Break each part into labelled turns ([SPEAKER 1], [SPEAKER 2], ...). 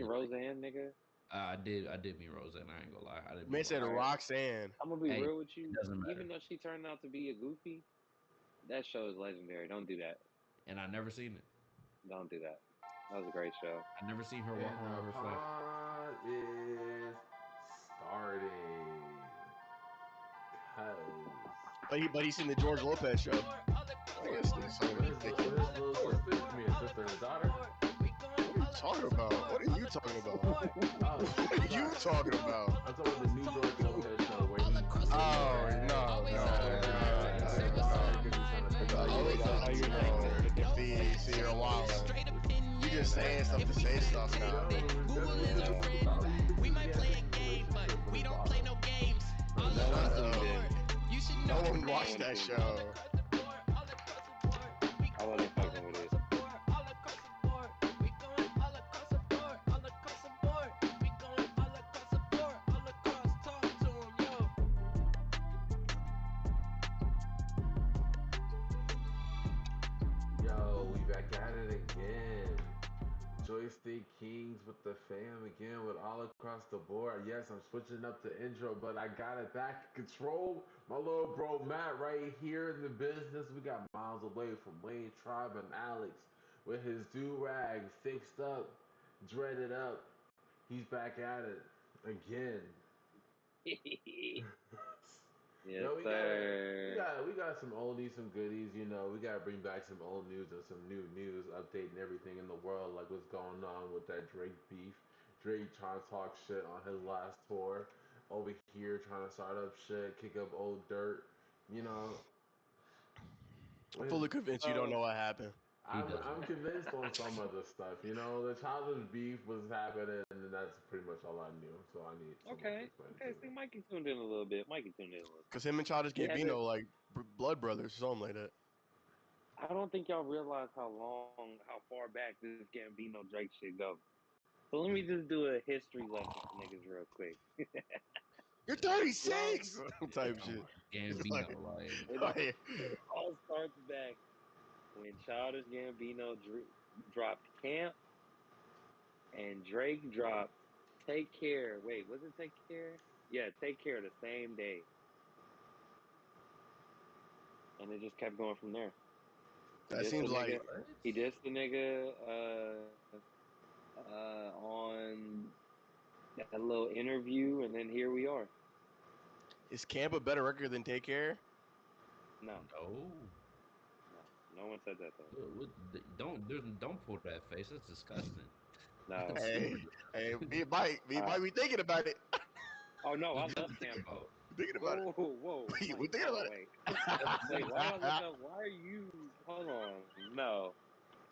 [SPEAKER 1] Roseanne, nigga.
[SPEAKER 2] I did mean Roseanne. I ain't gonna lie. I didn't mean
[SPEAKER 3] Man said
[SPEAKER 1] All
[SPEAKER 2] Roseanne.
[SPEAKER 1] right,
[SPEAKER 3] Roxanne.
[SPEAKER 1] I'm gonna be
[SPEAKER 2] Hey,
[SPEAKER 1] real with
[SPEAKER 2] it
[SPEAKER 1] you.
[SPEAKER 2] doesn't
[SPEAKER 1] Even
[SPEAKER 2] matter.
[SPEAKER 1] though she turned out to be a goofy, that show is legendary. Don't do that.
[SPEAKER 2] And I never seen it.
[SPEAKER 1] Don't do that. That was a great show.
[SPEAKER 2] I never seen her walk
[SPEAKER 4] And
[SPEAKER 2] around
[SPEAKER 4] the
[SPEAKER 2] with her flag.
[SPEAKER 4] pod is starting. Cause
[SPEAKER 3] But he seen the George Lopez show. Like, this nigga's so
[SPEAKER 4] what is
[SPEAKER 3] ridiculous.
[SPEAKER 4] little sister? I mean, sister and daughter.
[SPEAKER 3] What are you talking about? What are you talking about?
[SPEAKER 4] Oh,
[SPEAKER 3] What
[SPEAKER 4] I'm
[SPEAKER 3] are you
[SPEAKER 4] sorry.
[SPEAKER 3] talking about?
[SPEAKER 4] I'm talking about the new George Lopez show where he's a
[SPEAKER 3] Oh
[SPEAKER 4] dad.
[SPEAKER 3] no,
[SPEAKER 4] No,
[SPEAKER 3] no, no,
[SPEAKER 4] it's sorry because he's trying to pick up
[SPEAKER 1] Oh,
[SPEAKER 4] his
[SPEAKER 1] wait,
[SPEAKER 3] no,
[SPEAKER 1] I thought you were saying
[SPEAKER 3] no.
[SPEAKER 1] this a different
[SPEAKER 3] See, you're wildin'. You just saying stuff to say stuff now.
[SPEAKER 4] Yo, that's what this
[SPEAKER 1] Yeah.
[SPEAKER 4] is about. You think this guy's in a relationship with his daughter? No,
[SPEAKER 1] No
[SPEAKER 4] no.
[SPEAKER 1] one
[SPEAKER 3] Shut
[SPEAKER 1] tuned
[SPEAKER 3] up.
[SPEAKER 1] in.
[SPEAKER 3] No one
[SPEAKER 1] No
[SPEAKER 3] watched
[SPEAKER 1] one
[SPEAKER 3] that
[SPEAKER 1] tuned in.
[SPEAKER 3] show.
[SPEAKER 1] I wasn't fucking with it.
[SPEAKER 4] Yo, we back at it again. Joystick Kings with the fam again with all across the board. Yes, I'm switching up the intro, but I got it back in control. My little bro Matt right here in the business. We got miles away from Wayne Tribe and Alex with his do-rag fixed up, dreaded up. He's back at it again.
[SPEAKER 1] Yes,
[SPEAKER 4] Yo,
[SPEAKER 1] sir.
[SPEAKER 4] we got some oldies, some goodies. You know, we gotta bring back some old news and some new news, updating everything in the world, like what's going on with that Drake beef. Drake trying to talk shit on his last tour, over here trying to start up shit, kick up old dirt. You know,
[SPEAKER 3] I'm
[SPEAKER 4] with
[SPEAKER 3] fully
[SPEAKER 4] his,
[SPEAKER 3] convinced you don't know
[SPEAKER 1] So,
[SPEAKER 3] what happened.
[SPEAKER 2] He
[SPEAKER 4] I'm
[SPEAKER 2] doesn't.
[SPEAKER 4] convinced on some of the stuff. You know, the childhood beef was happening, and that's pretty much all I knew. So I need someone to
[SPEAKER 1] okay.
[SPEAKER 4] explain it to
[SPEAKER 1] Okay,
[SPEAKER 4] me.
[SPEAKER 1] see, Mikey tuned in a little bit. Mikey tuned in a little bit.
[SPEAKER 3] Cause him and Childish
[SPEAKER 1] He had to.
[SPEAKER 3] Gambino like blood brothers or something like that.
[SPEAKER 1] I don't think y'all realize how far back this Gambino Drake shit go. So let me just do a history lesson for niggas real quick.
[SPEAKER 3] You're
[SPEAKER 1] Y'all,
[SPEAKER 3] 36 type
[SPEAKER 2] Come
[SPEAKER 3] shit.
[SPEAKER 2] on,
[SPEAKER 3] Like,
[SPEAKER 2] Gambino. Like,
[SPEAKER 1] it all,
[SPEAKER 3] like,
[SPEAKER 1] it all starts back when Childish Gambino dropped Camp and Drake dropped Take Care. Wait, was it Take Care? Yeah, Take Care the same day. And it just kept going from there. He
[SPEAKER 3] that
[SPEAKER 1] dissed the
[SPEAKER 3] seems like
[SPEAKER 1] nigga. He
[SPEAKER 2] what?
[SPEAKER 1] dissed the nigga on that little interview, and then here we are.
[SPEAKER 3] is Camp a better record than Take Care?
[SPEAKER 1] No,
[SPEAKER 2] No.
[SPEAKER 1] no one said that though.
[SPEAKER 2] Don't pull that face. That's disgusting.
[SPEAKER 1] No.
[SPEAKER 2] That's
[SPEAKER 3] Hey,
[SPEAKER 2] super
[SPEAKER 3] hey,
[SPEAKER 2] disgusting.
[SPEAKER 3] we might be thinking about it.
[SPEAKER 1] Oh no, I
[SPEAKER 2] What's good
[SPEAKER 1] love
[SPEAKER 2] to think
[SPEAKER 1] Camp though.
[SPEAKER 2] about?
[SPEAKER 3] We're thinking about
[SPEAKER 1] Whoa, whoa,
[SPEAKER 3] it. We're
[SPEAKER 1] Mike,
[SPEAKER 3] thinking
[SPEAKER 1] hold on,
[SPEAKER 3] about
[SPEAKER 1] wait, wait. Why did I look
[SPEAKER 3] it.
[SPEAKER 1] up? Why are you? Hold on, no,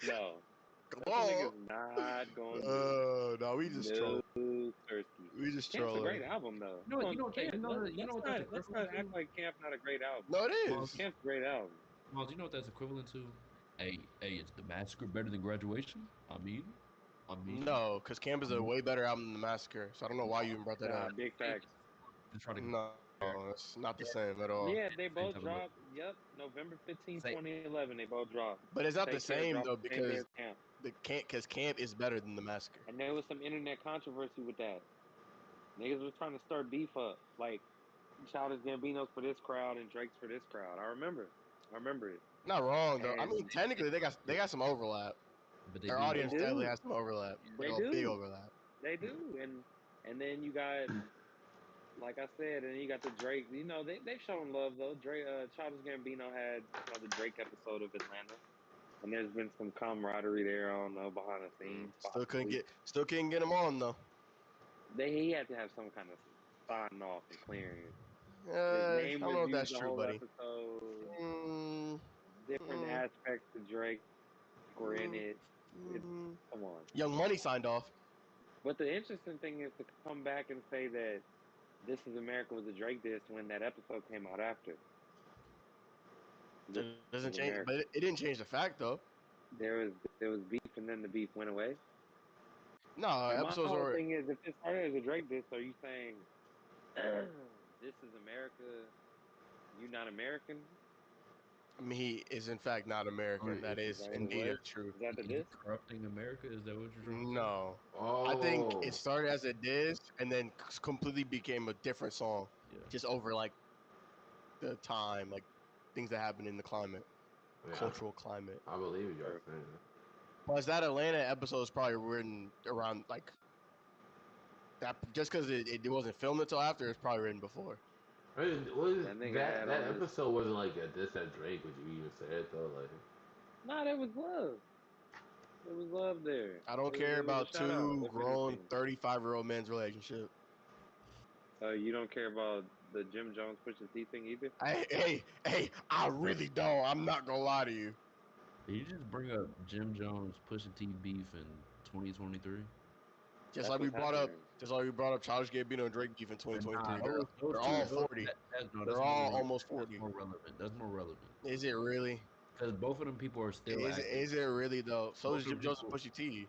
[SPEAKER 1] no.
[SPEAKER 3] Come
[SPEAKER 1] Such a
[SPEAKER 3] on.
[SPEAKER 1] nigga's not gonna do.
[SPEAKER 3] No, we just
[SPEAKER 1] No,
[SPEAKER 3] trolling.
[SPEAKER 1] Sirski.
[SPEAKER 3] We just
[SPEAKER 1] Camp's a great
[SPEAKER 3] trolling.
[SPEAKER 1] album though.
[SPEAKER 2] You know
[SPEAKER 1] Come
[SPEAKER 2] what?
[SPEAKER 1] on, can't
[SPEAKER 2] You know
[SPEAKER 1] let's
[SPEAKER 2] what that's
[SPEAKER 1] not
[SPEAKER 2] equivalent
[SPEAKER 1] act
[SPEAKER 2] to?
[SPEAKER 1] like Camp not a great album.
[SPEAKER 3] No, it
[SPEAKER 2] Miles,
[SPEAKER 3] is.
[SPEAKER 1] Camp's a great album.
[SPEAKER 2] Miles, you know what that's equivalent to? Hey, is the massacre better than graduation? I mean,
[SPEAKER 3] No, because Camp is
[SPEAKER 2] I
[SPEAKER 3] a
[SPEAKER 2] mean,
[SPEAKER 3] way better album than The Massacre. So I don't know why you even brought that
[SPEAKER 1] Nah,
[SPEAKER 3] up.
[SPEAKER 1] big
[SPEAKER 2] hey,
[SPEAKER 1] facts.
[SPEAKER 2] to try to compare.
[SPEAKER 3] No, it's not the same at all.
[SPEAKER 1] Yeah, they
[SPEAKER 2] Same
[SPEAKER 1] both
[SPEAKER 2] type of look.
[SPEAKER 1] dropped. Yep, November 15,
[SPEAKER 2] Say,
[SPEAKER 1] 2011. They both dropped.
[SPEAKER 3] But it's not the
[SPEAKER 1] Take Care
[SPEAKER 3] same
[SPEAKER 1] dropped
[SPEAKER 3] though
[SPEAKER 1] the same day
[SPEAKER 3] because
[SPEAKER 1] as Camp.
[SPEAKER 3] Camp is better than The Massacre.
[SPEAKER 1] And there was some internet controversy with that. Niggas was trying to stir beef up. Like, Childish Gambino's for this crowd and Drake's for this crowd. I remember. I remember it.
[SPEAKER 3] Not wrong though. I mean,
[SPEAKER 1] And
[SPEAKER 3] technically they got some overlap.
[SPEAKER 2] but they
[SPEAKER 3] Their
[SPEAKER 2] do
[SPEAKER 1] they
[SPEAKER 3] audience
[SPEAKER 2] though.
[SPEAKER 3] definitely
[SPEAKER 1] do.
[SPEAKER 3] has some overlap, like
[SPEAKER 1] They
[SPEAKER 3] a big
[SPEAKER 1] do.
[SPEAKER 3] overlap.
[SPEAKER 1] They do. And then you got, like I said, and then you got the Drake. You know, they've shown love though. Drake Childish Gambino had, the Drake episode of Atlanta. And there's been some camaraderie there, I don't know, behind the scenes, possibly.
[SPEAKER 3] Still couldn't get them on though.
[SPEAKER 1] He had to have some kind of sign off and clearance. His
[SPEAKER 3] I
[SPEAKER 1] name
[SPEAKER 3] don't
[SPEAKER 1] was
[SPEAKER 3] know if
[SPEAKER 1] used
[SPEAKER 3] that's
[SPEAKER 1] the
[SPEAKER 3] true,
[SPEAKER 1] whole
[SPEAKER 3] buddy.
[SPEAKER 1] episode.
[SPEAKER 3] Mm,
[SPEAKER 1] Different
[SPEAKER 3] mm,
[SPEAKER 1] aspects of Drake were in
[SPEAKER 3] mm,
[SPEAKER 1] it. It's
[SPEAKER 3] mm.
[SPEAKER 1] come on.
[SPEAKER 3] Young Money signed off.
[SPEAKER 1] But the interesting thing is to come back and say that "This Is America" was a Drake diss when that episode came out after "This
[SPEAKER 3] That
[SPEAKER 1] Is
[SPEAKER 3] doesn't change,
[SPEAKER 1] America."
[SPEAKER 3] but it didn't change the fact though.
[SPEAKER 1] There was beef, and then the beef went away.
[SPEAKER 3] No,
[SPEAKER 1] And my
[SPEAKER 3] episodes
[SPEAKER 1] whole
[SPEAKER 3] were
[SPEAKER 1] thing is, if it started as a Drake diss, are you saying "This is America"? You not American?
[SPEAKER 3] I mean, he is in fact not American. That
[SPEAKER 1] Is
[SPEAKER 3] is
[SPEAKER 1] that what it
[SPEAKER 3] indeed
[SPEAKER 1] was?
[SPEAKER 3] true.
[SPEAKER 1] Is that the
[SPEAKER 2] Is he
[SPEAKER 1] disc?
[SPEAKER 2] corrupting America? Is that what you're trying to say?
[SPEAKER 3] No, I think it
[SPEAKER 4] Oh,
[SPEAKER 3] started as a diss and then completely became a different song,
[SPEAKER 2] Yeah.
[SPEAKER 3] just over like the time, like things that happen in the climate,
[SPEAKER 4] yeah,
[SPEAKER 3] cultural climate.
[SPEAKER 4] I believe you guys saying that.
[SPEAKER 3] Plus, that Atlanta episode is probably written around like that, just because it wasn't filmed until after. It's probably written before.
[SPEAKER 4] I mean, was
[SPEAKER 1] That nigga
[SPEAKER 4] that
[SPEAKER 1] had
[SPEAKER 4] that
[SPEAKER 1] on this.
[SPEAKER 4] episode wasn't like a diss at Drake? Would you even say it though? Like,
[SPEAKER 1] Nah, there was love. There was love there.
[SPEAKER 3] I don't
[SPEAKER 1] It
[SPEAKER 3] care
[SPEAKER 1] was a
[SPEAKER 3] about
[SPEAKER 1] shout out,
[SPEAKER 3] two
[SPEAKER 1] if
[SPEAKER 3] grown
[SPEAKER 1] anything.
[SPEAKER 3] 35-year-old men's relationship.
[SPEAKER 1] So you don't care about the Jim Jones Pusha T thing either?
[SPEAKER 3] Hey! I really don't. I'm not gonna lie to you.
[SPEAKER 2] Did you just bring up Jim Jones Pusha T beef in 2023?
[SPEAKER 3] Just
[SPEAKER 1] That's
[SPEAKER 3] like we
[SPEAKER 1] what's
[SPEAKER 3] brought up,
[SPEAKER 1] happening.
[SPEAKER 3] Childish Gambino and Drake beef in
[SPEAKER 2] Nah,
[SPEAKER 3] 2023.
[SPEAKER 2] those
[SPEAKER 3] They're
[SPEAKER 2] two.
[SPEAKER 3] all 40.
[SPEAKER 2] That's
[SPEAKER 3] They're
[SPEAKER 2] more
[SPEAKER 3] all
[SPEAKER 2] relevant.
[SPEAKER 3] almost
[SPEAKER 2] That's
[SPEAKER 3] 40.
[SPEAKER 2] more relevant. That's more relevant.
[SPEAKER 3] Is it really?
[SPEAKER 2] Because both of them people are still active.
[SPEAKER 3] Is it really though? So
[SPEAKER 2] Both
[SPEAKER 3] is
[SPEAKER 2] of
[SPEAKER 3] Jim
[SPEAKER 2] them
[SPEAKER 3] Jones and
[SPEAKER 2] people.
[SPEAKER 3] Pusha T.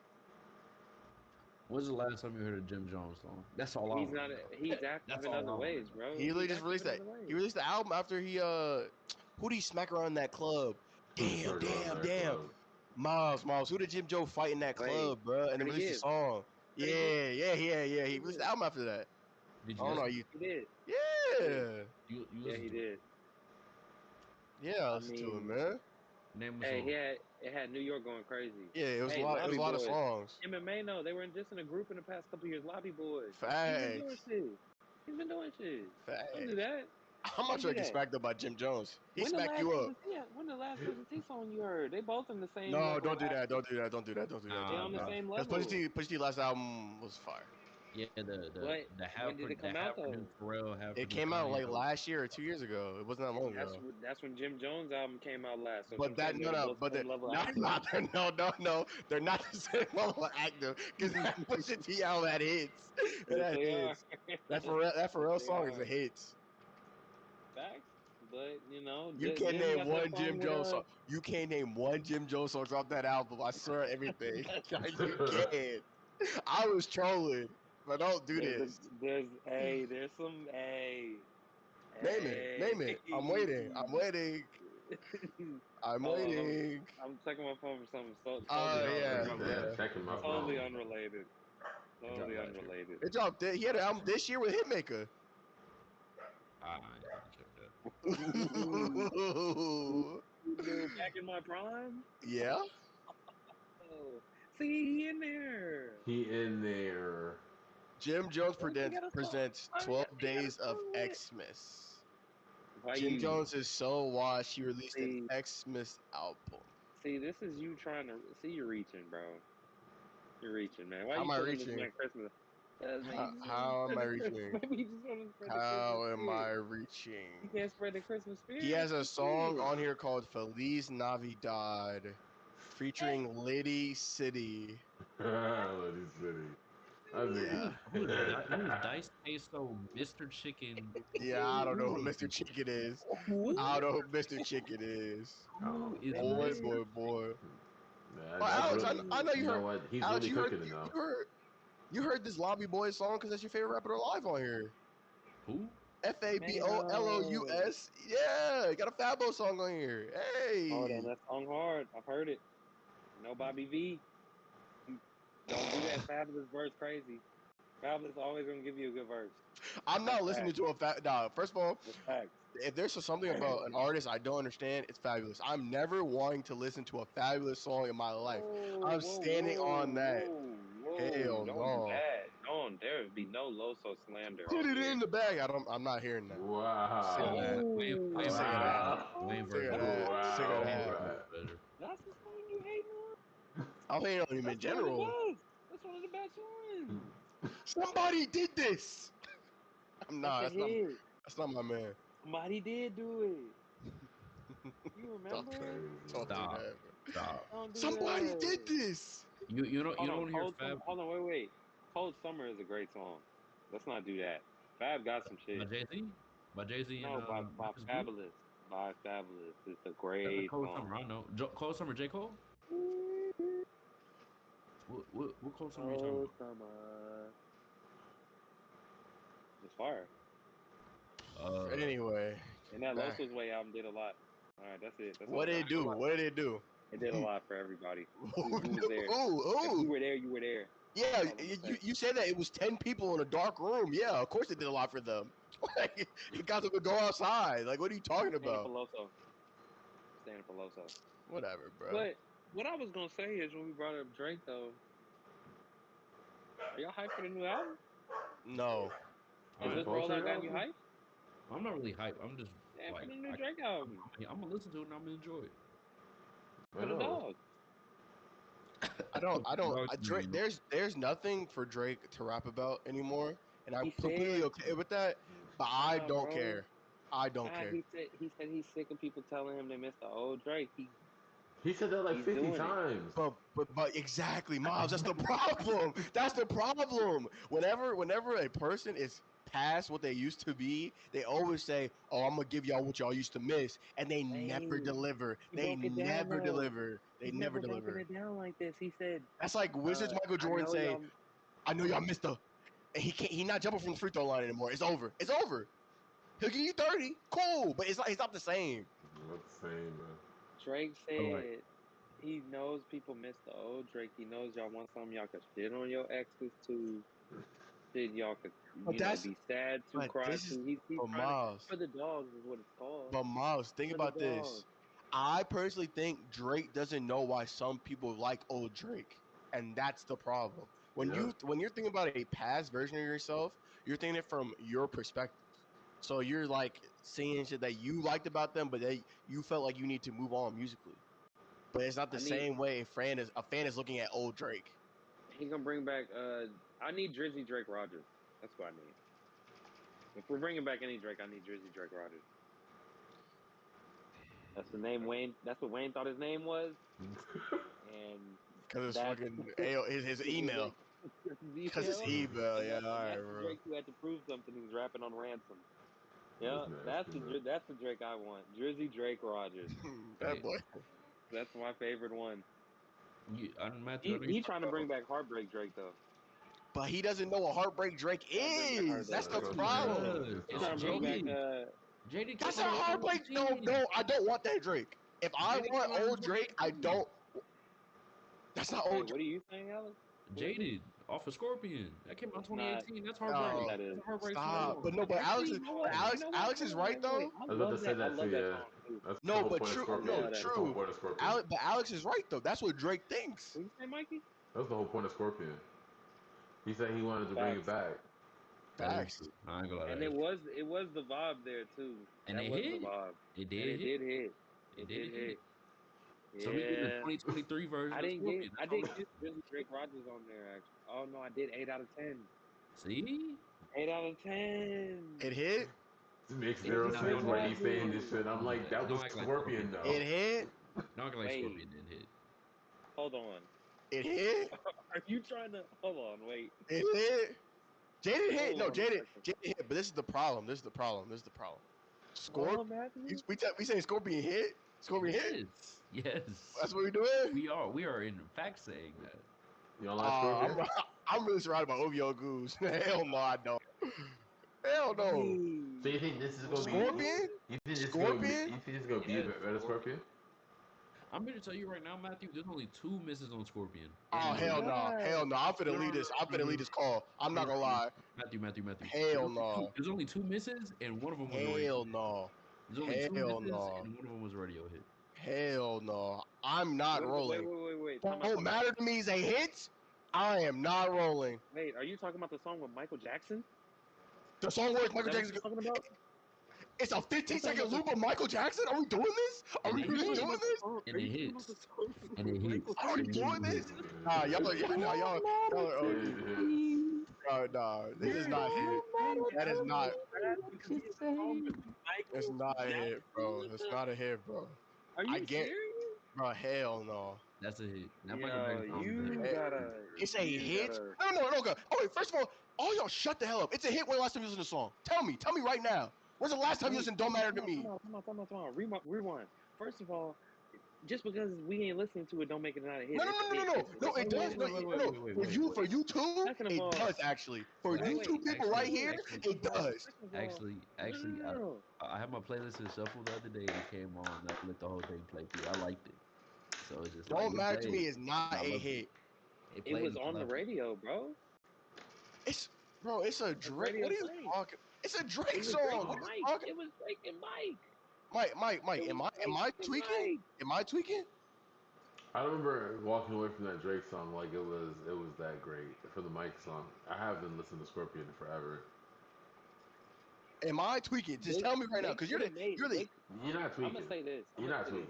[SPEAKER 2] When's the last time you heard a Jim Jones song? That's all I
[SPEAKER 1] He's
[SPEAKER 2] want
[SPEAKER 1] not.
[SPEAKER 2] to know.
[SPEAKER 1] He's active
[SPEAKER 2] That's
[SPEAKER 1] in
[SPEAKER 2] all I
[SPEAKER 1] other
[SPEAKER 2] want
[SPEAKER 1] ways,
[SPEAKER 2] to know.
[SPEAKER 1] bro.
[SPEAKER 3] He literally
[SPEAKER 1] He's
[SPEAKER 3] just
[SPEAKER 1] active
[SPEAKER 3] released
[SPEAKER 1] in
[SPEAKER 3] that.
[SPEAKER 1] other ways.
[SPEAKER 3] He released the album after he who did he smack around that club? Damn. Miles. Who did Jim Joe fight in that
[SPEAKER 1] Wait,
[SPEAKER 3] club, bro? And then
[SPEAKER 1] Freddie
[SPEAKER 3] released the
[SPEAKER 1] Gibbs.
[SPEAKER 3] song.
[SPEAKER 1] Freddie Gibbs.
[SPEAKER 3] Yeah. He released the album after that.
[SPEAKER 2] Did
[SPEAKER 3] I
[SPEAKER 2] you
[SPEAKER 3] don't know.
[SPEAKER 2] listen?
[SPEAKER 3] You
[SPEAKER 1] He did.
[SPEAKER 3] yeah.
[SPEAKER 2] You
[SPEAKER 1] Yeah,
[SPEAKER 2] listen
[SPEAKER 1] he
[SPEAKER 2] to it?
[SPEAKER 1] did.
[SPEAKER 3] Yeah.
[SPEAKER 1] I
[SPEAKER 3] Listen to him,
[SPEAKER 1] mean,
[SPEAKER 3] man.
[SPEAKER 2] Name a
[SPEAKER 1] hey,
[SPEAKER 2] song.
[SPEAKER 1] it had New York going crazy.
[SPEAKER 3] Yeah, it was a
[SPEAKER 1] Hey,
[SPEAKER 3] lot. It was
[SPEAKER 1] Lobby
[SPEAKER 3] a lot of
[SPEAKER 1] Boys.
[SPEAKER 3] songs.
[SPEAKER 1] MMA, no, they were just in a group in the past couple years. Lobby Boys. He's been doing
[SPEAKER 3] Facts.
[SPEAKER 1] shit. He's been doing shit. Don't do
[SPEAKER 3] Facts.
[SPEAKER 1] that.
[SPEAKER 3] I'm not
[SPEAKER 1] Don't
[SPEAKER 3] sure
[SPEAKER 1] do
[SPEAKER 3] I get
[SPEAKER 1] that.
[SPEAKER 3] smacked up by Jim Jones. He
[SPEAKER 1] When the
[SPEAKER 3] smacked
[SPEAKER 1] last
[SPEAKER 3] you up.
[SPEAKER 1] Pusha T? When the last Pusha T song you heard? They both in the same
[SPEAKER 3] No,
[SPEAKER 1] level
[SPEAKER 3] don't
[SPEAKER 1] of
[SPEAKER 3] do that.
[SPEAKER 1] acting.
[SPEAKER 3] Don't do that.
[SPEAKER 1] They
[SPEAKER 2] Nah,
[SPEAKER 1] on the
[SPEAKER 2] bro.
[SPEAKER 1] same
[SPEAKER 3] Because
[SPEAKER 1] level.
[SPEAKER 3] Pusha T last album was fire.
[SPEAKER 2] Yeah,
[SPEAKER 1] But when did it
[SPEAKER 2] the
[SPEAKER 1] come out
[SPEAKER 2] half
[SPEAKER 1] though?
[SPEAKER 2] produced Pharrell, half
[SPEAKER 3] It
[SPEAKER 2] produced
[SPEAKER 3] came out
[SPEAKER 2] Kanye.
[SPEAKER 3] like last year or 2 years ago. It wasn't that long ago.
[SPEAKER 1] That's when Jim Jones album came out last. So
[SPEAKER 3] But
[SPEAKER 1] I'm saying they're both
[SPEAKER 3] but
[SPEAKER 1] same level
[SPEAKER 3] not,
[SPEAKER 1] actors.
[SPEAKER 3] no, they're not the same level of actor. Because that Pusha T album had hits. It
[SPEAKER 1] Yes,
[SPEAKER 3] had
[SPEAKER 1] they are.
[SPEAKER 3] hits. That
[SPEAKER 1] Yes,
[SPEAKER 3] Pharrell
[SPEAKER 1] they
[SPEAKER 3] song is a
[SPEAKER 1] are.
[SPEAKER 3] hit.
[SPEAKER 1] Facts. But you know,
[SPEAKER 3] You can't
[SPEAKER 1] Jim
[SPEAKER 3] name
[SPEAKER 1] got that
[SPEAKER 3] one
[SPEAKER 1] song
[SPEAKER 3] Jim
[SPEAKER 1] with
[SPEAKER 3] Jones song. You can't name one Jim Jones song off that album. I swear everything. You can't. I was trolling, but don't do this.
[SPEAKER 1] there's some
[SPEAKER 3] Name it. I'm waiting. I'm
[SPEAKER 1] Hold on,
[SPEAKER 3] waiting.
[SPEAKER 1] I'm checking my phone for something
[SPEAKER 3] Oh
[SPEAKER 1] totally
[SPEAKER 2] It
[SPEAKER 3] yeah,
[SPEAKER 2] dropped
[SPEAKER 1] unrelated.
[SPEAKER 4] Yeah,
[SPEAKER 2] last
[SPEAKER 3] yeah.
[SPEAKER 2] year.
[SPEAKER 4] checking
[SPEAKER 2] It
[SPEAKER 4] my
[SPEAKER 2] dropped
[SPEAKER 1] Totally
[SPEAKER 2] last
[SPEAKER 4] phone.
[SPEAKER 2] year.
[SPEAKER 1] unrelated.
[SPEAKER 2] It dropped
[SPEAKER 1] Totally
[SPEAKER 2] last year.
[SPEAKER 1] unrelated.
[SPEAKER 3] It dropped. He had an album this year with Hitmaker.
[SPEAKER 2] I gotta check that.
[SPEAKER 1] Back in my prime.
[SPEAKER 3] Yeah.
[SPEAKER 1] Oh, see, he in there.
[SPEAKER 4] He in there.
[SPEAKER 3] Jim Jones
[SPEAKER 1] What he got a song?
[SPEAKER 3] presents
[SPEAKER 1] Oh,
[SPEAKER 3] 12
[SPEAKER 1] he got a
[SPEAKER 3] Days of
[SPEAKER 1] song with.
[SPEAKER 3] Xmas.
[SPEAKER 1] Why
[SPEAKER 3] Jim
[SPEAKER 1] you
[SPEAKER 3] Jones is so washed. He released an
[SPEAKER 1] see?
[SPEAKER 3] Xmas album.
[SPEAKER 1] See, this is you trying to see. You're reaching, bro. You're reaching, man. Why
[SPEAKER 3] How am
[SPEAKER 1] you
[SPEAKER 3] I
[SPEAKER 1] feeling this
[SPEAKER 3] reaching?
[SPEAKER 1] man Christmas? Maybe you just want to
[SPEAKER 3] How am
[SPEAKER 1] spread
[SPEAKER 3] I
[SPEAKER 1] the Christmas.
[SPEAKER 3] reaching?
[SPEAKER 1] Maybe you just want to spread the Christmas
[SPEAKER 3] How am I
[SPEAKER 1] spirit. You
[SPEAKER 3] reaching?
[SPEAKER 1] can't spread the Christmas
[SPEAKER 3] He
[SPEAKER 1] spirit.
[SPEAKER 3] has a
[SPEAKER 1] That's
[SPEAKER 3] song
[SPEAKER 1] it.
[SPEAKER 3] on here called Feliz Navidad
[SPEAKER 1] Hey,
[SPEAKER 3] featuring Liddy City.
[SPEAKER 4] Lady City. I
[SPEAKER 3] Yeah.
[SPEAKER 2] Who is Dice Queso, Mr. Chicken?
[SPEAKER 3] Yeah, I don't know who
[SPEAKER 2] Who
[SPEAKER 3] Mr. Chicken is.
[SPEAKER 2] who
[SPEAKER 3] I don't know who Mr. Chicken is.
[SPEAKER 2] who is
[SPEAKER 1] hey,
[SPEAKER 2] Mr.
[SPEAKER 3] Boy.
[SPEAKER 4] Yeah,
[SPEAKER 3] Oh,
[SPEAKER 4] that's
[SPEAKER 3] Alex,
[SPEAKER 4] really.
[SPEAKER 3] I know you
[SPEAKER 4] You know
[SPEAKER 3] heard.
[SPEAKER 4] what? He's
[SPEAKER 3] Alex,
[SPEAKER 4] really cooking it now.
[SPEAKER 3] you heard this Lobby Boy song because that's your favorite rapper alive on here.
[SPEAKER 2] Who?
[SPEAKER 1] Mano.
[SPEAKER 3] Fabolous. Yeah, you got a Fabo song on here.
[SPEAKER 1] Hold on,
[SPEAKER 3] Hey,
[SPEAKER 1] that song hard. I've heard it. No Bobby V. Don't do that fabulous verse crazy. Fabulous always gonna give you a good verse.
[SPEAKER 3] I'm
[SPEAKER 1] That's
[SPEAKER 3] not listening
[SPEAKER 1] facts.
[SPEAKER 3] to a Nah, first of all,
[SPEAKER 1] That's facts.
[SPEAKER 3] if there's something about an artist I don't understand, it's Fabulous. I'm never wanting to listen to a Fabulous song in my life.
[SPEAKER 1] Whoa,
[SPEAKER 3] I'm
[SPEAKER 1] whoa,
[SPEAKER 3] standing
[SPEAKER 1] whoa,
[SPEAKER 3] on that.
[SPEAKER 1] whoa!
[SPEAKER 3] Hell
[SPEAKER 1] Don't do
[SPEAKER 3] no.
[SPEAKER 1] that. Don't. There be no Loso slander
[SPEAKER 3] Put
[SPEAKER 1] on
[SPEAKER 3] it in
[SPEAKER 1] here.
[SPEAKER 3] the bag. I'm not hearing that. Sick of that.
[SPEAKER 4] Wow.
[SPEAKER 3] I'm
[SPEAKER 2] Wayne
[SPEAKER 3] sick of
[SPEAKER 2] version
[SPEAKER 3] that.
[SPEAKER 2] better.
[SPEAKER 4] Wow.
[SPEAKER 2] Wayne
[SPEAKER 3] Sick of
[SPEAKER 2] version
[SPEAKER 1] That's the
[SPEAKER 2] better.
[SPEAKER 3] that.
[SPEAKER 1] song you
[SPEAKER 3] Sick of
[SPEAKER 1] hating
[SPEAKER 2] Wayne
[SPEAKER 3] that.
[SPEAKER 1] on.
[SPEAKER 2] version is
[SPEAKER 4] Wow.
[SPEAKER 2] better.
[SPEAKER 1] That's the song you hating on.
[SPEAKER 3] I'm hating on him in
[SPEAKER 1] That's one of the
[SPEAKER 3] general.
[SPEAKER 1] best. That's one of the best ones.
[SPEAKER 3] Somebody did this.
[SPEAKER 1] That's
[SPEAKER 3] Nah,
[SPEAKER 1] a hit.
[SPEAKER 3] that's not my man.
[SPEAKER 1] Somebody did do it. You
[SPEAKER 3] Don't
[SPEAKER 1] remember?
[SPEAKER 4] Crazy.
[SPEAKER 3] don't do
[SPEAKER 2] Stop.
[SPEAKER 3] that.
[SPEAKER 2] Stop.
[SPEAKER 1] Don't do
[SPEAKER 3] Somebody did
[SPEAKER 1] that.
[SPEAKER 3] this.
[SPEAKER 2] You
[SPEAKER 1] Hold on,
[SPEAKER 2] don't hear Fab
[SPEAKER 1] Hold on, wait. Cold Summer is a great song. Let's not do that. Fab got some
[SPEAKER 2] by
[SPEAKER 1] shit.
[SPEAKER 2] Jay Z? By Jay Z and
[SPEAKER 1] No, by
[SPEAKER 2] Memphis Bleak?
[SPEAKER 1] Fabulous. By Fabulous. It's a
[SPEAKER 2] That's a
[SPEAKER 1] great
[SPEAKER 2] Cold
[SPEAKER 1] song.
[SPEAKER 2] Summer. I know. Cold Summer, J Cole. What Cold Summer are you talking
[SPEAKER 1] Cold
[SPEAKER 2] about?
[SPEAKER 1] Summer. It's fire.
[SPEAKER 2] Uh,
[SPEAKER 3] Anyway,
[SPEAKER 1] And that
[SPEAKER 3] back.
[SPEAKER 1] Loso's Way album did a lot. All right, that's it. That's
[SPEAKER 3] What
[SPEAKER 1] all I
[SPEAKER 3] did
[SPEAKER 1] got.
[SPEAKER 3] it do? What did it do?
[SPEAKER 1] It did a lot for everybody
[SPEAKER 3] Who
[SPEAKER 1] who was there. If
[SPEAKER 3] Who?
[SPEAKER 1] you were there, you were there.
[SPEAKER 3] Yeah,
[SPEAKER 1] That's all I'm gonna say.
[SPEAKER 3] you said that it was 10 people in a dark room. Yeah, of course it did a lot for them. Like, you got them to go outside. Like, what are you talking
[SPEAKER 1] Stand
[SPEAKER 3] about?
[SPEAKER 1] Peloso. Stand Peloso.
[SPEAKER 3] Whatever, bro.
[SPEAKER 1] But what I was gonna say is when we brought up Drake though, are y'all hyped for the new album?
[SPEAKER 3] No.
[SPEAKER 1] Has
[SPEAKER 2] Alright.
[SPEAKER 1] this rollout got you hyped?
[SPEAKER 2] I'm not really hyped. I'm just
[SPEAKER 1] Yeah,
[SPEAKER 2] like
[SPEAKER 1] for the new Drake album.
[SPEAKER 2] I'm gonna listen to it and I'm gonna enjoy it.
[SPEAKER 1] For the dog.
[SPEAKER 3] Drake, there's nothing for Drake to rap about anymore, and I'm
[SPEAKER 1] He
[SPEAKER 3] completely
[SPEAKER 1] said-
[SPEAKER 3] okay with that. But I
[SPEAKER 1] Nah,
[SPEAKER 3] don't
[SPEAKER 1] bro.
[SPEAKER 3] care. I don't care.
[SPEAKER 1] He said he's sick of people telling him they miss the old Drake.
[SPEAKER 4] He said that like
[SPEAKER 1] He's
[SPEAKER 4] 50
[SPEAKER 1] doing it.
[SPEAKER 4] times.
[SPEAKER 3] But exactly, Miles. That's the problem. That's the problem. Whenever a person is past what they used to be, they always say, "Oh, I'm gonna give y'all what y'all used to miss," and they never deliver. They never deliver. They never deliver.
[SPEAKER 1] Broken it down like this. He said
[SPEAKER 3] That's like Wizards Michael Jordan saying, "I know y'all missed the," and he not jumping from the free throw line anymore. It's over. It's over. He'll give you 30, cool, but it's not the same.
[SPEAKER 4] Not the same, man.
[SPEAKER 1] Drake said he knows people miss the old Drake. He knows y'all want something y'all could shit on your exes to. Shit y'all could be sad to, cry to. He's trying for the dogs is what it's called.
[SPEAKER 3] But Miles, think about this. I personally think Drake doesn't know why some people like old Drake, and that's the problem. When you're thinking about a past version of yourself, you're thinking it from your perspective. So you're like seeing shit that you liked about them, but you felt like you need to move on musically. But it's not the same way a fan is looking at old Drake.
[SPEAKER 1] He gonna bring back. I need Drizzy Drake Rogers. That's what I need. If we're bringing back any Drake, I need Drizzy Drake Rogers. That's the name Wayne. That's what Wayne thought his name was. And
[SPEAKER 3] because it's fucking his email. Because it's email, yeah. All right, bro.
[SPEAKER 1] Drake who had to prove something. He was rapping on ransom. Yeah, that's the Drake I want. Drizzy Drake Rogers.
[SPEAKER 3] That boy.
[SPEAKER 1] That's my favorite one.
[SPEAKER 2] Matthew,
[SPEAKER 1] He trying to bring back Heartbreak Drake though.
[SPEAKER 3] But he doesn't know what Heartbreak Drake is. That's the problem.
[SPEAKER 1] He's trying to bring back.
[SPEAKER 3] That's not Heartbreak. No, I don't want that Drake. If I want old Drake, I don't. That's not old.
[SPEAKER 1] What are you saying, Alex?
[SPEAKER 2] Jaded off of Scorpion. That came out 2018. That's Heartbreak.
[SPEAKER 1] That is.
[SPEAKER 3] Stop. But no, but Alex is right though.
[SPEAKER 4] I was about to say that too. Yeah. That's
[SPEAKER 3] no, but true. No, true. But Alex is right though. That's what Drake thinks.
[SPEAKER 1] What you say, Mikey?
[SPEAKER 4] That was the whole point of Scorpion. He said he wanted to bring it back.
[SPEAKER 3] Facts.
[SPEAKER 2] I ain't gonna lie.
[SPEAKER 1] And it was the vibe there too.
[SPEAKER 2] And
[SPEAKER 1] that
[SPEAKER 2] it
[SPEAKER 1] was
[SPEAKER 2] hit.
[SPEAKER 1] the vibe.
[SPEAKER 2] It did.
[SPEAKER 1] It did hit. It did hit.
[SPEAKER 2] So we did the 2023 version.
[SPEAKER 1] I didn't get Drizzy Drake Rogers on there actually. Oh no, I did 8 out of 10.
[SPEAKER 2] See?
[SPEAKER 1] 8 out of 10.
[SPEAKER 3] It hit.
[SPEAKER 4] It makes zero sense why he's saying this shit. I'm like, that was Scorpion though.
[SPEAKER 3] It hit.
[SPEAKER 2] Not gonna like Scorpion didn't hit.
[SPEAKER 1] Hold on.
[SPEAKER 3] It hit.
[SPEAKER 1] Are you trying to hold on? Wait.
[SPEAKER 3] It hit. Jaded hit. No, Jaded hit. But this is the problem. We saying Scorpion hit. Scorpion hit.
[SPEAKER 2] Yes.
[SPEAKER 3] That's what we're doing.
[SPEAKER 2] We are in fact saying that.
[SPEAKER 4] You don't like Scorpion?
[SPEAKER 3] I'm really surrounded by OVO Goose. Hell no, I don't. Hell no.
[SPEAKER 4] So you think this is gonna
[SPEAKER 3] Scorpion?
[SPEAKER 4] be? You think this is gonna be better Scorpion?
[SPEAKER 2] I'm here to tell you right now, Matthew. There's only 2 misses on Scorpion.
[SPEAKER 3] Oh hell no, hell no! I'm finna lead this. I'm finna lead this call. I'm not gonna lie.
[SPEAKER 2] Matthew.
[SPEAKER 3] Hell no.
[SPEAKER 2] There's only 2 misses, and one of them was a
[SPEAKER 3] radio.
[SPEAKER 2] Hell
[SPEAKER 3] no.
[SPEAKER 2] There's only 2 misses, and one of them was a radio hit.
[SPEAKER 3] Hell no. I'm not rolling.
[SPEAKER 1] Wait.
[SPEAKER 3] Don't matter to me is a hit. I am not rolling.
[SPEAKER 1] Wait, are you talking about the song with Michael Jackson?
[SPEAKER 3] The song where Michael Jackson
[SPEAKER 1] talking about?
[SPEAKER 3] It's a 15-second loop of Michael Jackson? Are we doing this? Are we really doing this?
[SPEAKER 2] And it hits. And it hits.
[SPEAKER 3] Are we doing this? Nah, y'all are OG. Nah, this is not hit. That is not. It's not a hit, bro. It's not a hit, bro.
[SPEAKER 1] Are you serious?
[SPEAKER 3] Bro, hell no.
[SPEAKER 2] That's a hit. Now
[SPEAKER 3] It's a hit? No. Oh, wait, first of all y'all shut the hell up. It's a hit when the last time you listened to the song. Tell me right now. When's the last time you listened to Don't Matter to Me?
[SPEAKER 1] Come on. Rewind. First of all, just because we ain't listening to it, don't make it not a hit.
[SPEAKER 3] No, no,
[SPEAKER 1] It's a
[SPEAKER 3] no, no,
[SPEAKER 1] hit.
[SPEAKER 3] no, no.
[SPEAKER 1] It's a
[SPEAKER 3] No,
[SPEAKER 1] hit.
[SPEAKER 3] it does. No, no. For you two,
[SPEAKER 1] Second of
[SPEAKER 3] it
[SPEAKER 1] all,
[SPEAKER 3] does actually. For
[SPEAKER 1] wait,
[SPEAKER 3] you
[SPEAKER 1] wait,
[SPEAKER 3] two people right here,
[SPEAKER 2] actually,
[SPEAKER 3] it does.
[SPEAKER 1] Second of all,
[SPEAKER 2] Actually,
[SPEAKER 1] no.
[SPEAKER 2] I had my playlist in shuffle the other day and it came on. And I let the whole thing play through. I liked it. So it's just like
[SPEAKER 3] Don't
[SPEAKER 2] it
[SPEAKER 3] Matter to
[SPEAKER 2] played.
[SPEAKER 3] Me is not
[SPEAKER 2] And I
[SPEAKER 3] a
[SPEAKER 2] loved
[SPEAKER 3] hit.
[SPEAKER 2] It
[SPEAKER 1] It
[SPEAKER 2] played
[SPEAKER 1] was
[SPEAKER 2] and I
[SPEAKER 1] on the
[SPEAKER 2] loved it.
[SPEAKER 1] radio, bro.
[SPEAKER 3] It's bro. It's a Drake.
[SPEAKER 1] Radio
[SPEAKER 3] What are you
[SPEAKER 1] playing.
[SPEAKER 3] talking? It's a
[SPEAKER 1] It
[SPEAKER 3] Drake
[SPEAKER 1] was
[SPEAKER 3] song.
[SPEAKER 1] Drake
[SPEAKER 3] What
[SPEAKER 1] and
[SPEAKER 3] are you
[SPEAKER 1] Mike.
[SPEAKER 3] talking?
[SPEAKER 1] It was Drake and Mike.
[SPEAKER 3] Mike.
[SPEAKER 1] It
[SPEAKER 3] Am
[SPEAKER 1] was
[SPEAKER 3] I
[SPEAKER 1] Drake and
[SPEAKER 3] tweaking?
[SPEAKER 1] Mike.
[SPEAKER 3] Am I tweaking?
[SPEAKER 4] I remember walking away from that Drake song like it was that great for the Mike song. I haven't listened to Scorpion in forever.
[SPEAKER 3] Am I tweaking? Just tell me right now, because you're the.
[SPEAKER 4] You're not tweaking.
[SPEAKER 1] I'm gonna say this.
[SPEAKER 4] You're not tweaking.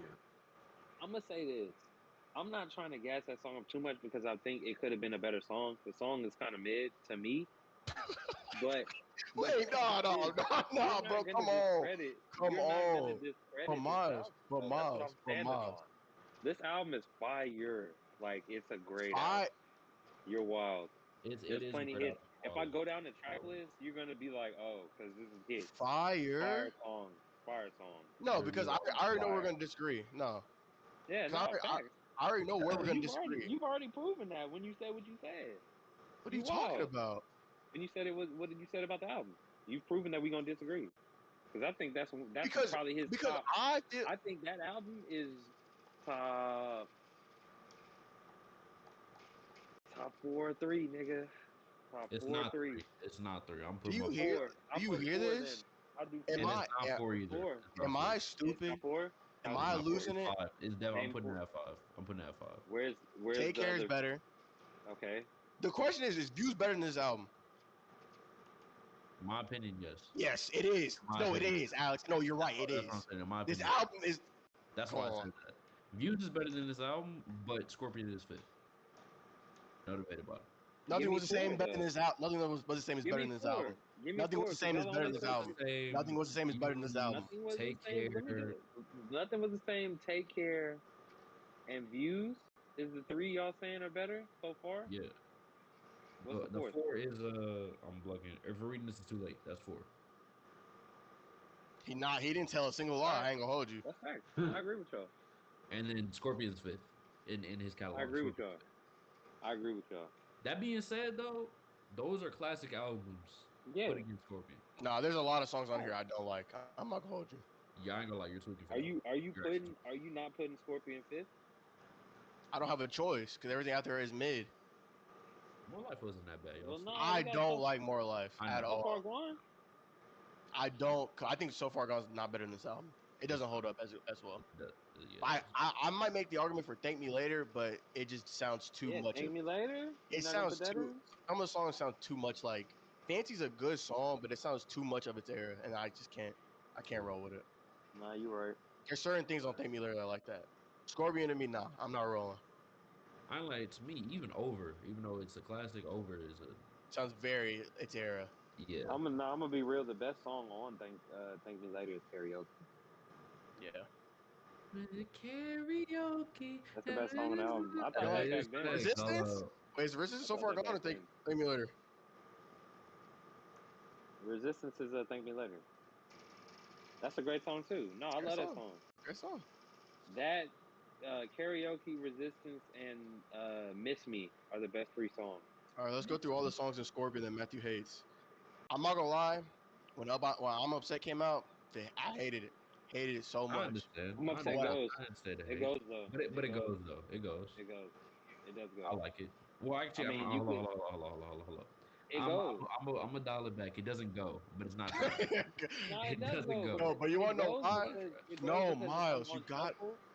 [SPEAKER 1] I'm gonna say this. I'm not trying to gas that song up too much because I think it could have been a better song. The song is kind of mid to me, but
[SPEAKER 3] Wait, no, bro. Come on. But Miles.
[SPEAKER 1] This album is fire. Like it's a great
[SPEAKER 3] Fire.
[SPEAKER 1] album. You're wild.
[SPEAKER 2] It
[SPEAKER 1] There's
[SPEAKER 2] is
[SPEAKER 1] plenty
[SPEAKER 2] a
[SPEAKER 1] hits. If I go down the track list, you're gonna be like, oh, because this is hits.
[SPEAKER 3] Fire
[SPEAKER 1] Song. Fire song.
[SPEAKER 3] No, because I already know we're gonna disagree. No.
[SPEAKER 1] Yeah, no, facts.
[SPEAKER 3] I already know where we're gonna disagree.
[SPEAKER 1] You've already proven that when you said what you said.
[SPEAKER 3] What are you talking about?
[SPEAKER 1] When you said it was, what did you say about the album? You've proven that we're gonna disagree. Because I think that's probably his top. I think that album is top 4 or 3, nigga. Top
[SPEAKER 2] it's
[SPEAKER 1] 4 or
[SPEAKER 2] not
[SPEAKER 1] 3.
[SPEAKER 2] It's not 3. I'm
[SPEAKER 3] Do you hear? Do you hear this?
[SPEAKER 2] It's not 4 either.
[SPEAKER 3] Am I stupid? Am I losing it?
[SPEAKER 2] I'm putting it at 5. I'm putting it at 5.
[SPEAKER 1] Where's
[SPEAKER 3] Take Care is better.
[SPEAKER 1] Okay.
[SPEAKER 3] The question is Views better than this album?
[SPEAKER 2] In my opinion, yes.
[SPEAKER 3] Yes, it is. No, it is, Alex. No, you're right. It is. This album is.
[SPEAKER 2] That's why I said that. Views is better than this album, but Scorpion is 5th. No debate about it.
[SPEAKER 3] Nothing was the same better than this album. Nothing was the same as better than this album. Nothing was the same as better than this album. Nothing was the same as better than this album.
[SPEAKER 2] Take Care.
[SPEAKER 1] Nothing was the same. Take Care and Views is the 3 y'all saying are better so far?
[SPEAKER 2] Yeah.
[SPEAKER 1] What's
[SPEAKER 2] the 4 is I'm blucking. If we're reading this is too late. That's 4.
[SPEAKER 3] He didn't tell a single lie. I ain't gonna hold you.
[SPEAKER 1] That's fact. I agree with y'all.
[SPEAKER 2] And then Scorpion's 5th in his catalog.
[SPEAKER 1] I agree with y'all.
[SPEAKER 2] That being said, though, those are classic albums.
[SPEAKER 1] Yeah.
[SPEAKER 2] Put against Scorpion.
[SPEAKER 3] Nah, there's a lot of songs on here I don't like. I'm not gonna hold you.
[SPEAKER 2] Yeah, I ain't gonna lie. You're tweaking.
[SPEAKER 1] Are you not putting Scorpion 5th?
[SPEAKER 3] I don't have a choice because everything out there is mid.
[SPEAKER 2] More Life wasn't that bad.
[SPEAKER 1] Well, no,
[SPEAKER 3] I don't like More Life at all.
[SPEAKER 1] So Far Gone?
[SPEAKER 3] I don't. I think So Far Gone is not better than this album. It doesn't hold up as well.
[SPEAKER 2] Yeah.
[SPEAKER 3] I might make the argument for Thank Me Later, but it just sounds too much.
[SPEAKER 1] Thank Me Later?
[SPEAKER 3] It sounds too. Some of the songs sound too much like. Fancy's a good song, but it sounds too much of its era, and I just can't. I can't roll with it.
[SPEAKER 1] Nah, you're right.
[SPEAKER 3] There's certain things on Thank Me Later I like that. Scorpion to me, nah, I'm not rolling.
[SPEAKER 2] I like, to me, even though it's a classic, Over is a
[SPEAKER 3] sounds very its era.
[SPEAKER 2] Yeah.
[SPEAKER 1] I'm gonna be real. The best song on Thank Me Later is Karaoke.
[SPEAKER 3] Yeah.
[SPEAKER 2] Karaoke.
[SPEAKER 1] That's the best song on the album. I thought that back then.
[SPEAKER 3] Resistance? Wait, is Resistance So Far Gone or Thank Me Later?
[SPEAKER 1] Resistance is Thank Me Later. That's a great song too. No, I love that song.
[SPEAKER 3] Great song.
[SPEAKER 1] That Karaoke, Resistance, and Miss Me are the best 3 songs.
[SPEAKER 3] All right, let's go through all the songs in Scorpion that Matthew hates. I'm not gonna lie. When I'm Upset came out, I hated it. Hated it so much.
[SPEAKER 2] I understand.
[SPEAKER 1] I'm upset. It goes though.
[SPEAKER 2] But it goes though. It goes.
[SPEAKER 1] It goes. It does go.
[SPEAKER 2] I like it. Well, actually, hold on.
[SPEAKER 1] It goes.
[SPEAKER 2] I'm gonna dial it back. It doesn't go, but it's not.
[SPEAKER 1] No, it doesn't go.
[SPEAKER 3] No, but you want to know why? No, Miles, you got.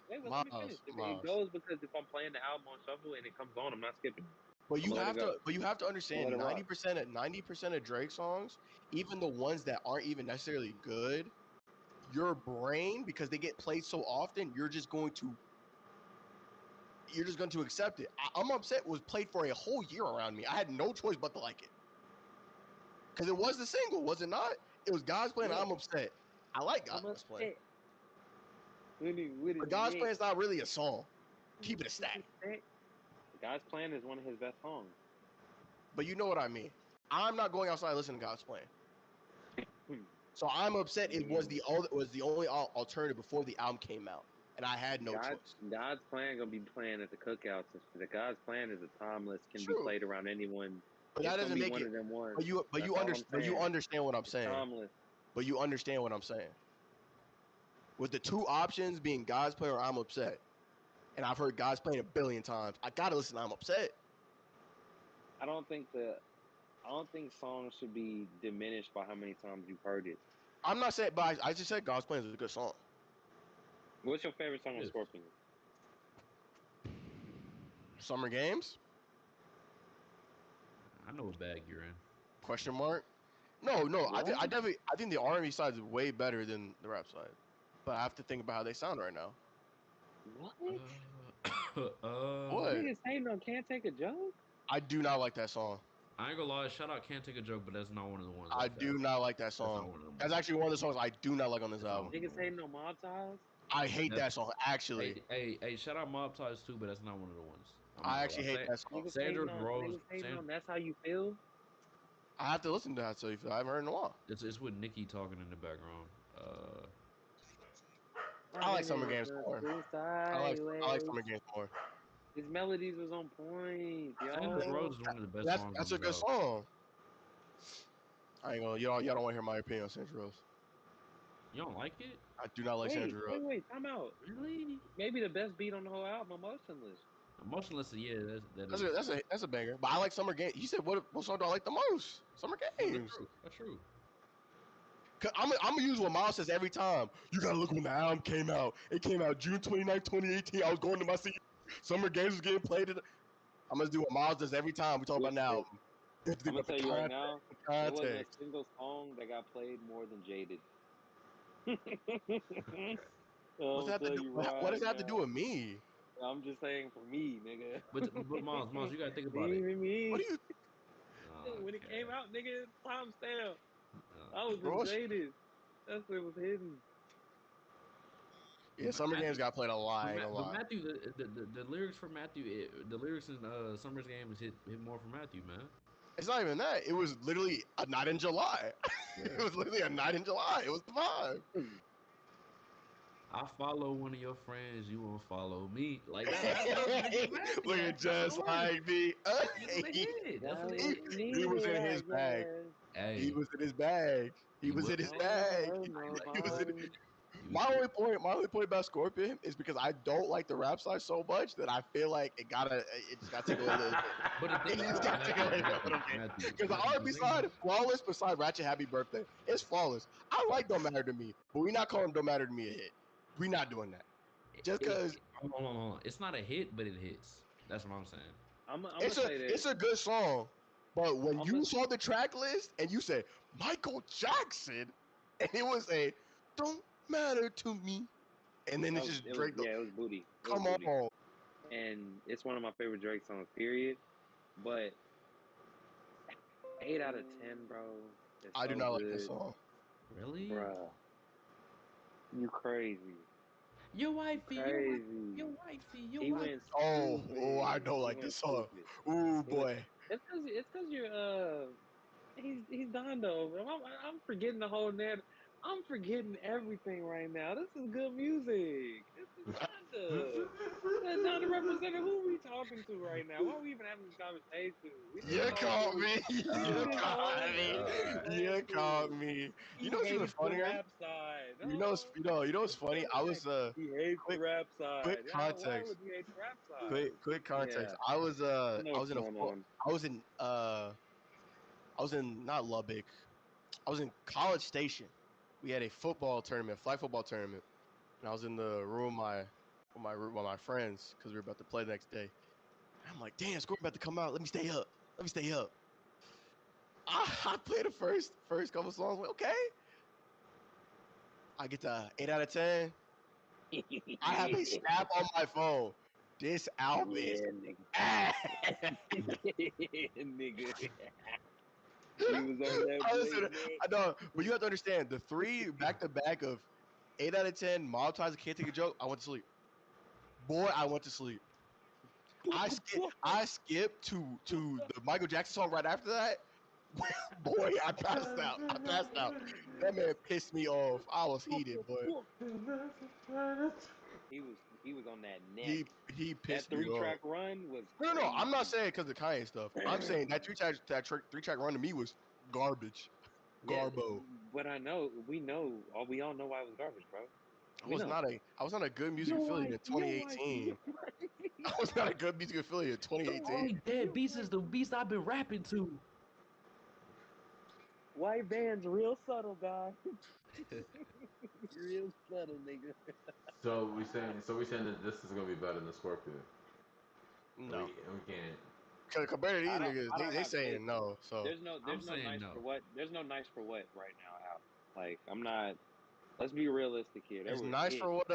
[SPEAKER 1] Wait, let me finish. It goes because if I'm playing the album on shuffle and it comes on, I'm not skipping.
[SPEAKER 3] But you have to understand 90% of Drake songs, even the ones that aren't even necessarily good, your brain, because they get played so often, you're just going to accept it. I'm Upset was played for a whole year around me. I had no choice but to like it. Because it was the single, was it not? It was God's Plan. I'm Upset. I like God's Plan. But God's Plan is not really a song. Keep it a stack.
[SPEAKER 1] God's Plan is one of his best songs.
[SPEAKER 3] But you know what I mean. I'm not going outside listening to God's Plan. So I'm Upset. It was the only alternative before the album came out. and I had no choice.
[SPEAKER 1] God's plan gonna be playing at the cookouts and shit. The God's plan is a timeless, can be
[SPEAKER 3] True,
[SPEAKER 1] played around anyone.
[SPEAKER 3] but
[SPEAKER 1] It's
[SPEAKER 3] that
[SPEAKER 1] gonna
[SPEAKER 3] doesn't
[SPEAKER 1] be
[SPEAKER 3] make
[SPEAKER 1] one
[SPEAKER 3] it.
[SPEAKER 1] of them
[SPEAKER 3] But
[SPEAKER 1] ones.
[SPEAKER 3] you
[SPEAKER 1] That's all I'm
[SPEAKER 3] but you
[SPEAKER 1] saying.
[SPEAKER 3] understand what I'm
[SPEAKER 1] It's
[SPEAKER 3] saying.
[SPEAKER 1] timeless.
[SPEAKER 3] But you understand what I'm saying. With the two options being God's Plan or I'm Upset, and I've heard God's Plan a billion times, I gotta listen to I'm Upset.
[SPEAKER 1] I don't think songs should be diminished by how many times you've heard it.
[SPEAKER 3] I'm not saying, but I just said God's Plan is a good song.
[SPEAKER 1] What's your favorite song on
[SPEAKER 2] Yes.
[SPEAKER 1] Scorpion?
[SPEAKER 3] Summer Games?
[SPEAKER 2] I know what bag you're in.
[SPEAKER 3] Question mark? No. I
[SPEAKER 1] What?
[SPEAKER 3] think the R&B side is way better than the rap side. But I have to think about how they sound right now.
[SPEAKER 1] What?
[SPEAKER 3] What?
[SPEAKER 1] Niggas hating on Can't Take a Joke?
[SPEAKER 3] I do not like that song.
[SPEAKER 2] I ain't gonna lie. Shout out, Can't Take a Joke, but that's not one of the ones.
[SPEAKER 3] I do not like that
[SPEAKER 2] That's not
[SPEAKER 3] song.
[SPEAKER 2] one of them.
[SPEAKER 3] That's actually one of the songs I do not like on this
[SPEAKER 2] That's not
[SPEAKER 3] album.
[SPEAKER 2] one.
[SPEAKER 1] Niggas hating on Mob Ties?
[SPEAKER 3] I hate that song, actually.
[SPEAKER 2] Hey! Shout out Mob Ties too, but that's not one of the ones.
[SPEAKER 3] I actually hate that song.
[SPEAKER 1] Niggas hating
[SPEAKER 2] Rose.
[SPEAKER 1] on That's How You Feel?
[SPEAKER 3] I have to listen to that, so I haven't heard in a while.
[SPEAKER 2] It's with Nicki talking in the background.
[SPEAKER 3] I like Summer Games more. I like Summer Games more.
[SPEAKER 1] His melodies was on point,
[SPEAKER 2] Sanders
[SPEAKER 1] yo.
[SPEAKER 2] Rose is one of the best songs.
[SPEAKER 3] That's a good song. I ain't gonna. Y'all don't want to hear my opinion on Sandra Rose.
[SPEAKER 2] You don't like it?
[SPEAKER 3] I do not like Sandra Rose.
[SPEAKER 1] Wait, time out.
[SPEAKER 2] Really?
[SPEAKER 1] Maybe the best beat on the whole album, Emotionless.
[SPEAKER 2] Emotionless, yeah,
[SPEAKER 3] That's a banger. But I like Summer Games. You said what song do I like the most? Summer Games.
[SPEAKER 2] That's true.
[SPEAKER 3] Cause I'm gonna use what Miles says every time. You gotta look when the album came out. It came out June 29, 2018. I was going to my seat. Summer Games was getting played. I'm gonna do what Miles does every time we talk about an album.
[SPEAKER 1] I'm gonna tell you right now, there wasn't a
[SPEAKER 3] Context.
[SPEAKER 1] single song that got played more than Jaded. What
[SPEAKER 3] What does that have to do with me?
[SPEAKER 1] I'm just saying for me, nigga.
[SPEAKER 2] But Miles, you gotta think about it.
[SPEAKER 3] What do you?
[SPEAKER 1] When it came out, nigga, timestamp. I was
[SPEAKER 3] Bro,
[SPEAKER 1] Jaded. That's what was hidden.
[SPEAKER 3] Yeah, Summer Games got played a lot.
[SPEAKER 2] But Matthew, the lyrics for Matthew, the lyrics in Summer's Game is hit more for Matthew, man.
[SPEAKER 3] It's not even that. It was literally a night in July. It was literally a night in July. It was the vibe.
[SPEAKER 2] I follow one of your friends, you won't follow me. Like that.
[SPEAKER 3] Look at just like me. He was in his bag.
[SPEAKER 2] Hey,
[SPEAKER 3] He was in his bag. He was in his bag. He was in. My only point about Scorpion is because I don't like the rap side so much that I feel like it just gotta take away a little bit.
[SPEAKER 2] But
[SPEAKER 3] It just gotta take away a little bit. Because the R&B side, flawless beside Ratchet Happy Birthday, it's flawless. I like Don't Matter to Me, but we not calling Don't Matter to Me a hit. We not doing that. Just because
[SPEAKER 2] it's not a hit, but it hits. That's what I'm saying.
[SPEAKER 3] It's a good song, but when you saw the track list and you said Michael Jackson, and it was a Don't Matter to Me, and then it's just Drake.
[SPEAKER 1] Yeah, it was Booty.
[SPEAKER 3] Come on.
[SPEAKER 1] And it's one of my favorite Drake songs, period. But 8 out of 10, bro.
[SPEAKER 3] I do not like this song.
[SPEAKER 2] Really?
[SPEAKER 1] Bruh. You crazy.
[SPEAKER 2] Your wifey.
[SPEAKER 3] Oh, I don't like this song. Ooh, boy.
[SPEAKER 1] It's because you're he's Dondo. I'm forgetting the whole narrative. I'm forgetting everything right now. This is good music. This is Donda. Donda representing who we talking to right now? Why are we even having this conversation?
[SPEAKER 3] You caught me. You caught me. You know what's even funnier?
[SPEAKER 1] Rap side.
[SPEAKER 3] You know what's funny? I was
[SPEAKER 1] he hates the rap side.
[SPEAKER 3] Quick context.
[SPEAKER 1] Why would he hate the rap side?
[SPEAKER 3] Quick context.
[SPEAKER 1] Yeah.
[SPEAKER 3] I was in not Lubbock. I was in College Station. We had a flag football tournament, and I was in the room with my friends because we were about to play the next day. And I'm like, damn, Scorpion about to come out. Let me stay up. I played the first couple songs. Like, okay. I get to 8 out of 10. I have a snap on my phone. This album is ass.
[SPEAKER 1] Nigga. He was on that.
[SPEAKER 3] I know, but you have to understand the 3 back-to-back of 8 out of 10 Mob Ties, Can't Take a Joke. I went to sleep. Boy, I went to sleep. I skipped to the Michael Jackson song right after that. Boy, I passed out. That man pissed me off. I was heated, boy.
[SPEAKER 1] He was on that neck.
[SPEAKER 3] He
[SPEAKER 1] That
[SPEAKER 3] pissed me
[SPEAKER 1] 3-track
[SPEAKER 3] off.
[SPEAKER 1] run was
[SPEAKER 3] No,
[SPEAKER 1] crazy.
[SPEAKER 3] I'm not saying because of Kanye stuff. I'm saying that three track run to me was garbage.
[SPEAKER 1] Yeah,
[SPEAKER 3] Garbo.
[SPEAKER 1] but we all know why it was garbage, bro.
[SPEAKER 3] I
[SPEAKER 1] We
[SPEAKER 3] was
[SPEAKER 1] know.
[SPEAKER 3] not a good music affiliate in 2018. I was not a good music affiliate in 2018.
[SPEAKER 2] Only dead beats is the beats I've been rapping to.
[SPEAKER 1] White Van's real subtle, guy. Real subtle, nigga.
[SPEAKER 4] So we saying that this is gonna be better than Scorpion.
[SPEAKER 3] No,
[SPEAKER 4] We can't.
[SPEAKER 3] compared to these
[SPEAKER 1] I don't.
[SPEAKER 3] niggas,
[SPEAKER 1] I don't
[SPEAKER 3] they
[SPEAKER 1] have faith.
[SPEAKER 3] saying no. So
[SPEAKER 2] I'm
[SPEAKER 1] There's no
[SPEAKER 2] saying
[SPEAKER 1] nice for
[SPEAKER 2] no.
[SPEAKER 1] what. There's no nice for what right now out. Like I'm not. Let's be realistic here. There
[SPEAKER 3] it's
[SPEAKER 1] were
[SPEAKER 3] nice
[SPEAKER 1] hits.
[SPEAKER 3] for what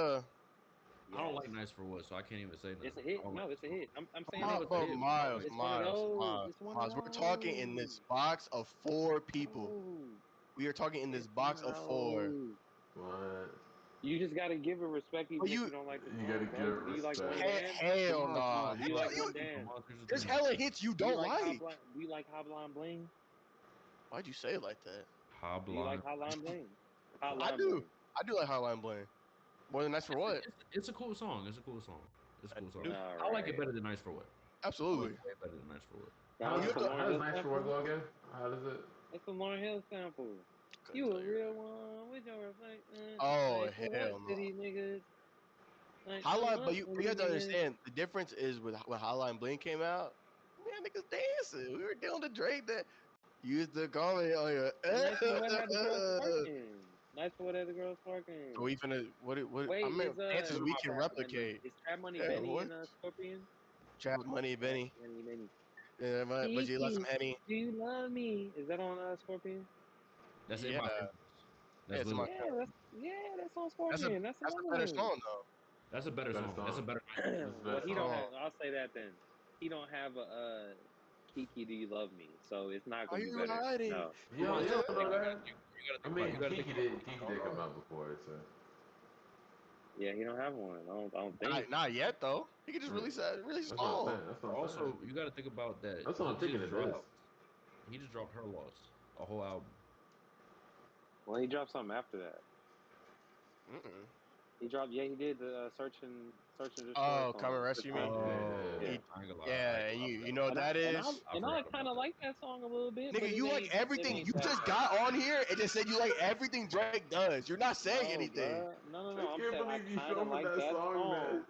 [SPEAKER 2] I don't
[SPEAKER 1] Yes.
[SPEAKER 2] like Nice for What, so I can't even say
[SPEAKER 1] It's
[SPEAKER 2] nothing.
[SPEAKER 1] a
[SPEAKER 2] I
[SPEAKER 1] hit.
[SPEAKER 2] don't like
[SPEAKER 1] No,
[SPEAKER 2] the
[SPEAKER 1] it's a
[SPEAKER 2] song.
[SPEAKER 1] hit. I'm
[SPEAKER 2] I
[SPEAKER 1] saying
[SPEAKER 2] know
[SPEAKER 1] it's
[SPEAKER 2] it's a
[SPEAKER 1] a
[SPEAKER 3] But
[SPEAKER 2] hit.
[SPEAKER 1] hit.
[SPEAKER 2] I don't like
[SPEAKER 1] It's
[SPEAKER 2] the
[SPEAKER 1] one of
[SPEAKER 2] song.
[SPEAKER 1] those. It's one of
[SPEAKER 3] Miles, we're talking in this
[SPEAKER 1] those.
[SPEAKER 3] box of 4 people.
[SPEAKER 1] Oh,
[SPEAKER 3] We are talking in this
[SPEAKER 1] it's
[SPEAKER 3] box
[SPEAKER 1] one of
[SPEAKER 3] of 4.
[SPEAKER 1] those.
[SPEAKER 4] What?
[SPEAKER 1] You just got to give it respect,
[SPEAKER 3] But
[SPEAKER 1] even if
[SPEAKER 3] you
[SPEAKER 1] you don't like the
[SPEAKER 4] You gotta
[SPEAKER 1] song,
[SPEAKER 4] give
[SPEAKER 1] bro.
[SPEAKER 4] it
[SPEAKER 1] Do you like One
[SPEAKER 4] respect.
[SPEAKER 1] Dance?
[SPEAKER 3] hell
[SPEAKER 2] Come
[SPEAKER 3] nah.
[SPEAKER 2] on,
[SPEAKER 1] Do you like
[SPEAKER 3] You,
[SPEAKER 1] One Dance?
[SPEAKER 3] there's hella hits you
[SPEAKER 1] Do you
[SPEAKER 3] don't
[SPEAKER 1] like
[SPEAKER 3] like.
[SPEAKER 1] Do you like Hotline Bling?
[SPEAKER 3] Why'd you say it like that?
[SPEAKER 1] Do you like
[SPEAKER 2] Hotline.
[SPEAKER 1] Hotline Bling?
[SPEAKER 3] I
[SPEAKER 1] Hotline
[SPEAKER 3] do.
[SPEAKER 1] Bling.
[SPEAKER 3] I do like Hotline Bling. More than Nice for What?
[SPEAKER 2] It's a cool song. It's a cool song. It's a
[SPEAKER 3] I
[SPEAKER 2] cool song.
[SPEAKER 3] do.
[SPEAKER 1] All
[SPEAKER 2] I like it
[SPEAKER 1] right.
[SPEAKER 2] better than Nice for What. I like
[SPEAKER 3] Absolutely.
[SPEAKER 2] it way better than Nice for What.
[SPEAKER 1] Now
[SPEAKER 3] You
[SPEAKER 1] that's
[SPEAKER 3] have
[SPEAKER 1] a
[SPEAKER 3] to.
[SPEAKER 1] Lauren
[SPEAKER 4] How does
[SPEAKER 1] Hill
[SPEAKER 4] Nice for What
[SPEAKER 1] sample.
[SPEAKER 4] go again? How does it?
[SPEAKER 1] That's a Lauren Hill sample.
[SPEAKER 3] Couldn't
[SPEAKER 1] You
[SPEAKER 3] tell
[SPEAKER 1] a
[SPEAKER 3] you
[SPEAKER 1] real
[SPEAKER 3] right.
[SPEAKER 1] one with your reflection.
[SPEAKER 3] Oh
[SPEAKER 1] Like what
[SPEAKER 3] hell
[SPEAKER 1] to
[SPEAKER 3] no.
[SPEAKER 1] these niggas? Like
[SPEAKER 3] Highline, but
[SPEAKER 1] what to
[SPEAKER 3] you
[SPEAKER 1] these
[SPEAKER 3] have to
[SPEAKER 1] niggas?
[SPEAKER 3] understand the difference is with when Highline Bling came out, man, niggas dancing. We were dealing with Drake that used to call me on your.
[SPEAKER 1] Nice for what had the girls twerking. Nice for what had the girls
[SPEAKER 3] So
[SPEAKER 1] twerking.
[SPEAKER 3] we finna what? I
[SPEAKER 1] Wait,
[SPEAKER 3] mean, dances we can replicate.
[SPEAKER 1] Is Trap Money
[SPEAKER 3] Yeah,
[SPEAKER 1] Benny
[SPEAKER 3] what?
[SPEAKER 1] in Scorpion?
[SPEAKER 3] Trap Money,
[SPEAKER 1] Trap
[SPEAKER 3] Benny.
[SPEAKER 1] Money Benny.
[SPEAKER 3] Yeah, but you like some
[SPEAKER 1] Kiki,
[SPEAKER 3] Henny.
[SPEAKER 1] do you love me? Is that on Scorpion?
[SPEAKER 2] That's in
[SPEAKER 3] Yeah,
[SPEAKER 2] my favorites.
[SPEAKER 3] yeah,
[SPEAKER 2] That's
[SPEAKER 3] it's in my.
[SPEAKER 2] literally.
[SPEAKER 1] That's on
[SPEAKER 3] That's a
[SPEAKER 1] Scorpion. That's
[SPEAKER 3] that's a
[SPEAKER 1] another
[SPEAKER 3] better
[SPEAKER 1] one.
[SPEAKER 3] song though.
[SPEAKER 2] That's a better
[SPEAKER 4] Better
[SPEAKER 2] song. That's a
[SPEAKER 4] song.
[SPEAKER 2] better Nice for What.
[SPEAKER 4] This is a
[SPEAKER 1] Well,
[SPEAKER 4] better
[SPEAKER 1] he don't
[SPEAKER 4] song.
[SPEAKER 1] have. I'll say that then. He don't have a Kiki, do you love me? So it's not
[SPEAKER 3] Are
[SPEAKER 1] gonna be
[SPEAKER 3] you
[SPEAKER 1] better.
[SPEAKER 3] riding?
[SPEAKER 1] No.
[SPEAKER 4] You
[SPEAKER 2] Well,
[SPEAKER 4] don't know that?
[SPEAKER 2] you gotta
[SPEAKER 4] I
[SPEAKER 2] think about.
[SPEAKER 4] mean,
[SPEAKER 2] You gotta think about.
[SPEAKER 4] Kiki did come out before, so.
[SPEAKER 1] Yeah, he don't have one. I don't think.
[SPEAKER 3] Not yet though. He can just
[SPEAKER 4] Yeah.
[SPEAKER 3] release a
[SPEAKER 4] That's what I'm
[SPEAKER 3] song.
[SPEAKER 4] saying. That's what I'm saying.
[SPEAKER 2] Also, you gotta think about that.
[SPEAKER 4] That's what I'm thinking it is.
[SPEAKER 2] He just dropped Her Loss, a whole album.
[SPEAKER 1] Well, he dropped something after that.
[SPEAKER 3] Mm-mm.
[SPEAKER 1] He dropped. Yeah, he did the search and destroy
[SPEAKER 3] Oh, come and
[SPEAKER 1] song.
[SPEAKER 3] rescue me.
[SPEAKER 2] Oh,
[SPEAKER 1] Yeah.
[SPEAKER 2] I ain't gonna lie. I
[SPEAKER 3] Yeah,
[SPEAKER 2] ain't
[SPEAKER 3] and
[SPEAKER 2] gonna lie
[SPEAKER 3] you
[SPEAKER 2] about
[SPEAKER 3] know what
[SPEAKER 1] And
[SPEAKER 3] that is?
[SPEAKER 2] that. I forgot
[SPEAKER 1] kind
[SPEAKER 2] about
[SPEAKER 1] of
[SPEAKER 2] that.
[SPEAKER 1] like that song a little bit, but
[SPEAKER 3] Nigga, you like
[SPEAKER 1] it
[SPEAKER 3] everything.
[SPEAKER 1] ain't
[SPEAKER 3] You
[SPEAKER 1] that
[SPEAKER 3] just
[SPEAKER 1] bad.
[SPEAKER 3] got on here and just said you like everything Drake does. You're not saying
[SPEAKER 1] No,
[SPEAKER 3] anything.
[SPEAKER 1] bro. No,
[SPEAKER 4] I
[SPEAKER 1] I'm
[SPEAKER 4] can't
[SPEAKER 1] saying I
[SPEAKER 4] believe you
[SPEAKER 1] kind of
[SPEAKER 4] fell for
[SPEAKER 1] like
[SPEAKER 4] that
[SPEAKER 1] that
[SPEAKER 4] song,
[SPEAKER 1] song.
[SPEAKER 4] man.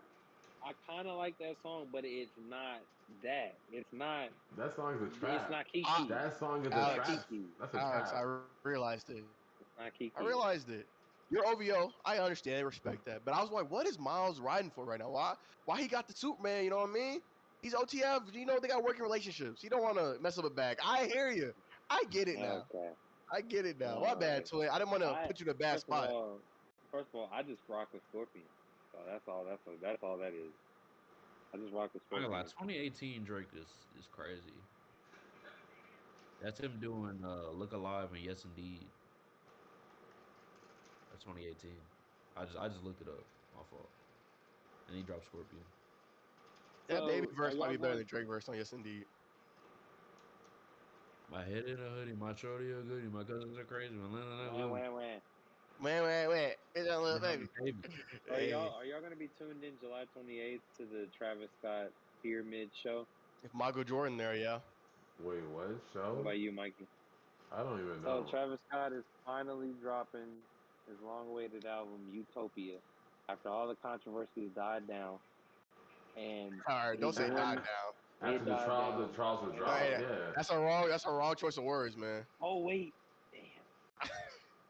[SPEAKER 1] I kind of like that song, but it's not that. It's not.
[SPEAKER 4] That song is a
[SPEAKER 1] It's
[SPEAKER 4] trap.
[SPEAKER 1] not
[SPEAKER 3] I,
[SPEAKER 1] Kiki.
[SPEAKER 4] That song is
[SPEAKER 1] It's
[SPEAKER 4] a
[SPEAKER 1] not
[SPEAKER 3] Alex,
[SPEAKER 4] trap.
[SPEAKER 1] Kiki.
[SPEAKER 4] That's a
[SPEAKER 3] Alex,
[SPEAKER 4] trap.
[SPEAKER 3] I realized it.
[SPEAKER 1] It's not
[SPEAKER 3] I
[SPEAKER 1] Kiki.
[SPEAKER 3] realized it. You're OVO. I understand, respect that. But I was like, what is Miles riding for right now? Why he got the Superman? You know what I mean? He's OTF. You know they got working relationships. He don't want to mess up a bag. I hear you. I get it now.
[SPEAKER 1] Okay.
[SPEAKER 3] I get it now. My
[SPEAKER 1] All
[SPEAKER 3] bad,
[SPEAKER 1] right.
[SPEAKER 3] Twin. I didn't want to
[SPEAKER 1] I
[SPEAKER 3] put you in a bad spot.
[SPEAKER 1] first of all, I just rock with Scorpion. So that's all that is. I just rock with
[SPEAKER 2] I ain't gonna lie.
[SPEAKER 1] Scorpion.
[SPEAKER 2] 2018 Drake is crazy. That's him doing "Look Alive" and "Yes Indeed." That's 2018. I just looked it up. My fault. And he dropped Scorpion.
[SPEAKER 3] That baby
[SPEAKER 1] So are
[SPEAKER 3] verse might
[SPEAKER 1] y'all
[SPEAKER 3] be better
[SPEAKER 1] going?
[SPEAKER 3] than Drake verse on Yes Indeed.
[SPEAKER 2] My head in a hoodie, my shorty a goodie, my cousins are crazy. My
[SPEAKER 1] Wah, wah, wah.
[SPEAKER 3] Wait. It's a little baby.
[SPEAKER 2] baby.
[SPEAKER 3] Hey,
[SPEAKER 1] Are y'all gonna be tuned in July 28th to the Travis Scott Pyramid Show?
[SPEAKER 3] if Michael Jordan there, yeah.
[SPEAKER 4] Wait, what
[SPEAKER 1] What
[SPEAKER 4] show?
[SPEAKER 1] about you, Mikey?
[SPEAKER 4] I don't even
[SPEAKER 1] So
[SPEAKER 4] know.
[SPEAKER 1] Travis Scott is finally dropping his long-awaited album Utopia after all the controversies died down, and
[SPEAKER 3] All right, don't
[SPEAKER 1] he's
[SPEAKER 3] say die
[SPEAKER 1] doing
[SPEAKER 3] down.
[SPEAKER 1] it
[SPEAKER 4] After
[SPEAKER 1] died
[SPEAKER 4] the
[SPEAKER 1] down.
[SPEAKER 4] trials were
[SPEAKER 1] And
[SPEAKER 3] Hey,
[SPEAKER 4] dropped, yeah.
[SPEAKER 3] that's a wrong choice of words, man.
[SPEAKER 1] oh wait, damn.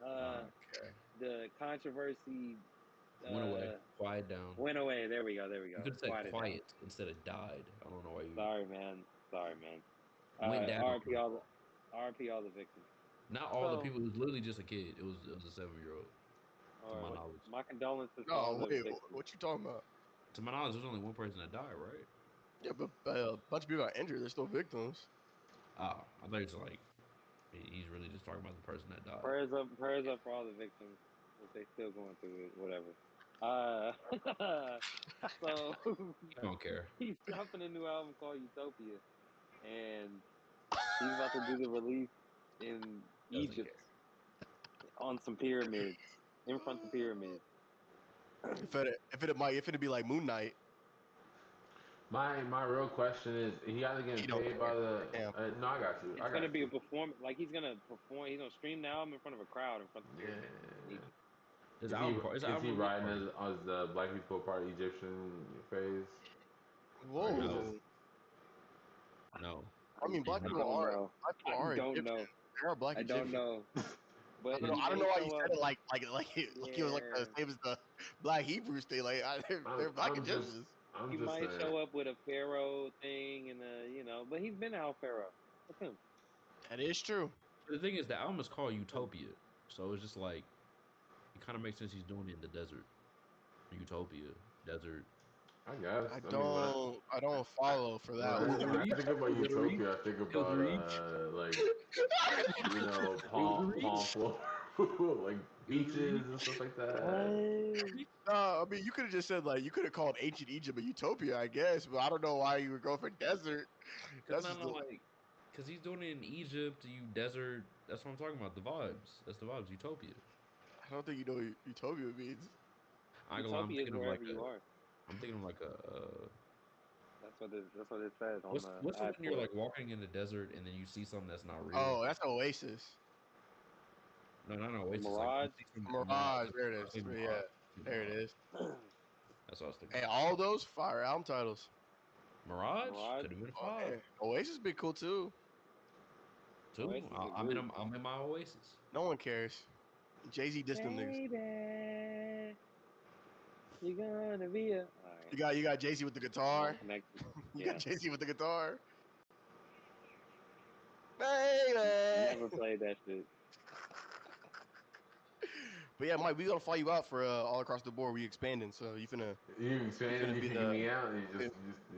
[SPEAKER 1] Uh,
[SPEAKER 2] Okay.
[SPEAKER 1] the controversy
[SPEAKER 2] Went away.
[SPEAKER 1] uh
[SPEAKER 2] Quiet down.
[SPEAKER 1] went away. There we go. There we
[SPEAKER 2] You
[SPEAKER 1] go.
[SPEAKER 2] could have said
[SPEAKER 1] Quieted down.
[SPEAKER 2] quiet instead of died. I don't know why you
[SPEAKER 1] Sorry, man. Sorry, man.
[SPEAKER 2] went down.
[SPEAKER 1] RP all the victims.
[SPEAKER 2] Not all the
[SPEAKER 1] So,
[SPEAKER 2] people. It was literally just a kid. It was a 7-year-old.
[SPEAKER 1] all
[SPEAKER 2] To
[SPEAKER 1] right.
[SPEAKER 2] my
[SPEAKER 1] What?
[SPEAKER 2] knowledge.
[SPEAKER 1] My condolences to all
[SPEAKER 3] No,
[SPEAKER 1] the
[SPEAKER 3] wait,
[SPEAKER 1] victims.
[SPEAKER 3] what you talking about?
[SPEAKER 2] To my knowledge, there's only one person that died, right?
[SPEAKER 3] Yeah, but a bunch of people got injured. They're still victims.
[SPEAKER 2] Oh, I thought it was like he's really just talking about the person that died.
[SPEAKER 1] Prayers up for all the victims. If they still going through it, whatever. So
[SPEAKER 2] I don't care.
[SPEAKER 1] he's dropping a new album called Utopia, and he's about to do the release in
[SPEAKER 2] Doesn't
[SPEAKER 1] Egypt
[SPEAKER 2] care.
[SPEAKER 1] on some pyramids, in front of pyramids.
[SPEAKER 3] If it'd be like Moon Knight,
[SPEAKER 4] My real question is, he either getting
[SPEAKER 3] he don't
[SPEAKER 4] paid by
[SPEAKER 3] care.
[SPEAKER 4] the?
[SPEAKER 3] Damn.
[SPEAKER 4] No, I got you.
[SPEAKER 1] It's
[SPEAKER 4] I
[SPEAKER 1] gonna
[SPEAKER 4] got
[SPEAKER 1] be a
[SPEAKER 4] you.
[SPEAKER 1] perform. Like he's gonna perform. He's gonna stream the album in front of a crowd in front of the
[SPEAKER 4] Yeah.
[SPEAKER 1] pyramid in Egypt.
[SPEAKER 2] His
[SPEAKER 4] Is he
[SPEAKER 2] album part. His
[SPEAKER 4] is he
[SPEAKER 2] album release
[SPEAKER 4] riding
[SPEAKER 2] party.
[SPEAKER 4] as the black people part Egyptian phase? Or he's
[SPEAKER 2] No,
[SPEAKER 4] just
[SPEAKER 3] Whoa.
[SPEAKER 2] no,
[SPEAKER 3] I mean,
[SPEAKER 2] he's
[SPEAKER 1] I
[SPEAKER 2] not.
[SPEAKER 1] don't know.
[SPEAKER 3] black people
[SPEAKER 1] I
[SPEAKER 3] are
[SPEAKER 1] don't
[SPEAKER 3] Egyptian.
[SPEAKER 1] know.
[SPEAKER 3] There are black
[SPEAKER 1] I don't
[SPEAKER 3] Egyptians.
[SPEAKER 1] know.
[SPEAKER 3] I
[SPEAKER 1] But
[SPEAKER 3] don't know.
[SPEAKER 1] he
[SPEAKER 3] I don't know
[SPEAKER 1] may
[SPEAKER 3] why you
[SPEAKER 1] show
[SPEAKER 3] said
[SPEAKER 1] up.
[SPEAKER 3] it like it was like the
[SPEAKER 1] Yeah,
[SPEAKER 3] same as the black Hebrews thing. Like they're black
[SPEAKER 4] I'm just
[SPEAKER 3] Egyptians.
[SPEAKER 4] I'm
[SPEAKER 1] he
[SPEAKER 4] just
[SPEAKER 1] might
[SPEAKER 4] saying.
[SPEAKER 1] show up with a pharaoh thing and but he's been Al Pharaoh. That's him.
[SPEAKER 3] That is true.
[SPEAKER 2] The thing is, the album is called Utopia, so it's just like it kind of makes sense he's doing it in the desert. Utopia, desert.
[SPEAKER 4] I guess.
[SPEAKER 3] I
[SPEAKER 4] I mean,
[SPEAKER 3] don't follow for that
[SPEAKER 2] It was a
[SPEAKER 3] one.
[SPEAKER 4] when I
[SPEAKER 2] reach.
[SPEAKER 4] think about
[SPEAKER 2] It was a reach.
[SPEAKER 4] Utopia, I think
[SPEAKER 2] It was a
[SPEAKER 4] about
[SPEAKER 2] reach.
[SPEAKER 4] like
[SPEAKER 2] It was a
[SPEAKER 4] palm
[SPEAKER 2] reach.
[SPEAKER 4] floor, like
[SPEAKER 2] It was a reach.
[SPEAKER 4] beaches and stuff like that.
[SPEAKER 1] What?
[SPEAKER 3] No, I mean you could have just said like you could have called ancient Egypt a utopia, I guess, but I don't know why you would go for desert.
[SPEAKER 2] Cause
[SPEAKER 3] That's
[SPEAKER 2] no,
[SPEAKER 3] just
[SPEAKER 2] no, like, cause he's doing it in Egypt, you desert. That's what I'm talking about. The vibes. That's the vibes. Utopia.
[SPEAKER 3] I don't think you know what utopia means.
[SPEAKER 2] I ain't gonna lie, I'm
[SPEAKER 1] Utopia is
[SPEAKER 2] thinking of like
[SPEAKER 1] wherever you
[SPEAKER 2] a.
[SPEAKER 1] are.
[SPEAKER 2] I'm thinking of like a.
[SPEAKER 1] That's what it says on the
[SPEAKER 2] What's the one
[SPEAKER 1] ad
[SPEAKER 2] you're
[SPEAKER 1] for it.
[SPEAKER 2] like walking in the desert and then you see something that's not real?
[SPEAKER 3] Oh, that's Oasis.
[SPEAKER 2] No, not an oasis. Like you
[SPEAKER 1] Mirage.
[SPEAKER 2] see something mirage.
[SPEAKER 3] Mirage. There it is.
[SPEAKER 2] I think
[SPEAKER 3] Yeah,
[SPEAKER 2] mirage. I think
[SPEAKER 3] there it
[SPEAKER 2] mirage.
[SPEAKER 3] is.
[SPEAKER 2] That's what I was thinking
[SPEAKER 3] Hey,
[SPEAKER 2] about.
[SPEAKER 3] all those fire album titles.
[SPEAKER 2] Mirage
[SPEAKER 1] Mirage.
[SPEAKER 2] could have been a
[SPEAKER 3] Oh,
[SPEAKER 2] five
[SPEAKER 3] hey, Oasis be cool too.
[SPEAKER 2] too.
[SPEAKER 1] Oasis is a
[SPEAKER 2] I'm in.
[SPEAKER 1] group.
[SPEAKER 2] I'm in my oasis.
[SPEAKER 3] No one cares. Jay-Z dissed them niggas.
[SPEAKER 1] Baby, you're gonna be a. All right.
[SPEAKER 3] You got Jay-Z with the
[SPEAKER 1] Wrong
[SPEAKER 3] guitar.
[SPEAKER 1] connection.
[SPEAKER 3] You got
[SPEAKER 1] Yeah.
[SPEAKER 3] Jay-Z with the guitar. Baby.
[SPEAKER 1] Never played that shit.
[SPEAKER 3] But yeah, Mike, we gonna fly you out for all across the board. We expanding, so
[SPEAKER 4] You
[SPEAKER 3] you
[SPEAKER 4] expanding,
[SPEAKER 3] finna
[SPEAKER 4] you
[SPEAKER 3] be in
[SPEAKER 4] kicking
[SPEAKER 3] the
[SPEAKER 4] me out, and you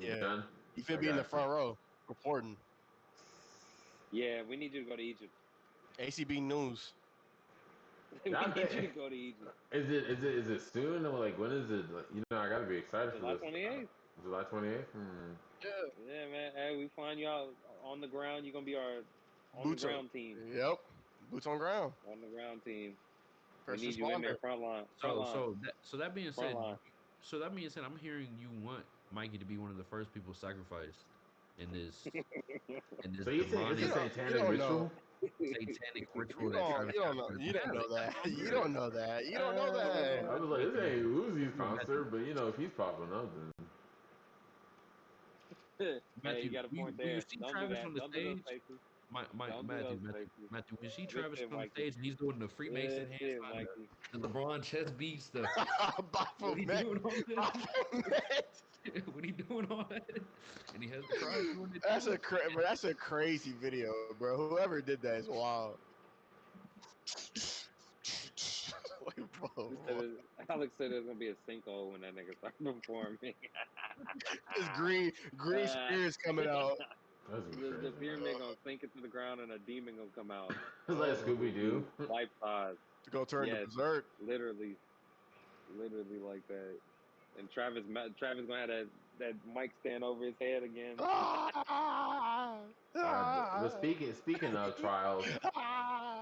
[SPEAKER 3] yeah,
[SPEAKER 4] done.
[SPEAKER 3] you finna
[SPEAKER 4] I
[SPEAKER 3] be in the
[SPEAKER 4] got you.
[SPEAKER 3] front row reporting.
[SPEAKER 1] Yeah, we need you to go to Egypt.
[SPEAKER 3] ACB News.
[SPEAKER 1] We
[SPEAKER 4] Not
[SPEAKER 1] need you
[SPEAKER 4] that.
[SPEAKER 1] to go to Egypt.
[SPEAKER 4] Is it soon or like when is it? Like, I gotta be excited for
[SPEAKER 1] July
[SPEAKER 4] this.
[SPEAKER 1] 28th.
[SPEAKER 4] July 28th.
[SPEAKER 3] Yeah,
[SPEAKER 1] Yeah, man. Hey, we flying you out on the ground. You're gonna be our on the
[SPEAKER 3] boots on.
[SPEAKER 1] ground team.
[SPEAKER 3] Yep, boots on ground.
[SPEAKER 1] On the ground team. We
[SPEAKER 3] First
[SPEAKER 1] need you in
[SPEAKER 3] responder.
[SPEAKER 1] there, front line, front
[SPEAKER 2] So
[SPEAKER 1] line,
[SPEAKER 2] so that being
[SPEAKER 1] front
[SPEAKER 2] said,
[SPEAKER 1] line.
[SPEAKER 2] I'm hearing you want Mikey to be one of the first people sacrificed in this in this
[SPEAKER 4] So you saying it's
[SPEAKER 3] You
[SPEAKER 4] a
[SPEAKER 2] demonic
[SPEAKER 3] don't, you
[SPEAKER 4] satanic
[SPEAKER 3] don't know.
[SPEAKER 4] ritual?
[SPEAKER 2] satanic ritual that Travis
[SPEAKER 3] You don't
[SPEAKER 2] Scott's
[SPEAKER 3] know.
[SPEAKER 2] gonna
[SPEAKER 3] You
[SPEAKER 2] be
[SPEAKER 3] don't know
[SPEAKER 2] having. That's
[SPEAKER 3] that.
[SPEAKER 2] what I'm
[SPEAKER 3] You
[SPEAKER 2] hearing.
[SPEAKER 3] don't know that. You don't know
[SPEAKER 2] That's
[SPEAKER 3] that.
[SPEAKER 4] I
[SPEAKER 2] what
[SPEAKER 4] was like, this
[SPEAKER 2] Matthew.
[SPEAKER 4] ain't Uzi's
[SPEAKER 2] Matthew.
[SPEAKER 4] concert, but if he's popping up, then
[SPEAKER 1] Hey, you
[SPEAKER 2] Matthew,
[SPEAKER 1] got a point
[SPEAKER 2] will you
[SPEAKER 1] there.
[SPEAKER 2] see
[SPEAKER 1] Don't do
[SPEAKER 2] Travis
[SPEAKER 1] that.
[SPEAKER 2] on the
[SPEAKER 1] Don't do those
[SPEAKER 2] stage?
[SPEAKER 1] faces.
[SPEAKER 2] My
[SPEAKER 1] Don't do those
[SPEAKER 2] Matthew, Matthew,
[SPEAKER 1] faces.
[SPEAKER 2] Matthew. When you see
[SPEAKER 1] Good
[SPEAKER 2] Travis
[SPEAKER 1] shit,
[SPEAKER 2] on the
[SPEAKER 1] Mikey.
[SPEAKER 2] stage and he's doing the Freemason
[SPEAKER 1] Good
[SPEAKER 2] hand
[SPEAKER 1] shit,
[SPEAKER 2] sign,
[SPEAKER 1] Mikey.
[SPEAKER 2] the LeBron chest beats, the what he
[SPEAKER 3] Baphomet.
[SPEAKER 2] doing on this?
[SPEAKER 3] Baphomet.
[SPEAKER 2] What he doing on it? And he has the crowd doing it
[SPEAKER 3] That's
[SPEAKER 2] too.
[SPEAKER 3] bro, that's a crazy video, bro. Whoever did that is wild. Like, bro,
[SPEAKER 1] Alex said there's gonna be a sinkhole when that nigga starts performing.
[SPEAKER 3] this green spirits coming out.
[SPEAKER 4] that's gonna be
[SPEAKER 1] The
[SPEAKER 4] crazy.
[SPEAKER 1] pyramid gonna sink into the ground and a demon gonna come out.
[SPEAKER 4] It's like
[SPEAKER 3] Oh,
[SPEAKER 4] Scooby Doo.
[SPEAKER 1] Life size.
[SPEAKER 3] to go turn to
[SPEAKER 1] Yes,
[SPEAKER 3] berserk.
[SPEAKER 1] literally like that. And Travis gonna have that mic stand over his head again.
[SPEAKER 3] Ah,
[SPEAKER 4] But
[SPEAKER 3] ah,
[SPEAKER 4] speaking of trials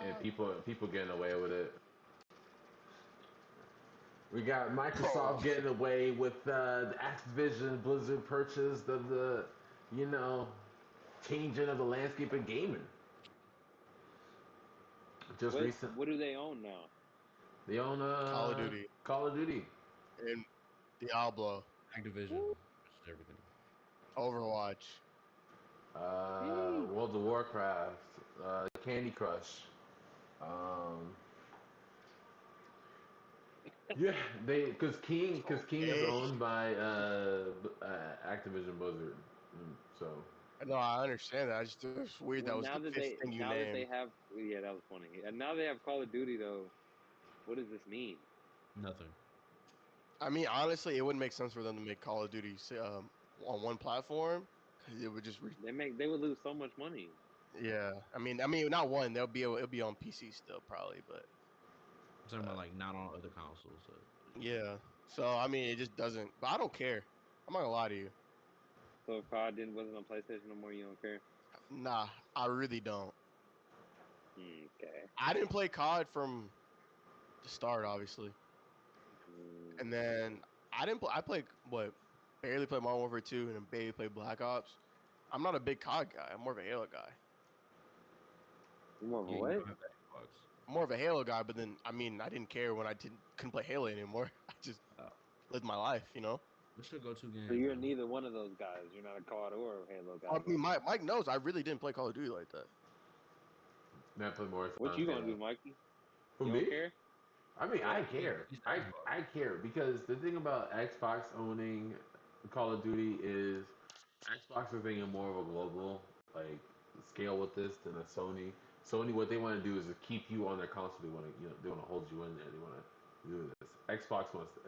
[SPEAKER 4] and
[SPEAKER 3] ah.
[SPEAKER 4] people getting away with it, we got
[SPEAKER 3] Oh,
[SPEAKER 4] Microsoft getting away with the Activision Blizzard purchase of the you know changing of the landscape of gaming. Just recent,
[SPEAKER 1] What do they own now?
[SPEAKER 4] they own
[SPEAKER 3] Call of Duty
[SPEAKER 4] Call of Duty,
[SPEAKER 3] and Diablo,
[SPEAKER 2] Activision, which is everything.
[SPEAKER 3] Overwatch.
[SPEAKER 4] World of Warcraft, Candy Crush. Um, yeah, King is
[SPEAKER 3] Okay.
[SPEAKER 4] owned by Activision Blizzard, so
[SPEAKER 3] No, I understand that. I just it's weird that
[SPEAKER 1] Well,
[SPEAKER 3] was the fifth thing you
[SPEAKER 1] now that they
[SPEAKER 3] named.
[SPEAKER 1] have, yeah, that was funny. And now they have Call of Duty though. What does this mean?
[SPEAKER 2] Nothing.
[SPEAKER 3] I mean, honestly, it wouldn't make sense for them to make Call of Duty on one platform because it would just
[SPEAKER 1] They would lose so much money.
[SPEAKER 3] yeah. I mean, not one. It'll be on PC still probably, but
[SPEAKER 2] I'm talking about like not on other consoles.
[SPEAKER 3] yeah. So I mean, it just doesn't. But I don't care. I'm not gonna lie to you.
[SPEAKER 1] So if COD didn't wasn't on PlayStation no more, you don't care.
[SPEAKER 3] Nah, I really don't.
[SPEAKER 1] Okay.
[SPEAKER 3] I didn't play COD from the start, obviously. And then I didn't play. I played what barely played Modern Warfare 2 and then barely played Black Ops. I'm not a big COD guy. I'm more of a Halo guy.
[SPEAKER 1] You more of a
[SPEAKER 2] Yeah, you
[SPEAKER 1] what?
[SPEAKER 2] don't have Xbox.
[SPEAKER 3] I'm more of a Halo guy, but then I mean I didn't care when I couldn't play Halo anymore. I just lived my life, you know.
[SPEAKER 2] What's your go-to game?
[SPEAKER 1] So you're
[SPEAKER 2] man?
[SPEAKER 1] neither one of those guys. You're not a COD or a Halo guy.
[SPEAKER 3] I mean, Mike knows I really didn't play Call of Duty like that.
[SPEAKER 4] Man, play more.
[SPEAKER 1] What you gonna do, Mikey?
[SPEAKER 4] Who
[SPEAKER 1] You
[SPEAKER 4] me?
[SPEAKER 1] don't care?
[SPEAKER 4] I mean, I
[SPEAKER 1] Yeah.
[SPEAKER 4] care.
[SPEAKER 2] He's
[SPEAKER 4] I
[SPEAKER 2] Xbox.
[SPEAKER 4] I care because the thing about Xbox owning Call of Duty is Xbox is thinking more of a global like scale with this than a Sony. Sony, what they want to do is to keep you on their console. They want to they want to hold you in there. They want to do this. Xbox wants to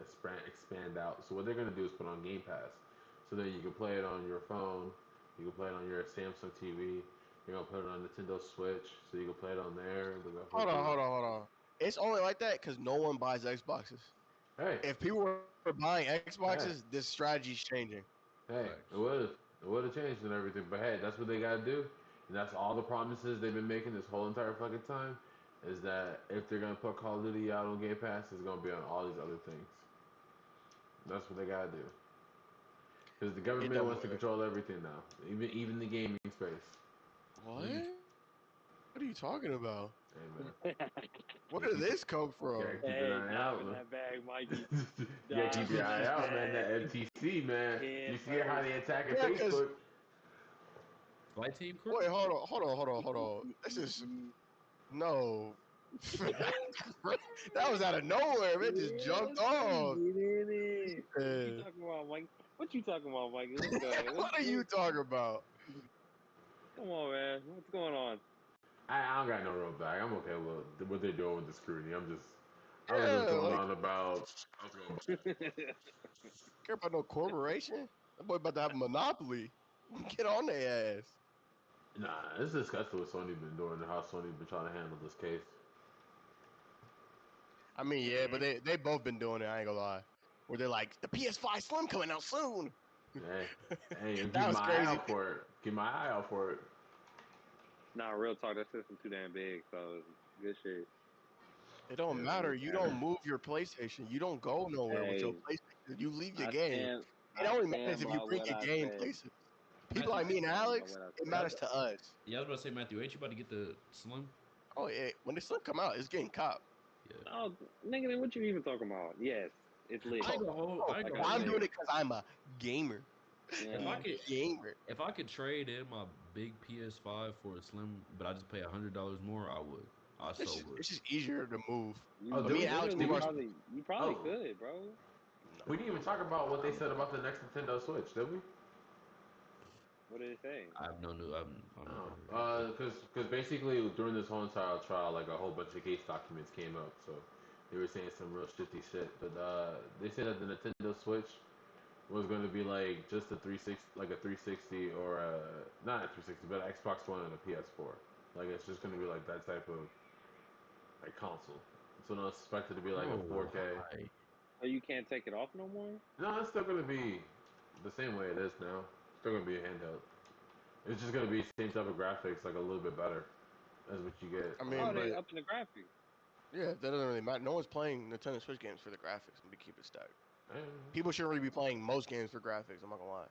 [SPEAKER 4] expand out. So what they're gonna do is put on Game Pass, so then you can play it on your phone. You can play it on your Samsung TV. You're gonna put it on Nintendo Switch, so you can play it on there. They're gonna
[SPEAKER 3] Hold
[SPEAKER 4] hook
[SPEAKER 3] on,
[SPEAKER 4] you
[SPEAKER 3] hold
[SPEAKER 4] up.
[SPEAKER 3] on, hold on. It's only like that because no one buys Xboxes.
[SPEAKER 4] Hey,
[SPEAKER 3] If people were buying Xboxes,
[SPEAKER 4] hey.
[SPEAKER 3] this strategy's changing.
[SPEAKER 4] Hey,
[SPEAKER 2] Facts.
[SPEAKER 4] it would have changed and everything, but hey, that's what they gotta do, and that's all the promises they've been making this whole entire fucking time, is that if they're gonna put Call of Duty out on Game Pass, it's gonna be on all these other things. That's what they gotta do, because the
[SPEAKER 3] It
[SPEAKER 4] government
[SPEAKER 3] don't
[SPEAKER 4] wants to
[SPEAKER 3] work.
[SPEAKER 4] control everything now, even the gaming space.
[SPEAKER 3] What? What are you talking about?
[SPEAKER 4] Hey man,
[SPEAKER 3] Where
[SPEAKER 4] you
[SPEAKER 3] did
[SPEAKER 4] keep it,
[SPEAKER 3] this come
[SPEAKER 4] you
[SPEAKER 3] from?
[SPEAKER 4] gotta keep an
[SPEAKER 1] Hey,
[SPEAKER 4] eye
[SPEAKER 1] dive
[SPEAKER 4] out,
[SPEAKER 1] in
[SPEAKER 4] man.
[SPEAKER 1] that bag, Mikey.
[SPEAKER 4] You gotta keep
[SPEAKER 1] Dive
[SPEAKER 4] your
[SPEAKER 1] in
[SPEAKER 4] eye
[SPEAKER 1] that
[SPEAKER 4] out, man. That
[SPEAKER 1] bag.
[SPEAKER 4] FTC, man. You
[SPEAKER 1] Head
[SPEAKER 4] see how
[SPEAKER 1] first.
[SPEAKER 4] they attacking
[SPEAKER 3] Yeah, because
[SPEAKER 4] Facebook?
[SPEAKER 2] Flight Team Crew.
[SPEAKER 3] wait, hold on. This is no. That was out of nowhere. It just
[SPEAKER 1] Yeah,
[SPEAKER 3] jumped
[SPEAKER 1] let's go
[SPEAKER 3] off.
[SPEAKER 1] get in it. What you
[SPEAKER 3] Uh,
[SPEAKER 1] talking about, Mike? What you talking about, Mikey? Let's go.
[SPEAKER 3] what are you talking about?
[SPEAKER 1] Come on, man. What's going on?
[SPEAKER 4] I don't got no real bag. I'm okay with what they're doing with the scrutiny. I was just
[SPEAKER 3] Yeah,
[SPEAKER 4] going
[SPEAKER 3] like
[SPEAKER 4] on about. I was going
[SPEAKER 3] care about no corporation. That boy about to have a monopoly. Get on their ass.
[SPEAKER 4] Nah, it's disgusting what Sony been doing and how Sony been trying to handle this case.
[SPEAKER 3] I mean, yeah, but
[SPEAKER 1] Mhm.
[SPEAKER 3] they both been doing it. I ain't gonna lie. Where they're like, the PS5 Slim coming out soon.
[SPEAKER 4] Hey, hey, keep
[SPEAKER 3] That was
[SPEAKER 4] my eye
[SPEAKER 3] crazy.
[SPEAKER 4] out for it. Keep my eye out for it.
[SPEAKER 1] Nah, real talk. That system too damn big, so it's good shit.
[SPEAKER 3] It don't
[SPEAKER 4] Yeah,
[SPEAKER 3] matter.
[SPEAKER 1] Don't
[SPEAKER 3] You don't
[SPEAKER 1] matter.
[SPEAKER 3] move your PlayStation. You don't go nowhere with your
[SPEAKER 1] Hey,
[SPEAKER 3] PlayStation. You leave your
[SPEAKER 1] I
[SPEAKER 3] game.
[SPEAKER 1] stand.
[SPEAKER 3] It
[SPEAKER 1] I
[SPEAKER 3] only matters
[SPEAKER 1] stand
[SPEAKER 3] if you
[SPEAKER 1] by
[SPEAKER 3] bring
[SPEAKER 1] what
[SPEAKER 3] your
[SPEAKER 1] I
[SPEAKER 3] game
[SPEAKER 1] said.
[SPEAKER 3] places. People
[SPEAKER 2] Matthew.
[SPEAKER 3] like
[SPEAKER 1] I
[SPEAKER 3] me and
[SPEAKER 1] stand by
[SPEAKER 3] Alex,
[SPEAKER 1] what I
[SPEAKER 3] it
[SPEAKER 2] Yeah,
[SPEAKER 1] said.
[SPEAKER 3] matters to us.
[SPEAKER 2] yeah, I was about to say, Matthew, ain't you about to get the Slim?
[SPEAKER 3] Oh, yeah. When the Slim come out, it's getting cop.
[SPEAKER 2] Yeah.
[SPEAKER 1] Oh, nigga, then what you even talking about? Yes, it's lit.
[SPEAKER 2] I ain't gonna hold.
[SPEAKER 3] Oh,
[SPEAKER 2] I ain't
[SPEAKER 1] Like
[SPEAKER 2] gonna
[SPEAKER 1] I
[SPEAKER 2] hold
[SPEAKER 3] I'm
[SPEAKER 2] you.
[SPEAKER 3] doing
[SPEAKER 1] said.
[SPEAKER 3] it because I'm a gamer.
[SPEAKER 2] If
[SPEAKER 1] Yeah.
[SPEAKER 2] I
[SPEAKER 3] A
[SPEAKER 2] could,
[SPEAKER 3] gamer.
[SPEAKER 2] if I could trade in my big PS5 for a Slim, but I just pay $100 more, I would. I so would.
[SPEAKER 3] It's just easier to move.
[SPEAKER 4] Oh,
[SPEAKER 3] But
[SPEAKER 1] You
[SPEAKER 3] me and
[SPEAKER 4] did
[SPEAKER 3] Alex
[SPEAKER 4] we?
[SPEAKER 3] move
[SPEAKER 1] literally
[SPEAKER 3] our.
[SPEAKER 1] you probably
[SPEAKER 4] Oh,
[SPEAKER 1] could, bro.
[SPEAKER 4] we didn't even talk about what they said about the next Nintendo Switch, did we?
[SPEAKER 1] What did it say?
[SPEAKER 2] I have no new. I've never
[SPEAKER 4] Oh,
[SPEAKER 2] heard anything.
[SPEAKER 4] because basically during this whole entire trial, like a whole bunch of case documents came up, so they were saying some real shifty shit. But they said that the Nintendo Switch was going to be like just a 360, like a 360 or not a 360, but an Xbox One and a PS4. Like it's just going to be like that type of like console. So no, it's expected to be like a
[SPEAKER 2] Bro,
[SPEAKER 4] 4K.
[SPEAKER 2] why?
[SPEAKER 1] So you can't take it off no more?
[SPEAKER 4] No, it's still going to be the same way it is now. It's still going to be a handheld. It's just going to be same type of graphics, like a little bit better as what you get
[SPEAKER 3] I
[SPEAKER 1] Oh,
[SPEAKER 3] mean,
[SPEAKER 4] on.
[SPEAKER 1] they
[SPEAKER 3] but
[SPEAKER 1] up in the graphics.
[SPEAKER 3] yeah, that doesn't really matter. No one's playing Nintendo Switch games for the graphics. Let me keep it stacked.
[SPEAKER 4] Eh,
[SPEAKER 3] People should really be playing most games for graphics. I'm not gonna lie.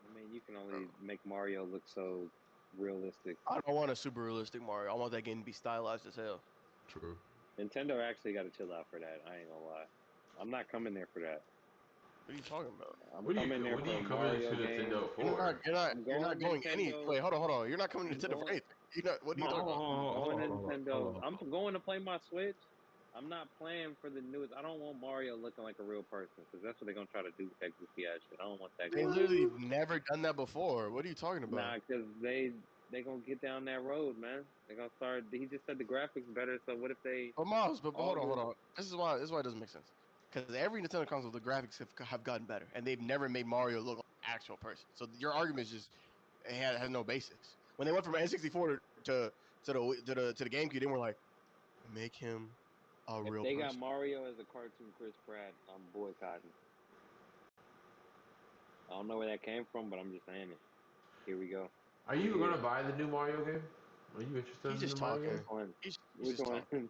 [SPEAKER 1] I mean, you can only make Mario look so realistic.
[SPEAKER 3] I don't want a super realistic Mario. I want that game to be stylized as hell.
[SPEAKER 2] True.
[SPEAKER 1] Nintendo actually got to chill out for that. I ain't gonna lie. I'm not coming there for that.
[SPEAKER 3] What are you talking about?
[SPEAKER 1] I'm
[SPEAKER 4] What do
[SPEAKER 1] coming
[SPEAKER 4] you
[SPEAKER 1] there
[SPEAKER 4] what do
[SPEAKER 1] for
[SPEAKER 4] you
[SPEAKER 1] a
[SPEAKER 4] come into
[SPEAKER 1] Mario game.
[SPEAKER 4] Nintendo for?
[SPEAKER 1] I'm
[SPEAKER 3] You're not
[SPEAKER 1] going
[SPEAKER 3] going any.
[SPEAKER 1] Nintendo.
[SPEAKER 3] Wait, hold on. You're not coming to
[SPEAKER 1] I'm
[SPEAKER 3] Nintendo for
[SPEAKER 1] going.
[SPEAKER 3] anything. You know what are you
[SPEAKER 2] Hold on,
[SPEAKER 3] talking
[SPEAKER 2] hold
[SPEAKER 3] about?
[SPEAKER 2] on,
[SPEAKER 1] I'm
[SPEAKER 2] hold
[SPEAKER 1] going
[SPEAKER 2] on,
[SPEAKER 1] to
[SPEAKER 2] hold on, hold on,
[SPEAKER 1] Nintendo.
[SPEAKER 2] hold
[SPEAKER 1] I'm
[SPEAKER 2] on.
[SPEAKER 1] going to play my Switch. I'm not playing for the newest. I don't want Mario looking like a real person because that's what they're gonna try to do with that goofy ass shit. I don't want that
[SPEAKER 3] They
[SPEAKER 1] going on.
[SPEAKER 3] literally never done that before. What are you talking about?
[SPEAKER 1] Nah, because they gonna get down that road, man. They're gonna start. He just said the graphics better. So what if they
[SPEAKER 3] But Miles, but
[SPEAKER 1] all
[SPEAKER 3] hold
[SPEAKER 1] this?
[SPEAKER 3] on. This is why it doesn't make sense. Because every Nintendo console, the graphics have gotten better, and they've never made Mario look like an actual person. So your argument is just has no basis. When they went from N64 to the GameCube, they were like, make him a
[SPEAKER 1] If
[SPEAKER 3] real
[SPEAKER 1] they got
[SPEAKER 3] person.
[SPEAKER 1] Mario as a cartoon Chris Pratt, I'm boycotting. I don't know where that came from, but I'm just saying it. Here we go.
[SPEAKER 4] Are
[SPEAKER 1] We
[SPEAKER 4] you
[SPEAKER 1] here.
[SPEAKER 4] gonna buy the new Mario game? Are you interested
[SPEAKER 3] He's
[SPEAKER 4] in the
[SPEAKER 3] just
[SPEAKER 4] Mario
[SPEAKER 3] talking.
[SPEAKER 4] game?
[SPEAKER 1] One.
[SPEAKER 3] He's
[SPEAKER 1] Which
[SPEAKER 3] just
[SPEAKER 1] one?
[SPEAKER 3] talking.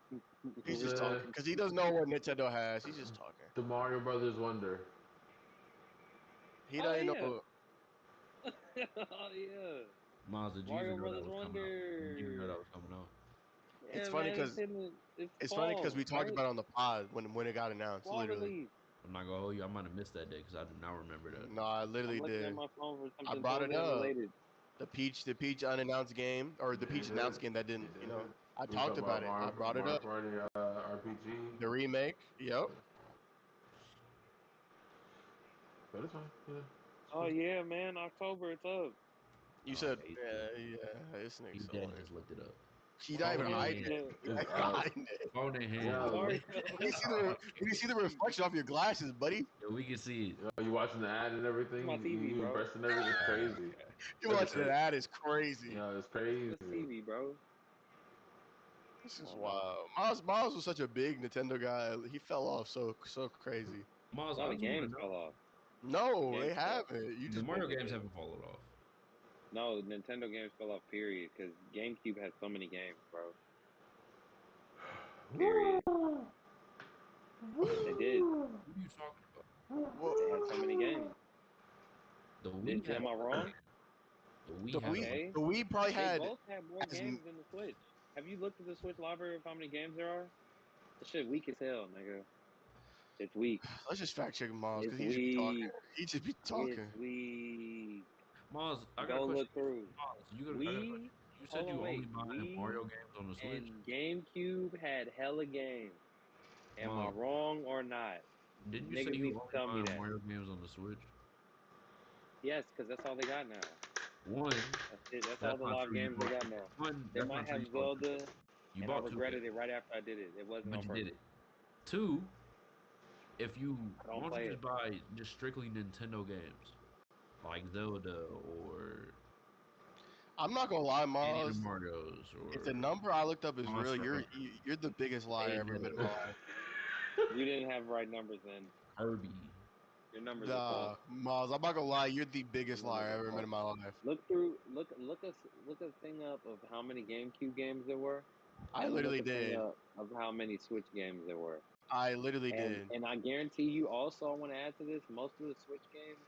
[SPEAKER 3] He's just
[SPEAKER 4] The
[SPEAKER 3] talking because he doesn't know what Nintendo has. He's just talking.
[SPEAKER 4] the Mario Brothers Wonder.
[SPEAKER 3] He
[SPEAKER 1] Oh
[SPEAKER 3] doesn't
[SPEAKER 1] yeah.
[SPEAKER 3] know.
[SPEAKER 1] Oh yeah.
[SPEAKER 2] Miles, did you
[SPEAKER 1] Mario
[SPEAKER 2] even know that
[SPEAKER 1] Brothers
[SPEAKER 2] was coming out? Did you even know that
[SPEAKER 1] Wonder.
[SPEAKER 2] was coming out?
[SPEAKER 3] It's
[SPEAKER 1] Yeah,
[SPEAKER 3] funny
[SPEAKER 1] man, it's
[SPEAKER 3] because
[SPEAKER 1] hitting. It's
[SPEAKER 3] it's funny because we
[SPEAKER 1] fall,
[SPEAKER 3] talked
[SPEAKER 1] right?
[SPEAKER 3] about it on the pod when it got announced.
[SPEAKER 1] Fall
[SPEAKER 3] Literally,
[SPEAKER 1] release.
[SPEAKER 2] I'm not gonna hold you. I might have missed that day because I do not remember that.
[SPEAKER 3] no, I
[SPEAKER 1] I'm
[SPEAKER 3] literally
[SPEAKER 1] looking at
[SPEAKER 3] did.
[SPEAKER 1] my phone for
[SPEAKER 3] I
[SPEAKER 1] something
[SPEAKER 3] brought it
[SPEAKER 1] totally
[SPEAKER 3] up.
[SPEAKER 1] unrelated.
[SPEAKER 3] The Peach unannounced game or the
[SPEAKER 4] Yeah, he
[SPEAKER 3] Peach
[SPEAKER 4] did.
[SPEAKER 3] announced game that
[SPEAKER 4] He
[SPEAKER 3] didn't.
[SPEAKER 4] did.
[SPEAKER 3] I
[SPEAKER 4] We
[SPEAKER 3] talked
[SPEAKER 4] talking
[SPEAKER 3] about
[SPEAKER 4] about
[SPEAKER 3] it. I brought it
[SPEAKER 4] Mario
[SPEAKER 3] up.
[SPEAKER 4] Party RPG.
[SPEAKER 3] The remake. Yep.
[SPEAKER 4] But it's fine. Yeah.
[SPEAKER 1] Oh yeah, man, October, it's up.
[SPEAKER 3] You
[SPEAKER 2] Oh,
[SPEAKER 3] said,
[SPEAKER 2] yeah,
[SPEAKER 3] yeah, this nigga
[SPEAKER 2] he
[SPEAKER 3] so
[SPEAKER 2] dead
[SPEAKER 3] lame.
[SPEAKER 2] just looked it up.
[SPEAKER 3] He not
[SPEAKER 1] Oh
[SPEAKER 3] even
[SPEAKER 2] Phone in
[SPEAKER 1] yeah,
[SPEAKER 3] hiding
[SPEAKER 2] hand.
[SPEAKER 3] it.
[SPEAKER 1] the
[SPEAKER 3] He not
[SPEAKER 4] It's
[SPEAKER 3] even
[SPEAKER 4] up.
[SPEAKER 3] hiding it.
[SPEAKER 2] Phone in hand.
[SPEAKER 4] Yo,
[SPEAKER 1] Mario.
[SPEAKER 3] You see the reflection off your glasses, buddy.
[SPEAKER 2] Yo, we can see it.
[SPEAKER 4] you watching the ad and everything?
[SPEAKER 1] My TV,
[SPEAKER 4] You
[SPEAKER 1] bro.
[SPEAKER 4] impressing everything? It's crazy.
[SPEAKER 3] You
[SPEAKER 2] Look at
[SPEAKER 3] watching
[SPEAKER 2] that.
[SPEAKER 3] that is crazy.
[SPEAKER 4] Yo, it's crazy.
[SPEAKER 1] It's TV, bro.
[SPEAKER 3] This is
[SPEAKER 1] Oh,
[SPEAKER 3] wild. Miles was such a big Nintendo guy. He fell off so crazy.
[SPEAKER 2] Miles,
[SPEAKER 1] no,
[SPEAKER 2] I
[SPEAKER 1] the
[SPEAKER 2] just want to
[SPEAKER 1] games
[SPEAKER 2] know.
[SPEAKER 1] fell off.
[SPEAKER 3] No,
[SPEAKER 1] Games
[SPEAKER 3] they
[SPEAKER 1] fell off.
[SPEAKER 3] haven't. You
[SPEAKER 2] The
[SPEAKER 3] just
[SPEAKER 2] Mario
[SPEAKER 1] They
[SPEAKER 2] games
[SPEAKER 1] did.
[SPEAKER 2] haven't fallen off.
[SPEAKER 1] No, Nintendo games fell off. Period. Because GameCube had so many games, bro. Period. They did.
[SPEAKER 2] What are you talking about?
[SPEAKER 3] well,
[SPEAKER 1] They had so many games.
[SPEAKER 2] The Wii had
[SPEAKER 1] Am I
[SPEAKER 2] more
[SPEAKER 1] wrong?
[SPEAKER 2] games. The Wii
[SPEAKER 3] the
[SPEAKER 2] had a
[SPEAKER 3] Wii
[SPEAKER 2] bunch.
[SPEAKER 1] Okay.
[SPEAKER 3] the Wii probably
[SPEAKER 1] They
[SPEAKER 3] had
[SPEAKER 1] both have more
[SPEAKER 3] as
[SPEAKER 1] games than the Switch. Have you looked at the Switch library of how many games there are? This shit weak as hell, nigga. It's weak.
[SPEAKER 3] let's just fact check Miles
[SPEAKER 1] It's
[SPEAKER 3] because he just be talking.
[SPEAKER 1] weak.
[SPEAKER 3] He just be
[SPEAKER 1] It's
[SPEAKER 3] talking.
[SPEAKER 1] weak.
[SPEAKER 2] Miles, I got a
[SPEAKER 1] Go
[SPEAKER 2] question.
[SPEAKER 1] look through.
[SPEAKER 2] Miles, I got a question.
[SPEAKER 1] Wii.
[SPEAKER 2] You said
[SPEAKER 1] Hold
[SPEAKER 2] you
[SPEAKER 1] on,
[SPEAKER 2] only
[SPEAKER 1] wait.
[SPEAKER 2] buying
[SPEAKER 1] Wii
[SPEAKER 2] Mario games on the Switch.
[SPEAKER 1] and GameCube had hella games. Am I
[SPEAKER 2] Miles,
[SPEAKER 1] wrong or not?
[SPEAKER 2] didn't you say
[SPEAKER 1] Niggas
[SPEAKER 2] you
[SPEAKER 1] need to
[SPEAKER 2] only
[SPEAKER 1] tell me
[SPEAKER 2] buying
[SPEAKER 1] that.
[SPEAKER 2] Mario games on the Switch?
[SPEAKER 1] Yes, because that's all they got now.
[SPEAKER 2] One,
[SPEAKER 1] That's it. That's all
[SPEAKER 2] that's
[SPEAKER 1] the
[SPEAKER 2] not
[SPEAKER 1] live
[SPEAKER 2] true. You
[SPEAKER 1] games they
[SPEAKER 2] bought
[SPEAKER 1] got now.
[SPEAKER 2] one.
[SPEAKER 1] They
[SPEAKER 2] That's
[SPEAKER 1] might
[SPEAKER 2] not true.
[SPEAKER 1] have
[SPEAKER 2] You bought two.
[SPEAKER 1] Zelda,
[SPEAKER 2] You
[SPEAKER 1] and I
[SPEAKER 2] bought two
[SPEAKER 1] regretted
[SPEAKER 2] games,
[SPEAKER 1] it right after I did it. It wasn't
[SPEAKER 2] but
[SPEAKER 1] on
[SPEAKER 2] you did
[SPEAKER 1] purpose.
[SPEAKER 2] it. Two, if you
[SPEAKER 1] I
[SPEAKER 2] why
[SPEAKER 1] don't
[SPEAKER 2] don't
[SPEAKER 1] play
[SPEAKER 2] you
[SPEAKER 1] it.
[SPEAKER 2] just buy just strictly Nintendo games like Zelda or
[SPEAKER 3] I'm not gonna lie,
[SPEAKER 2] any of the
[SPEAKER 3] Miles.
[SPEAKER 2] Mario's
[SPEAKER 3] If the
[SPEAKER 2] or
[SPEAKER 3] number I looked up is real,
[SPEAKER 2] Monster Hunter,
[SPEAKER 3] you're the biggest liar I ever met in my
[SPEAKER 2] Bayonetta,
[SPEAKER 3] life.
[SPEAKER 1] You didn't have right numbers then.
[SPEAKER 2] Kirby.
[SPEAKER 1] Your numbers are false.
[SPEAKER 3] Nah, Miles, I'm not gonna lie, you're the biggest
[SPEAKER 1] Your numbers
[SPEAKER 3] liar I
[SPEAKER 1] are
[SPEAKER 3] ever met
[SPEAKER 1] false.
[SPEAKER 3] in my life.
[SPEAKER 1] Look a thing up of how many GameCube games there were,
[SPEAKER 3] I
[SPEAKER 1] and then look
[SPEAKER 3] literally
[SPEAKER 1] a thing
[SPEAKER 3] did.
[SPEAKER 1] up of how many Switch games there were.
[SPEAKER 3] I literally did.
[SPEAKER 1] And I guarantee you also I want to add to this, most of the Switch games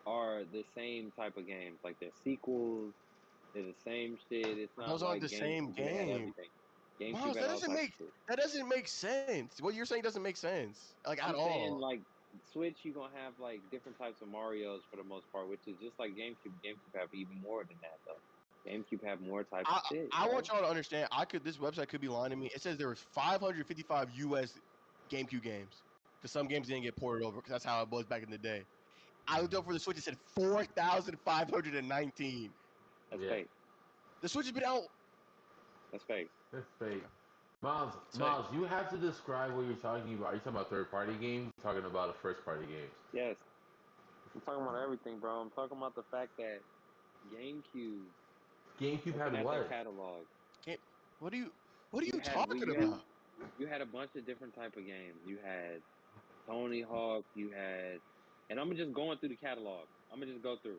[SPEAKER 1] are the same type of games. Like they're sequels, they're the same shit. It's not
[SPEAKER 3] Those aren't
[SPEAKER 1] like
[SPEAKER 3] the same
[SPEAKER 1] GameCube where they had
[SPEAKER 3] game.
[SPEAKER 1] everything. GameCube
[SPEAKER 3] Miles,
[SPEAKER 1] had all types of shit.
[SPEAKER 3] that doesn't make sense. What you're saying doesn't make sense. Like at
[SPEAKER 1] I'm saying
[SPEAKER 3] all.
[SPEAKER 1] like Switch, you're gonna have like different types of Mario's for the most part, which is just like GameCube. GameCube have even more than that though. GameCube have more types
[SPEAKER 3] I
[SPEAKER 1] of shit,
[SPEAKER 3] I
[SPEAKER 1] bro.
[SPEAKER 3] want y'all to understand. This website could be lying to me. It says there was 555 US GameCube games. Because some games didn't get ported over because that's how it was back in the day. I looked up for the Switch. It said 4,519.
[SPEAKER 1] That's
[SPEAKER 4] Yeah,
[SPEAKER 1] fake.
[SPEAKER 3] The Switch has been out.
[SPEAKER 1] That's fake.
[SPEAKER 4] that's fake. Miles,
[SPEAKER 3] So,
[SPEAKER 4] Miles, you have to describe what you're talking about. Are you talking about third-party games? You're talking about the first-party games.
[SPEAKER 1] Yes. I'm talking about everything, bro. I'm talking about the fact that GameCube,
[SPEAKER 4] GameCube
[SPEAKER 1] looking
[SPEAKER 4] had
[SPEAKER 1] at their
[SPEAKER 4] what?
[SPEAKER 1] catalog,
[SPEAKER 3] can't, what are you
[SPEAKER 1] you had
[SPEAKER 3] talking
[SPEAKER 1] you had
[SPEAKER 3] about?
[SPEAKER 1] you had a bunch of different type of games. You had Tony Hawk, you had, and I'm just going through the catalog. I'm gonna just go through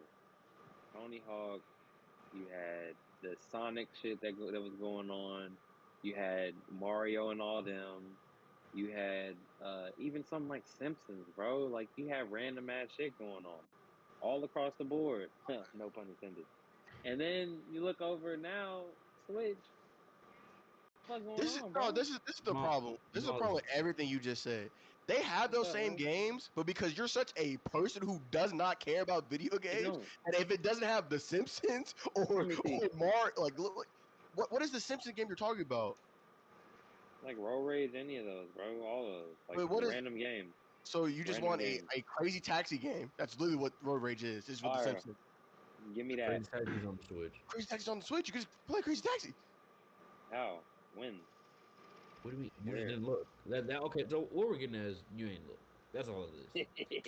[SPEAKER 1] Tony Hawk. You had the Sonic shit that was going on. You had Mario and all them. You had even something like Simpsons, bro. Like you had random ass shit going on all across the board. No pun intended. And then you look over now, Switch. What's going on, bro?
[SPEAKER 3] This is the
[SPEAKER 2] Miles,
[SPEAKER 3] problem. This is the problem
[SPEAKER 2] Miles,
[SPEAKER 3] with everything you just said. They have
[SPEAKER 1] What's
[SPEAKER 3] those
[SPEAKER 1] up,
[SPEAKER 3] same
[SPEAKER 1] man?
[SPEAKER 3] games, but because you're such a person who does not care about video
[SPEAKER 1] They
[SPEAKER 3] games,
[SPEAKER 1] don't.
[SPEAKER 3] and if it doesn't have The Simpsons
[SPEAKER 1] Let me see.
[SPEAKER 3] or Mar, like look, what is the Simpsons game you're talking about?
[SPEAKER 1] Like Road Rage, any of those, bro. All of those. Like
[SPEAKER 3] Wait, what is
[SPEAKER 1] random games.
[SPEAKER 3] so you just
[SPEAKER 1] Random
[SPEAKER 3] want
[SPEAKER 1] games.
[SPEAKER 3] a crazy taxi game? That's literally what Road Rage is. This is what The
[SPEAKER 1] All right,
[SPEAKER 3] Simpsons.
[SPEAKER 1] give me that.
[SPEAKER 2] Crazy Taxis on the Switch.
[SPEAKER 3] Crazy Taxi's on the Switch. You can just play Crazy Taxi.
[SPEAKER 1] How? When?
[SPEAKER 2] What do you mean? You just
[SPEAKER 1] Where?
[SPEAKER 2] didn't look. That okay? So what we're getting at is you ain't look. That's all it is.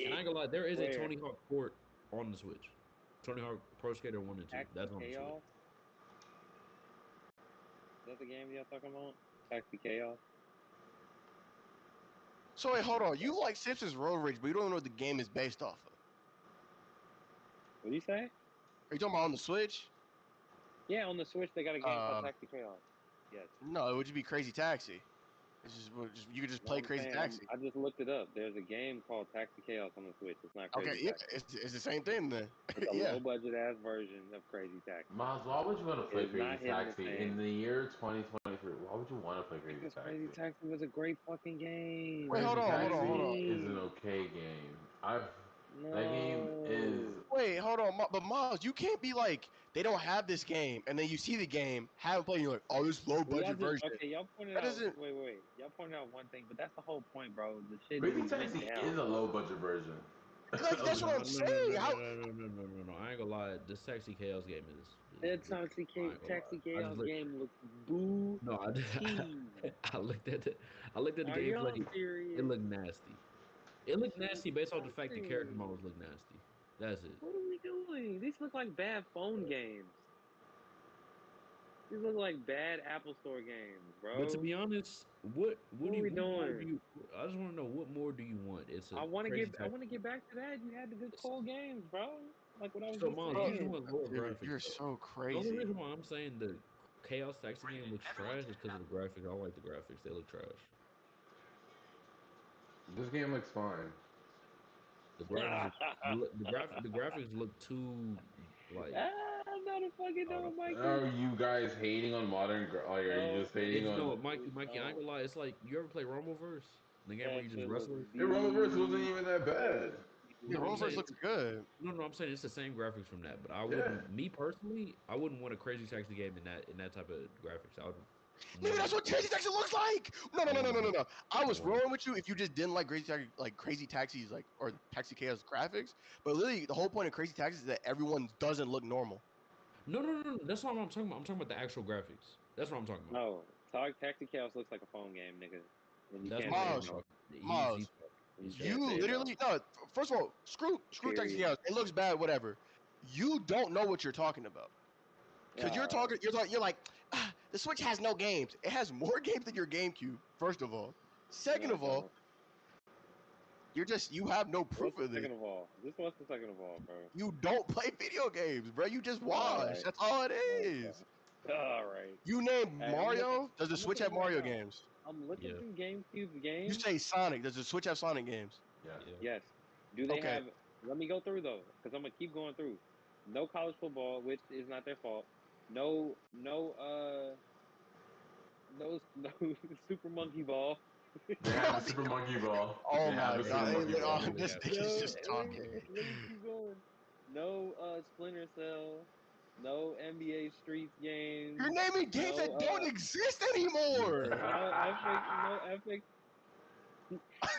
[SPEAKER 2] And I ain't gonna lie, there is a
[SPEAKER 1] Where?
[SPEAKER 2] Tony Hawk port on the Switch. Tony Hawk Pro Skater 1 and 2.
[SPEAKER 1] Taxi
[SPEAKER 2] That's on the Switch.
[SPEAKER 1] Chaos? Is that the game y'all talking about? Taxi Chaos?
[SPEAKER 3] So wait, hold on. You like Simpsons Road Rage, but you don't know what the game is based off of.
[SPEAKER 1] What do you say?
[SPEAKER 3] Are you talking about on the Switch?
[SPEAKER 1] Yeah, on the Switch they got a game called Taxi Chaos. Yes.
[SPEAKER 3] No, it would just be Crazy Taxi. You could just
[SPEAKER 1] No,
[SPEAKER 3] play
[SPEAKER 1] I'm
[SPEAKER 3] Crazy
[SPEAKER 1] saying
[SPEAKER 3] Taxi.
[SPEAKER 1] I just looked it up. There's a game called Taxi Chaos on the Switch. It's not
[SPEAKER 3] Okay,
[SPEAKER 1] Crazy
[SPEAKER 3] yeah,
[SPEAKER 1] Taxi.
[SPEAKER 3] it's the same thing then.
[SPEAKER 1] It's a
[SPEAKER 3] Yeah.
[SPEAKER 1] low budget ass version of Crazy Taxi.
[SPEAKER 4] Miles, why would you want to
[SPEAKER 1] It
[SPEAKER 4] play
[SPEAKER 1] is
[SPEAKER 4] Crazy
[SPEAKER 1] not hitting the
[SPEAKER 4] Taxi in
[SPEAKER 1] same
[SPEAKER 4] the year 2023? Why would you want to play Crazy
[SPEAKER 1] because Crazy
[SPEAKER 4] Taxi?
[SPEAKER 1] Taxi was a great fucking
[SPEAKER 3] Wait,
[SPEAKER 1] game.
[SPEAKER 3] hold
[SPEAKER 4] Crazy
[SPEAKER 3] on,
[SPEAKER 1] What
[SPEAKER 3] hold
[SPEAKER 1] do you
[SPEAKER 3] on, hold
[SPEAKER 4] Taxi
[SPEAKER 3] on.
[SPEAKER 4] is an
[SPEAKER 1] mean?
[SPEAKER 4] okay game. That game is.
[SPEAKER 1] No.
[SPEAKER 3] Wait, hold on, but Miles, you can't be like they don't have this game, and then you see the game, haven't played, and you're like, oh, this low
[SPEAKER 1] Well, y'all
[SPEAKER 3] budget
[SPEAKER 1] just
[SPEAKER 3] version.
[SPEAKER 1] okay. Y'all pointed
[SPEAKER 3] That
[SPEAKER 1] out.
[SPEAKER 3] doesn't.
[SPEAKER 1] Wait. Y'all pointed out one thing, but that's the whole point, bro. The shit
[SPEAKER 4] Crazy
[SPEAKER 1] went
[SPEAKER 4] Taxi is
[SPEAKER 1] down.
[SPEAKER 4] a low budget version.
[SPEAKER 3] Like that's what
[SPEAKER 2] No,
[SPEAKER 3] I'm
[SPEAKER 2] no, no,
[SPEAKER 3] saying.
[SPEAKER 2] no,
[SPEAKER 3] How?
[SPEAKER 2] no, no, no, no, no, no, no. I ain't gonna lie. This Taxi Chaos game is
[SPEAKER 1] That
[SPEAKER 2] good. I ain't gonna lie.
[SPEAKER 1] Taxi
[SPEAKER 2] I just
[SPEAKER 1] Chaos
[SPEAKER 2] look.
[SPEAKER 1] game looks
[SPEAKER 2] No, I,
[SPEAKER 1] booty.
[SPEAKER 2] I looked at the
[SPEAKER 1] Are y'all
[SPEAKER 2] gameplay. It
[SPEAKER 1] serious?
[SPEAKER 2] looked nasty. It looked
[SPEAKER 1] Shut
[SPEAKER 2] nasty based off the fact the character
[SPEAKER 1] up.
[SPEAKER 2] models look nasty. That's it.
[SPEAKER 1] What are we doing? These look like bad phone games. These look like bad Apple Store games,
[SPEAKER 2] But to
[SPEAKER 1] bro.
[SPEAKER 2] be honest,
[SPEAKER 1] What are we
[SPEAKER 2] what more do
[SPEAKER 1] doing?
[SPEAKER 2] you? I just want to know what more do you want? It's a crazy
[SPEAKER 1] I
[SPEAKER 2] type.
[SPEAKER 1] want to get back to that. You had the good cool games, bro. Like what I was
[SPEAKER 2] So
[SPEAKER 1] just
[SPEAKER 2] Miles, you just
[SPEAKER 1] saying.
[SPEAKER 2] want lower
[SPEAKER 3] Dude,
[SPEAKER 2] graphics.
[SPEAKER 3] you're
[SPEAKER 2] So
[SPEAKER 3] so
[SPEAKER 2] the only
[SPEAKER 3] crazy.
[SPEAKER 2] reason why I'm saying the Chaos Taxi game looks trash is because of the graphics. I don't like the graphics; they look trash.
[SPEAKER 4] This game looks fine.
[SPEAKER 2] The graphics, the graphics look too like.
[SPEAKER 1] No, the fucking
[SPEAKER 2] I don't know.
[SPEAKER 1] no, Mikey.
[SPEAKER 4] Are you guys hating on like, are you
[SPEAKER 1] No,
[SPEAKER 4] just hating
[SPEAKER 2] It's no,
[SPEAKER 4] on?
[SPEAKER 2] Mikey. I ain't
[SPEAKER 1] no.
[SPEAKER 2] gonna lie. It's like you ever play Rumbleverse, the game where
[SPEAKER 1] That
[SPEAKER 2] you just
[SPEAKER 1] shit looks
[SPEAKER 2] wrestle.
[SPEAKER 4] Hey, Rumbleverse wasn't even that bad.
[SPEAKER 3] Yeah,
[SPEAKER 2] No, I'm
[SPEAKER 3] Rollverse
[SPEAKER 2] saying
[SPEAKER 3] looks good.
[SPEAKER 2] no. I'm saying it's the same graphics from that, but I
[SPEAKER 4] Yeah.
[SPEAKER 2] wouldn't. Me personally, I wouldn't want a Crazy Taxi game in that type of graphics. I would
[SPEAKER 3] Nigga,
[SPEAKER 2] want
[SPEAKER 3] that's
[SPEAKER 2] a.
[SPEAKER 3] what Crazy Taxi looks like. No, no,
[SPEAKER 2] I
[SPEAKER 3] no, no,
[SPEAKER 2] want
[SPEAKER 3] no, no,
[SPEAKER 2] a.
[SPEAKER 3] no. I
[SPEAKER 2] I
[SPEAKER 3] was
[SPEAKER 2] want a.
[SPEAKER 3] rolling with you if you just didn't like Crazy Taxis, like or Taxi Chaos graphics. But literally, the whole point of Crazy Taxis is that everyone doesn't look normal.
[SPEAKER 2] No. That's not what I'm talking about. I'm talking about the actual graphics. That's what I'm talking about.
[SPEAKER 1] No. Taxi Chaos looks like a phone game, nigga. And you
[SPEAKER 2] That's
[SPEAKER 1] can't
[SPEAKER 2] not what
[SPEAKER 1] say
[SPEAKER 2] I'm
[SPEAKER 3] Miles,
[SPEAKER 1] no.
[SPEAKER 2] talking. He's
[SPEAKER 3] Miles,
[SPEAKER 2] talking.
[SPEAKER 1] You
[SPEAKER 2] He's
[SPEAKER 3] you
[SPEAKER 1] can't
[SPEAKER 2] talking.
[SPEAKER 1] say no.
[SPEAKER 3] literally no. First of all, screw Taxi
[SPEAKER 1] Period.
[SPEAKER 3] Chaos. It looks bad, whatever. You don't know what you're talking about because
[SPEAKER 1] Uh,
[SPEAKER 3] you're like the Switch has no games. It has more games than your GameCube. First of all, second
[SPEAKER 1] no, it
[SPEAKER 3] of all,
[SPEAKER 1] don't.
[SPEAKER 3] you have no proof
[SPEAKER 1] What's the
[SPEAKER 3] of this.
[SPEAKER 1] second of all? Just what's the second of all, bro?
[SPEAKER 3] You don't play video games, bro. You just
[SPEAKER 1] All
[SPEAKER 3] watch.
[SPEAKER 1] right.
[SPEAKER 3] That's all it
[SPEAKER 1] Okay.
[SPEAKER 3] is.
[SPEAKER 1] All right.
[SPEAKER 3] You name
[SPEAKER 1] Hey, I'm looking.
[SPEAKER 3] Mario. Does the
[SPEAKER 1] I'm
[SPEAKER 3] Switch
[SPEAKER 1] looking
[SPEAKER 3] have
[SPEAKER 1] them right
[SPEAKER 3] Mario
[SPEAKER 1] now.
[SPEAKER 3] games?
[SPEAKER 1] I'm looking
[SPEAKER 2] Yeah.
[SPEAKER 1] through GameCube
[SPEAKER 3] You
[SPEAKER 1] games.
[SPEAKER 3] say Sonic. Does the Switch have Sonic games?
[SPEAKER 4] Yeah.
[SPEAKER 2] Yeah.
[SPEAKER 1] Yes. Do they
[SPEAKER 3] Okay.
[SPEAKER 1] have? Let me go through though, because I'm gonna keep going through. No college football, which is not their fault. No, Super Monkey Ball.
[SPEAKER 4] They have the Super Monkey Ball.
[SPEAKER 3] Oh
[SPEAKER 4] They have
[SPEAKER 3] my
[SPEAKER 4] the
[SPEAKER 2] They
[SPEAKER 4] Super
[SPEAKER 3] god!
[SPEAKER 2] do.
[SPEAKER 3] Hey,
[SPEAKER 4] Monkey
[SPEAKER 3] look,
[SPEAKER 2] They
[SPEAKER 4] Ball.
[SPEAKER 2] do
[SPEAKER 3] this
[SPEAKER 2] have
[SPEAKER 3] nigga's
[SPEAKER 2] that.
[SPEAKER 1] No,
[SPEAKER 3] just talking.
[SPEAKER 1] let me keep going. No Splinter Cell. No NBA Streets
[SPEAKER 3] You're
[SPEAKER 1] games.
[SPEAKER 3] naming games
[SPEAKER 1] No
[SPEAKER 3] that don't exist
[SPEAKER 2] Yeah.
[SPEAKER 3] anymore.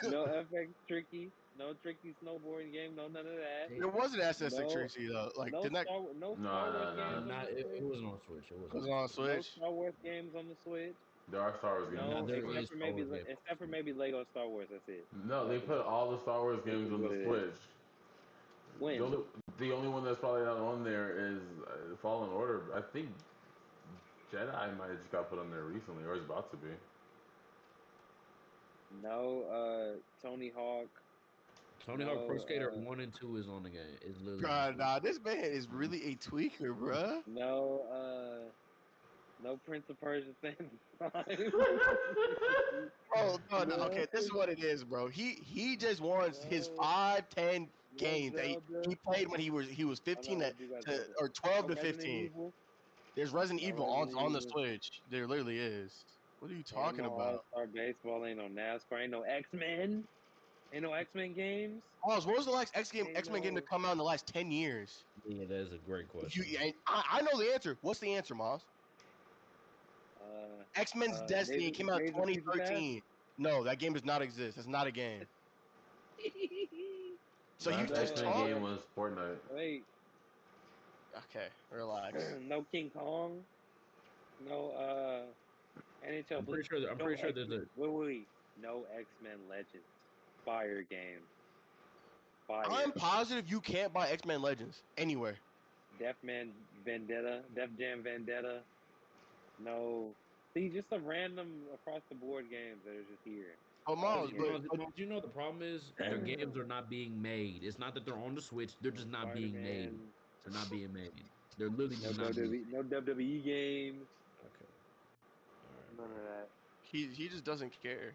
[SPEAKER 1] No FX Tricky. No Tricky snowboarding game. No none of that.
[SPEAKER 2] They,
[SPEAKER 3] There was an SS
[SPEAKER 1] No
[SPEAKER 3] Tricky though. Like,
[SPEAKER 1] no
[SPEAKER 3] didn't that
[SPEAKER 1] No Star
[SPEAKER 4] No,
[SPEAKER 1] Wars
[SPEAKER 4] no,
[SPEAKER 1] games
[SPEAKER 4] no.
[SPEAKER 1] on
[SPEAKER 2] not.
[SPEAKER 1] the
[SPEAKER 2] It
[SPEAKER 1] Switch.
[SPEAKER 2] wasn't on Switch. It wasn't
[SPEAKER 3] was
[SPEAKER 2] on
[SPEAKER 3] on
[SPEAKER 2] Switch.
[SPEAKER 1] No
[SPEAKER 3] Switch?
[SPEAKER 1] Star Wars games on the Switch.
[SPEAKER 4] There are Star Wars games
[SPEAKER 2] Now
[SPEAKER 4] on
[SPEAKER 1] No,
[SPEAKER 4] the
[SPEAKER 2] there
[SPEAKER 4] Switch.
[SPEAKER 2] is Star Wars game on
[SPEAKER 1] except for
[SPEAKER 2] Switch.
[SPEAKER 1] maybe Lego Star Wars. That's it.
[SPEAKER 4] No, they
[SPEAKER 1] Nothing
[SPEAKER 4] put
[SPEAKER 1] else.
[SPEAKER 4] all the Star Wars
[SPEAKER 1] This
[SPEAKER 4] games
[SPEAKER 1] is
[SPEAKER 4] on
[SPEAKER 1] what
[SPEAKER 4] the
[SPEAKER 1] it is.
[SPEAKER 4] Switch. The
[SPEAKER 1] When?
[SPEAKER 4] only one that's probably not on there is Fallen Order. I think Jedi might have just got put on there recently, or is about to be.
[SPEAKER 1] No, Tony Hawk.
[SPEAKER 2] Tony Hawk Pro Skater
[SPEAKER 1] No,
[SPEAKER 2] 1 and 2 is on the game. It's literally on
[SPEAKER 3] God,
[SPEAKER 2] Switch.
[SPEAKER 3] nah, this man is really a tweaker, bruh.
[SPEAKER 1] no Prince of Persia Sands of Time.
[SPEAKER 3] Oh no, no,
[SPEAKER 1] no,
[SPEAKER 3] okay, this is what it is, bro. He just wants his
[SPEAKER 1] no,
[SPEAKER 3] 5, 10
[SPEAKER 1] no
[SPEAKER 3] games that he
[SPEAKER 1] Zelda.
[SPEAKER 3] played when he was
[SPEAKER 1] Oh
[SPEAKER 3] 15
[SPEAKER 1] no, I do got Zelda.
[SPEAKER 3] or 12
[SPEAKER 1] No
[SPEAKER 3] to
[SPEAKER 1] Resident
[SPEAKER 3] 15.
[SPEAKER 1] Evil.
[SPEAKER 3] There's Resident
[SPEAKER 1] No
[SPEAKER 3] Evil
[SPEAKER 1] Resident
[SPEAKER 3] on the
[SPEAKER 1] Evil.
[SPEAKER 3] Switch. There literally is. What are you
[SPEAKER 1] Ain't
[SPEAKER 3] talking
[SPEAKER 1] no All
[SPEAKER 3] about?
[SPEAKER 1] Star Baseball. Ain't no NASCAR. Ain't no X Men. Ain't no X Men games.
[SPEAKER 3] Miles, what was the last
[SPEAKER 1] Ain't
[SPEAKER 3] X Men game to
[SPEAKER 1] no.
[SPEAKER 3] come out in the last 10 years?
[SPEAKER 2] Yeah, that is a great
[SPEAKER 3] If you,
[SPEAKER 2] question.
[SPEAKER 3] I know the answer. What's the answer, Miles?
[SPEAKER 1] Uh,
[SPEAKER 3] X Men's Destiny came out in
[SPEAKER 1] Days of Future Past.
[SPEAKER 3] 2013. No, that game does not exist. That's not a game. So you
[SPEAKER 4] Last
[SPEAKER 3] just
[SPEAKER 4] X Men
[SPEAKER 3] talk.
[SPEAKER 4] game was Fortnite.
[SPEAKER 1] Wait,
[SPEAKER 3] Okay, relax.
[SPEAKER 1] no King Kong. No NHL.
[SPEAKER 2] I'm
[SPEAKER 1] No
[SPEAKER 2] pretty sure
[SPEAKER 1] X
[SPEAKER 2] there's
[SPEAKER 1] Men.
[SPEAKER 2] a
[SPEAKER 1] Wait. No X Men Legends. Fire game.
[SPEAKER 3] I'm
[SPEAKER 1] Fire.
[SPEAKER 3] positive you can't buy X Men Legends anywhere.
[SPEAKER 1] Deathman Vendetta. Def Jam Vendetta. No. See, just some random across the board games that are just here.
[SPEAKER 3] But
[SPEAKER 1] Fire
[SPEAKER 3] Miles,
[SPEAKER 1] game.
[SPEAKER 2] you know the problem is their games are not being made. It's not that they're on the Switch, they're just not
[SPEAKER 1] Spider
[SPEAKER 2] being made.
[SPEAKER 1] Man.
[SPEAKER 2] They're not being made. They're literally
[SPEAKER 1] No
[SPEAKER 2] just not doing.
[SPEAKER 1] WWE, no WWE games.
[SPEAKER 2] Okay. All right,
[SPEAKER 1] None of
[SPEAKER 2] bro.
[SPEAKER 1] that.
[SPEAKER 3] He just doesn't care.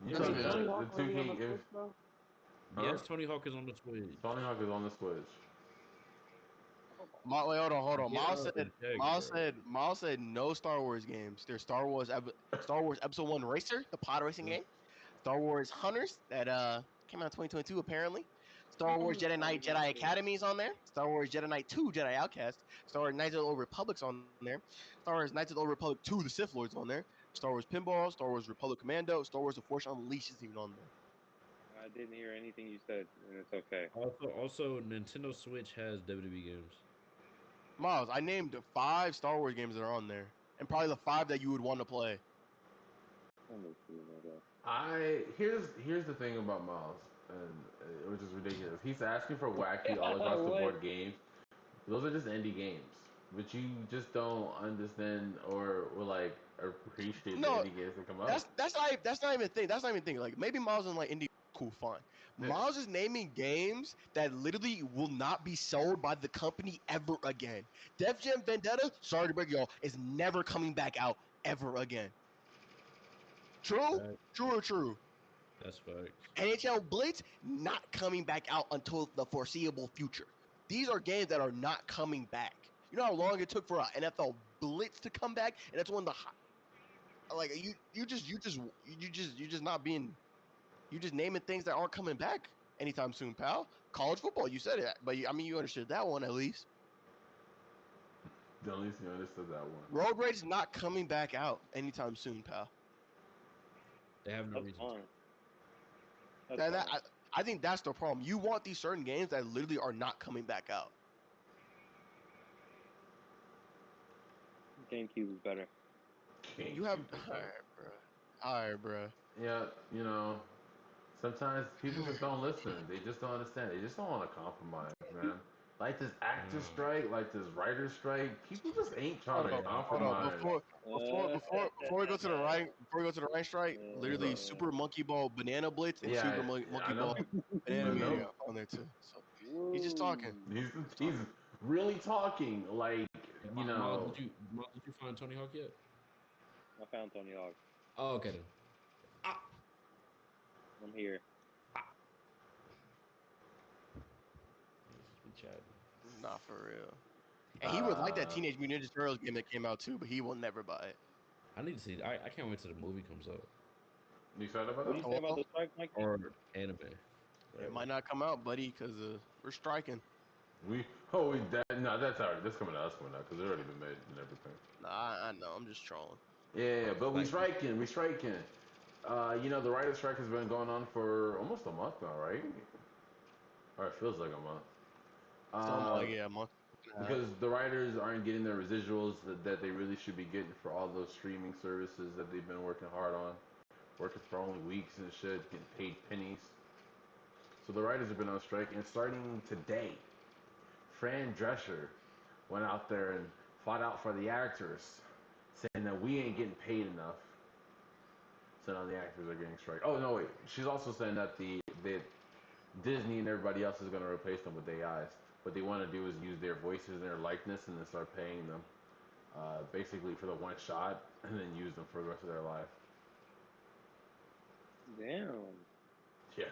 [SPEAKER 4] You
[SPEAKER 1] Is
[SPEAKER 4] talking
[SPEAKER 1] Tony
[SPEAKER 4] the
[SPEAKER 1] Hawk
[SPEAKER 4] two
[SPEAKER 1] really on the
[SPEAKER 4] king?
[SPEAKER 1] Switch
[SPEAKER 4] If
[SPEAKER 1] though?
[SPEAKER 2] Yes,
[SPEAKER 4] huh?
[SPEAKER 2] Tony Hawk is on the Switch.
[SPEAKER 4] Tony Hawk is on the Switch.
[SPEAKER 3] Wait, hold on.
[SPEAKER 2] Get out the check, bro.
[SPEAKER 3] Miles said no Star Wars games. There's Star Wars Episode 1 Racer, the pod racing game. Star Wars Hunters that came out in 2022 apparently. Star Wars Jedi Knight Jedi Academy is on there. Star Wars Jedi Knight 2 Jedi Outcast. Star Wars Knights of the Old Republic's on there. Star Wars Knights of the Old Republic 2 The Sith Lord's on there. Star Wars Pinball, Star Wars Republic Commando, Star Wars The Force Unleashed is even on there.
[SPEAKER 1] I didn't hear anything you said, and it's okay.
[SPEAKER 2] Also, Nintendo Switch has WWE games.
[SPEAKER 3] Miles, I named 5 Star Wars games that are on there. And probably the 5 that you would want to play.
[SPEAKER 1] Let me see, my
[SPEAKER 4] Here's the thing about Miles, and which is ridiculous. He's asking for wacky all
[SPEAKER 1] guy.
[SPEAKER 4] across the
[SPEAKER 1] What?
[SPEAKER 4] board games. Those are just indie games, but you just don't understand or like appreciate the
[SPEAKER 3] No,
[SPEAKER 4] indie games that come out.
[SPEAKER 3] that's not even a thing. That's not even a thing. Like maybe Miles and like indie cool, fine.
[SPEAKER 4] Yeah.
[SPEAKER 3] Miles is naming games that literally will not be sold by the company ever again. Def Jam Vendetta, sorry to break y'all, is never coming back out ever again. True?
[SPEAKER 2] That,
[SPEAKER 3] True or true?
[SPEAKER 2] that's facts.
[SPEAKER 3] NHL Blitz not coming back out until the foreseeable future. These are games that are not coming back. You know how long it took for an NFL Blitz to come back, and that's one of the like you just not being you just naming things that aren't coming back anytime soon, pal. College football, you said it, but you understood that one at least.
[SPEAKER 4] At least you understood that one.
[SPEAKER 3] Road Rage is not coming back out anytime soon, pal.
[SPEAKER 2] They have no
[SPEAKER 1] That's
[SPEAKER 2] reason
[SPEAKER 1] fine. That's
[SPEAKER 3] And
[SPEAKER 1] fine.
[SPEAKER 3] I think that's the problem. You want these certain games that literally are not coming back out.
[SPEAKER 1] GameCube is better.
[SPEAKER 3] You have all right, bro.
[SPEAKER 4] Yeah, you know, sometimes people just don't listen. They just don't understand. They just don't want to compromise, man. Like this actor strike, like this writer strike, people just ain't trying to
[SPEAKER 3] Hold on.
[SPEAKER 4] compromise.
[SPEAKER 3] Before we go to the right strike,
[SPEAKER 4] What's
[SPEAKER 3] literally
[SPEAKER 4] up?
[SPEAKER 3] Super Monkey Ball Banana Blitz and Super
[SPEAKER 4] Yeah, yeah,
[SPEAKER 3] Monkey
[SPEAKER 4] I know.
[SPEAKER 3] Ball Banana
[SPEAKER 4] I
[SPEAKER 3] Mania
[SPEAKER 4] know.
[SPEAKER 3] on there too. So he's just talking.
[SPEAKER 1] Woo.
[SPEAKER 4] He's really talking like you
[SPEAKER 2] Miles,
[SPEAKER 4] know.
[SPEAKER 2] did you find Tony Hawk yet?
[SPEAKER 1] I found Tony Hawk.
[SPEAKER 2] Oh, okay then.
[SPEAKER 1] I'm here.
[SPEAKER 2] We chatting.
[SPEAKER 3] Not for real. And he would like that
[SPEAKER 4] Uh,
[SPEAKER 3] Teenage Mutant Ninja Turtles game that came out too, but he will never buy it.
[SPEAKER 2] I need to see. I can't wait till the movie comes out
[SPEAKER 4] you excited about
[SPEAKER 1] What do you
[SPEAKER 4] that?
[SPEAKER 1] say about
[SPEAKER 3] Well,
[SPEAKER 1] the strike, Mike?
[SPEAKER 2] or anime.
[SPEAKER 3] it might not come out, buddy, because we're striking.
[SPEAKER 4] That's already that's coming out. That's coming out because it's already been made and everything.
[SPEAKER 3] Nah, I know. I'm just trolling.
[SPEAKER 4] Yeah, but we
[SPEAKER 2] Like
[SPEAKER 4] striking, we striking. You know the writer's strike has been going on for almost a month now, right? Or it feels like a month.
[SPEAKER 3] Some
[SPEAKER 4] Uh,
[SPEAKER 3] yeah, a month and a half.
[SPEAKER 4] because the writers aren't getting their residuals that they really should be getting for all those streaming services that they've been working hard on, working for only weeks and shit, getting paid pennies. So the writers have been on strike, and starting today, Fran Drescher went out there and fought out for the actors, saying that we ain't getting paid enough. So now the actors are getting strike. Oh no, wait. She's also saying that the Disney and everybody else is going to replace them with AIs. What they want to do is use their voices and their likeness and then start paying them, basically for the one shot, and then use them for the rest of their life.
[SPEAKER 1] Damn.
[SPEAKER 4] Yeah,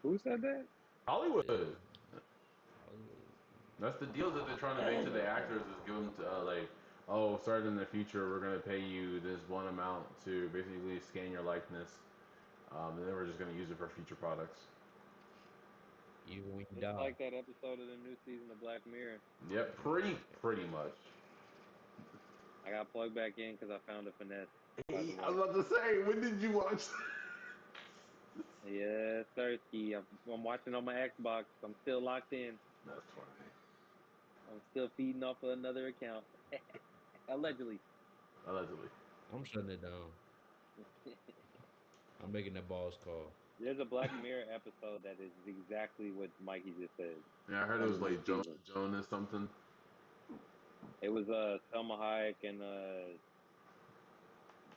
[SPEAKER 1] Who said that?
[SPEAKER 4] Hollywood.
[SPEAKER 2] yeah.
[SPEAKER 4] That's the deal that they're trying to make to the actors is give them to, like, oh, starting in the future, we're going to pay you this one amount to basically scan your likeness, and then we're just going to use it for future products.
[SPEAKER 2] You when you
[SPEAKER 1] It's
[SPEAKER 2] die.
[SPEAKER 1] like that episode of the new season of Black Mirror.
[SPEAKER 4] Yep, pretty much.
[SPEAKER 1] I got plugged back in because I found a finesse. By the
[SPEAKER 4] Hey, I
[SPEAKER 1] way.
[SPEAKER 4] was about to say, when did you watch?
[SPEAKER 1] Yeah, Thirsty. I'm watching on my Xbox. I'm still locked in.
[SPEAKER 4] That's funny.
[SPEAKER 1] I'm still feeding off of another account. Allegedly.
[SPEAKER 4] Allegedly.
[SPEAKER 2] I'm shutting it down. I'm making that boss call.
[SPEAKER 1] There's a Black Mirror episode that is exactly what Mikey just said
[SPEAKER 4] Yeah, I heard it
[SPEAKER 1] on the
[SPEAKER 4] was
[SPEAKER 1] new
[SPEAKER 4] like
[SPEAKER 1] season.
[SPEAKER 4] Jonas something.
[SPEAKER 1] It was Selma Hayek and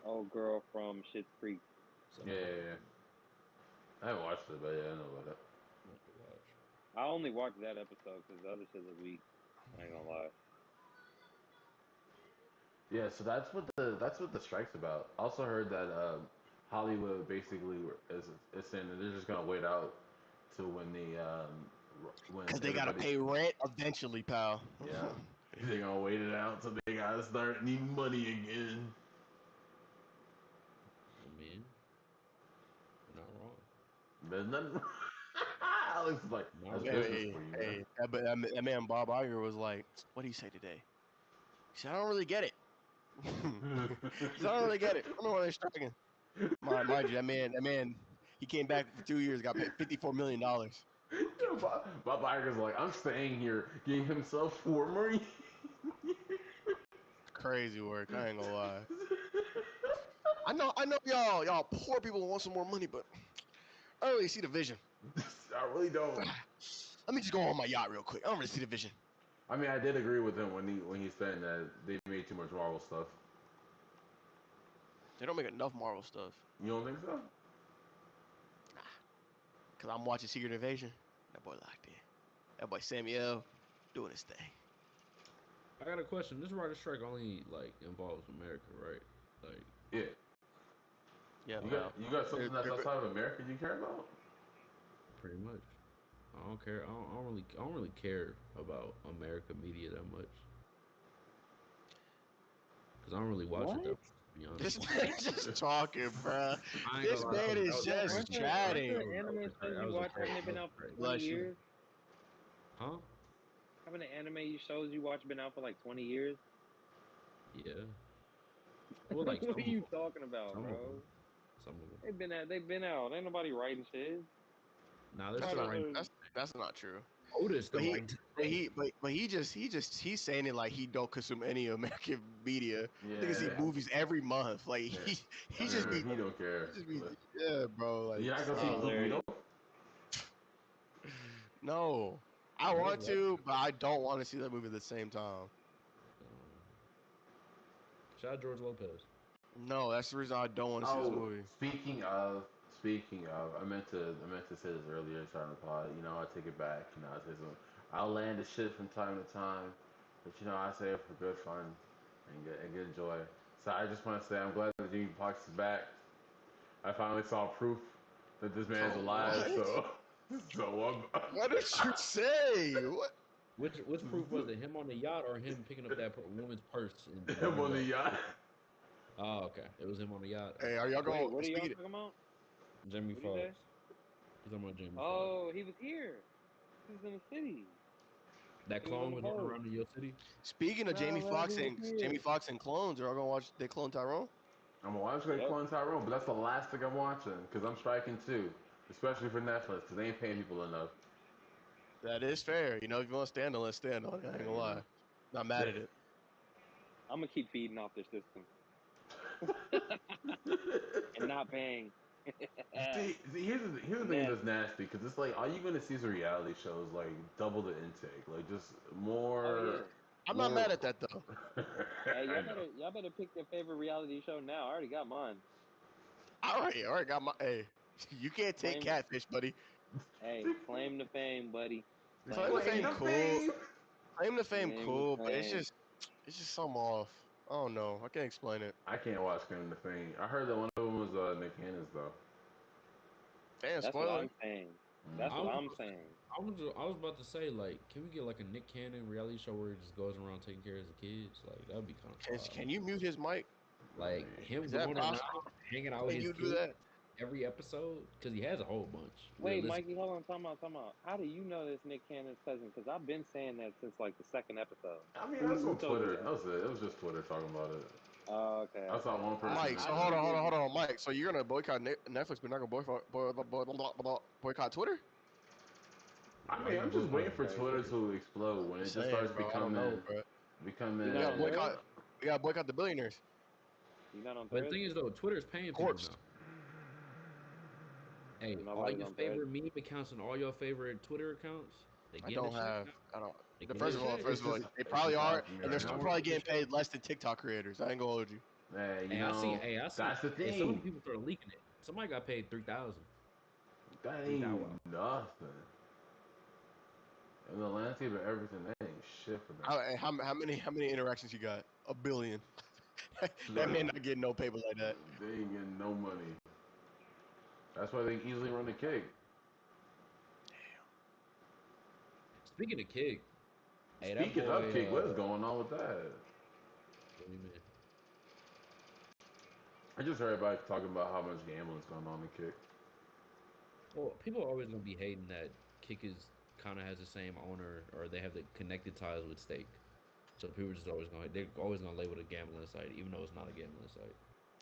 [SPEAKER 1] old girl from Schitt's Creek.
[SPEAKER 2] So
[SPEAKER 4] Yeah. I haven't watched it, but yeah, I know about it.
[SPEAKER 2] I have to watch.
[SPEAKER 1] I only watched that episode because the other shit was weak. I ain't gonna lie.
[SPEAKER 4] Yeah, so that's what the strike's about. Also heard that Hollywood basically is saying that they're just gonna wait out to when
[SPEAKER 3] Because they gotta
[SPEAKER 4] everybody,
[SPEAKER 3] pay rent eventually, pal.
[SPEAKER 4] yeah, they're gonna wait it out till they gotta start needing money again.
[SPEAKER 2] I mean, you're not wrong.
[SPEAKER 4] There's nothing. Alex is like,
[SPEAKER 2] Not
[SPEAKER 4] that's
[SPEAKER 2] wrong.
[SPEAKER 4] business
[SPEAKER 3] Hey,
[SPEAKER 4] for you, man.
[SPEAKER 3] hey, that man Bob Iger was like, "What did he say today?" He said, "I don't really get it." He said, "I don't really get it. I don't know why they're striking." Mind you, that man, he came back for 2 years, got paid $54 million.
[SPEAKER 4] Bob Iger's like, I'm staying here, getting himself 4 more.
[SPEAKER 3] Crazy work. I ain't gonna lie. I know, y'all poor people want some more money, but I don't really see the vision.
[SPEAKER 4] I really don't.
[SPEAKER 3] Let me just go on my yacht real quick. I don't really see the vision.
[SPEAKER 4] I mean, I did agree with him when he said that they made too much Marvel stuff.
[SPEAKER 3] They don't make enough Marvel stuff.
[SPEAKER 4] You don't think so?
[SPEAKER 3] Cause I'm watching Secret Invasion. That boy locked in. That boy Samuel doing his thing.
[SPEAKER 2] I got a question. This writer strike only like involves America, right? Like,
[SPEAKER 4] Yeah.
[SPEAKER 3] Yeah,
[SPEAKER 4] You got something that's outside of America you care about?
[SPEAKER 2] pretty much. I don't care. I don't really care about America media that much because I don't really watch it that
[SPEAKER 1] What?
[SPEAKER 2] much. To be
[SPEAKER 3] This
[SPEAKER 2] honest,
[SPEAKER 3] man just talking, bruh.
[SPEAKER 2] I ain't
[SPEAKER 3] This
[SPEAKER 2] gonna lie.
[SPEAKER 3] man is
[SPEAKER 1] Yo,
[SPEAKER 3] just
[SPEAKER 1] aren't
[SPEAKER 3] chatting.
[SPEAKER 1] the anime shows you watch haven't they been out for 20
[SPEAKER 3] Bless you.
[SPEAKER 1] years?
[SPEAKER 2] Huh?
[SPEAKER 1] Haven't the anime shows you watch been out for like 20 years?
[SPEAKER 2] Yeah. Well, like
[SPEAKER 1] What
[SPEAKER 2] some
[SPEAKER 1] are
[SPEAKER 2] of
[SPEAKER 1] you
[SPEAKER 2] them.
[SPEAKER 1] talking about,
[SPEAKER 2] Some of
[SPEAKER 1] bro?
[SPEAKER 2] them. Some of them.
[SPEAKER 1] They've been out. Ain't nobody writing shit.
[SPEAKER 2] Nah, they're
[SPEAKER 3] No,
[SPEAKER 2] still
[SPEAKER 3] no,
[SPEAKER 2] writing.
[SPEAKER 3] that's not true.
[SPEAKER 2] Oda's
[SPEAKER 3] But
[SPEAKER 2] still
[SPEAKER 3] he,
[SPEAKER 2] writing.
[SPEAKER 3] he's saying it like he don't consume any American media. Nigga see
[SPEAKER 4] Yeah.
[SPEAKER 3] movies every month. Like
[SPEAKER 4] Yeah.
[SPEAKER 3] he just be
[SPEAKER 4] He don't care.
[SPEAKER 3] he just be yeah, bro. Like
[SPEAKER 4] You're not gonna see
[SPEAKER 3] stop.
[SPEAKER 4] Blue
[SPEAKER 1] Hilarious.
[SPEAKER 4] Beetle?
[SPEAKER 3] No, I
[SPEAKER 2] What is
[SPEAKER 3] want
[SPEAKER 2] that?
[SPEAKER 3] to, but I don't want to see that movie at the same time.
[SPEAKER 2] Shout out George Lopez.
[SPEAKER 3] No, that's the reason I don't want to see this
[SPEAKER 4] Oh,
[SPEAKER 3] movie.
[SPEAKER 4] speaking of, I meant to say this earlier, starting the pod. You know, I take it back. You know, I say some outlandish shit from time to time, but you know, I say it for good fun and good joy. So I just want to say I'm glad that Jimmy Fox is back. I finally saw proof that this man's
[SPEAKER 3] Bro,
[SPEAKER 4] alive.
[SPEAKER 3] what?
[SPEAKER 4] So, so
[SPEAKER 3] What did you say? What?
[SPEAKER 2] Which proof was it? Him on the yacht or him picking up that woman's purse and
[SPEAKER 4] I'm
[SPEAKER 2] running
[SPEAKER 4] on the
[SPEAKER 2] away?
[SPEAKER 4] yacht.
[SPEAKER 2] Oh, okay. It was him on the yacht.
[SPEAKER 3] Hey, are y'all
[SPEAKER 1] Wait,
[SPEAKER 3] going?
[SPEAKER 1] what are y'all
[SPEAKER 3] Speaking.
[SPEAKER 1] talking about?
[SPEAKER 2] Jamie
[SPEAKER 1] What do you say?
[SPEAKER 2] Foxx. He's talking about Jamie Foxx.
[SPEAKER 1] Oh, he was here. He was in the city.
[SPEAKER 2] That
[SPEAKER 1] He was on
[SPEAKER 2] clone
[SPEAKER 1] the
[SPEAKER 2] was running
[SPEAKER 1] boat.
[SPEAKER 2] around in your city.
[SPEAKER 3] Speaking of
[SPEAKER 1] Nah, bro, he was
[SPEAKER 3] Jamie
[SPEAKER 1] here.
[SPEAKER 3] Foxx and clones, are y'all gonna watch They Clone Tyrone?
[SPEAKER 4] I'm watching
[SPEAKER 1] Yep.
[SPEAKER 4] Clone Tyrone, but that's the last thing I'm watching because I'm striking too, especially for Netflix because they ain't paying people enough.
[SPEAKER 3] That is fair. You know, if you want to stand on it, stand on it. I ain't gonna
[SPEAKER 4] You
[SPEAKER 3] lie. Not
[SPEAKER 4] know.
[SPEAKER 3] mad at it.
[SPEAKER 1] I'm gonna keep feeding off their system and not paying.
[SPEAKER 4] Here's the
[SPEAKER 1] And
[SPEAKER 4] thing
[SPEAKER 1] then,
[SPEAKER 4] that's nasty because it's like all you're gonna see is reality shows like double the intake, like just
[SPEAKER 1] oh yeah.
[SPEAKER 3] I'm not
[SPEAKER 4] more.
[SPEAKER 3] mad at that though.
[SPEAKER 1] Hey,
[SPEAKER 4] I know.
[SPEAKER 1] y'all better pick your favorite reality show now. I already got mine.
[SPEAKER 3] All right, got my. Hey, you can't take
[SPEAKER 1] Claim,
[SPEAKER 3] catfish, buddy.
[SPEAKER 1] hey, claim the fame, buddy.
[SPEAKER 3] Claim
[SPEAKER 1] Claim
[SPEAKER 3] the
[SPEAKER 1] the
[SPEAKER 4] Claim
[SPEAKER 3] fame,
[SPEAKER 4] the
[SPEAKER 1] fame.
[SPEAKER 3] cool.
[SPEAKER 4] fame.
[SPEAKER 3] Claim the fame,
[SPEAKER 1] Claim the
[SPEAKER 3] cool. But
[SPEAKER 1] fame.
[SPEAKER 3] it's just something off. I don't know. I can't explain it.
[SPEAKER 4] I can't watch Claim the Fame. I heard that one of them was Nick Cannon's though.
[SPEAKER 3] Damn,
[SPEAKER 1] That's what
[SPEAKER 3] spoiler.
[SPEAKER 1] I'm saying. That's
[SPEAKER 2] I
[SPEAKER 1] what
[SPEAKER 2] was
[SPEAKER 1] I'm saying.
[SPEAKER 2] I was about to say like, can we get like a Nick Cannon reality show where he just goes around taking care of his kids? Like that would be kind of wild.
[SPEAKER 3] Can you mute his mic?
[SPEAKER 2] Like him
[SPEAKER 3] Is that
[SPEAKER 2] going around
[SPEAKER 3] possible?
[SPEAKER 2] hanging out with
[SPEAKER 3] Can
[SPEAKER 2] his
[SPEAKER 3] you do
[SPEAKER 2] kids
[SPEAKER 3] that?
[SPEAKER 2] every episode because he has a whole bunch.
[SPEAKER 1] Wait,
[SPEAKER 2] Listen,
[SPEAKER 1] Mikey, hold on, time out. How do you know this Nick Cannon's cousin? Because I've been saying that since like the second episode.
[SPEAKER 4] I mean, I saw
[SPEAKER 1] Who told you
[SPEAKER 4] Twitter.
[SPEAKER 1] that?
[SPEAKER 4] That was it. It was just Twitter talking about it.
[SPEAKER 1] Oh, okay,
[SPEAKER 4] I saw
[SPEAKER 1] okay.
[SPEAKER 4] one person
[SPEAKER 3] Mike, so
[SPEAKER 1] How do
[SPEAKER 4] mention
[SPEAKER 3] hold
[SPEAKER 4] it.
[SPEAKER 1] you
[SPEAKER 3] on, hold
[SPEAKER 1] get?
[SPEAKER 3] on, hold on, Mike. So you're gonna boycott Netflix, but not gonna boycott Twitter?
[SPEAKER 4] I
[SPEAKER 2] why
[SPEAKER 4] mean,
[SPEAKER 2] you
[SPEAKER 4] I'm just waiting
[SPEAKER 2] boycotting
[SPEAKER 4] for
[SPEAKER 1] Crazy.
[SPEAKER 4] Twitter to explode when it
[SPEAKER 3] Just
[SPEAKER 4] just starts
[SPEAKER 3] saying, bro. I don't know, bro.
[SPEAKER 1] You
[SPEAKER 3] We
[SPEAKER 1] not
[SPEAKER 3] gotta
[SPEAKER 1] on
[SPEAKER 4] becoming.
[SPEAKER 1] Threads?
[SPEAKER 3] boycott. We gotta boycott the billionaires.
[SPEAKER 1] You not on
[SPEAKER 2] But the
[SPEAKER 1] Threads?
[SPEAKER 2] thing is though, Twitter's paying people
[SPEAKER 3] Corpse.
[SPEAKER 2] now. Hey, all
[SPEAKER 1] Nobody's
[SPEAKER 2] your
[SPEAKER 1] on Threads.
[SPEAKER 2] favorite meme accounts and all your favorite Twitter accounts, they
[SPEAKER 3] I
[SPEAKER 2] getting a
[SPEAKER 3] don't
[SPEAKER 2] check
[SPEAKER 3] have.
[SPEAKER 2] now.
[SPEAKER 3] I don't.
[SPEAKER 2] They
[SPEAKER 3] The
[SPEAKER 2] getting a check.
[SPEAKER 3] first
[SPEAKER 4] It's
[SPEAKER 3] of all,
[SPEAKER 4] just
[SPEAKER 3] they
[SPEAKER 4] it's
[SPEAKER 3] probably
[SPEAKER 4] just
[SPEAKER 3] are,
[SPEAKER 4] hard for me
[SPEAKER 3] and they're
[SPEAKER 4] right
[SPEAKER 3] still
[SPEAKER 2] Now
[SPEAKER 4] now.
[SPEAKER 2] we're
[SPEAKER 3] probably
[SPEAKER 2] on the
[SPEAKER 3] getting
[SPEAKER 2] show.
[SPEAKER 3] paid less than TikTok creators. I ain't gonna hold you.
[SPEAKER 4] Hey, you
[SPEAKER 2] Hey,
[SPEAKER 4] know,
[SPEAKER 2] I see.
[SPEAKER 4] that's the
[SPEAKER 2] Hey, some of the
[SPEAKER 4] thing.
[SPEAKER 2] people started leaking it. Somebody got paid 3,000.
[SPEAKER 4] That
[SPEAKER 2] 3,000.
[SPEAKER 4] ain't nothing. In the landscape of everything, that ain't shit for them.
[SPEAKER 3] How many interactions you got? A billion. That man not getting no paper like that.
[SPEAKER 4] They ain't getting no money. That's why they easily run the kick.
[SPEAKER 2] Speaking of kick, hey, that
[SPEAKER 4] Speaking
[SPEAKER 2] boy.
[SPEAKER 4] of kick, what is going on with that?
[SPEAKER 2] What do you mean?
[SPEAKER 4] I just heard everybody talking about how much gambling's going on in the kick.
[SPEAKER 2] Well, people are always gonna be hating that kick is kind of has the same owner, or they have the connected ties with stake. So people are just always they're always gonna label it a gambling site, even though it's not a gambling site.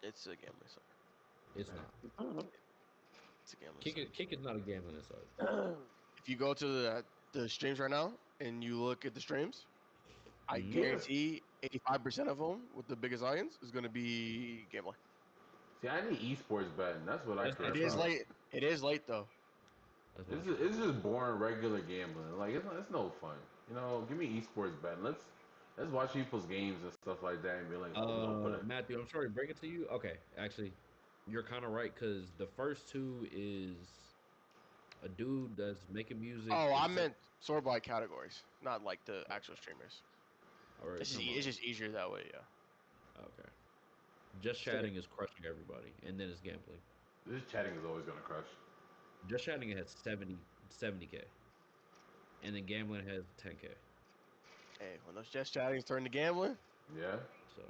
[SPEAKER 3] It's a gambling site.
[SPEAKER 2] It's not.
[SPEAKER 3] It's a gambling
[SPEAKER 2] Kick
[SPEAKER 3] site.
[SPEAKER 2] kick is not a gambling site.
[SPEAKER 3] If you go to the streams right now and you look at the streams, I
[SPEAKER 2] Mhm.
[SPEAKER 3] guarantee 85% of them with the biggest audience is going to be gambling.
[SPEAKER 4] See, I need esports betting. That's what I
[SPEAKER 2] That's
[SPEAKER 4] care
[SPEAKER 2] not
[SPEAKER 3] It is
[SPEAKER 2] true.
[SPEAKER 4] about.
[SPEAKER 3] late. It is late though.
[SPEAKER 2] That's not
[SPEAKER 4] It's
[SPEAKER 2] true.
[SPEAKER 4] just, it's just boring regular gambling. Like it's no fun. You know, give me esports betting. Let's watch people's games and stuff like that and be like, oh, we're gonna put it.
[SPEAKER 2] Matthew, I'm sorry to break it to you. Okay, actually, you're kind of right because the first two is a dude that's making music.
[SPEAKER 3] Oh,
[SPEAKER 2] The
[SPEAKER 3] I
[SPEAKER 2] sec-
[SPEAKER 3] meant sort by categories, not like the actual streamers.
[SPEAKER 2] All right,
[SPEAKER 3] It's just easier that way. Yeah.
[SPEAKER 2] okay. Just chatting is crushing everybody, and then it's gambling.
[SPEAKER 4] This chatting is always gonna crush.
[SPEAKER 2] Just chatting has 70K, and then gambling has 10K.
[SPEAKER 3] Hey, when those just chattings turn to gambling,
[SPEAKER 4] Yeah,
[SPEAKER 2] So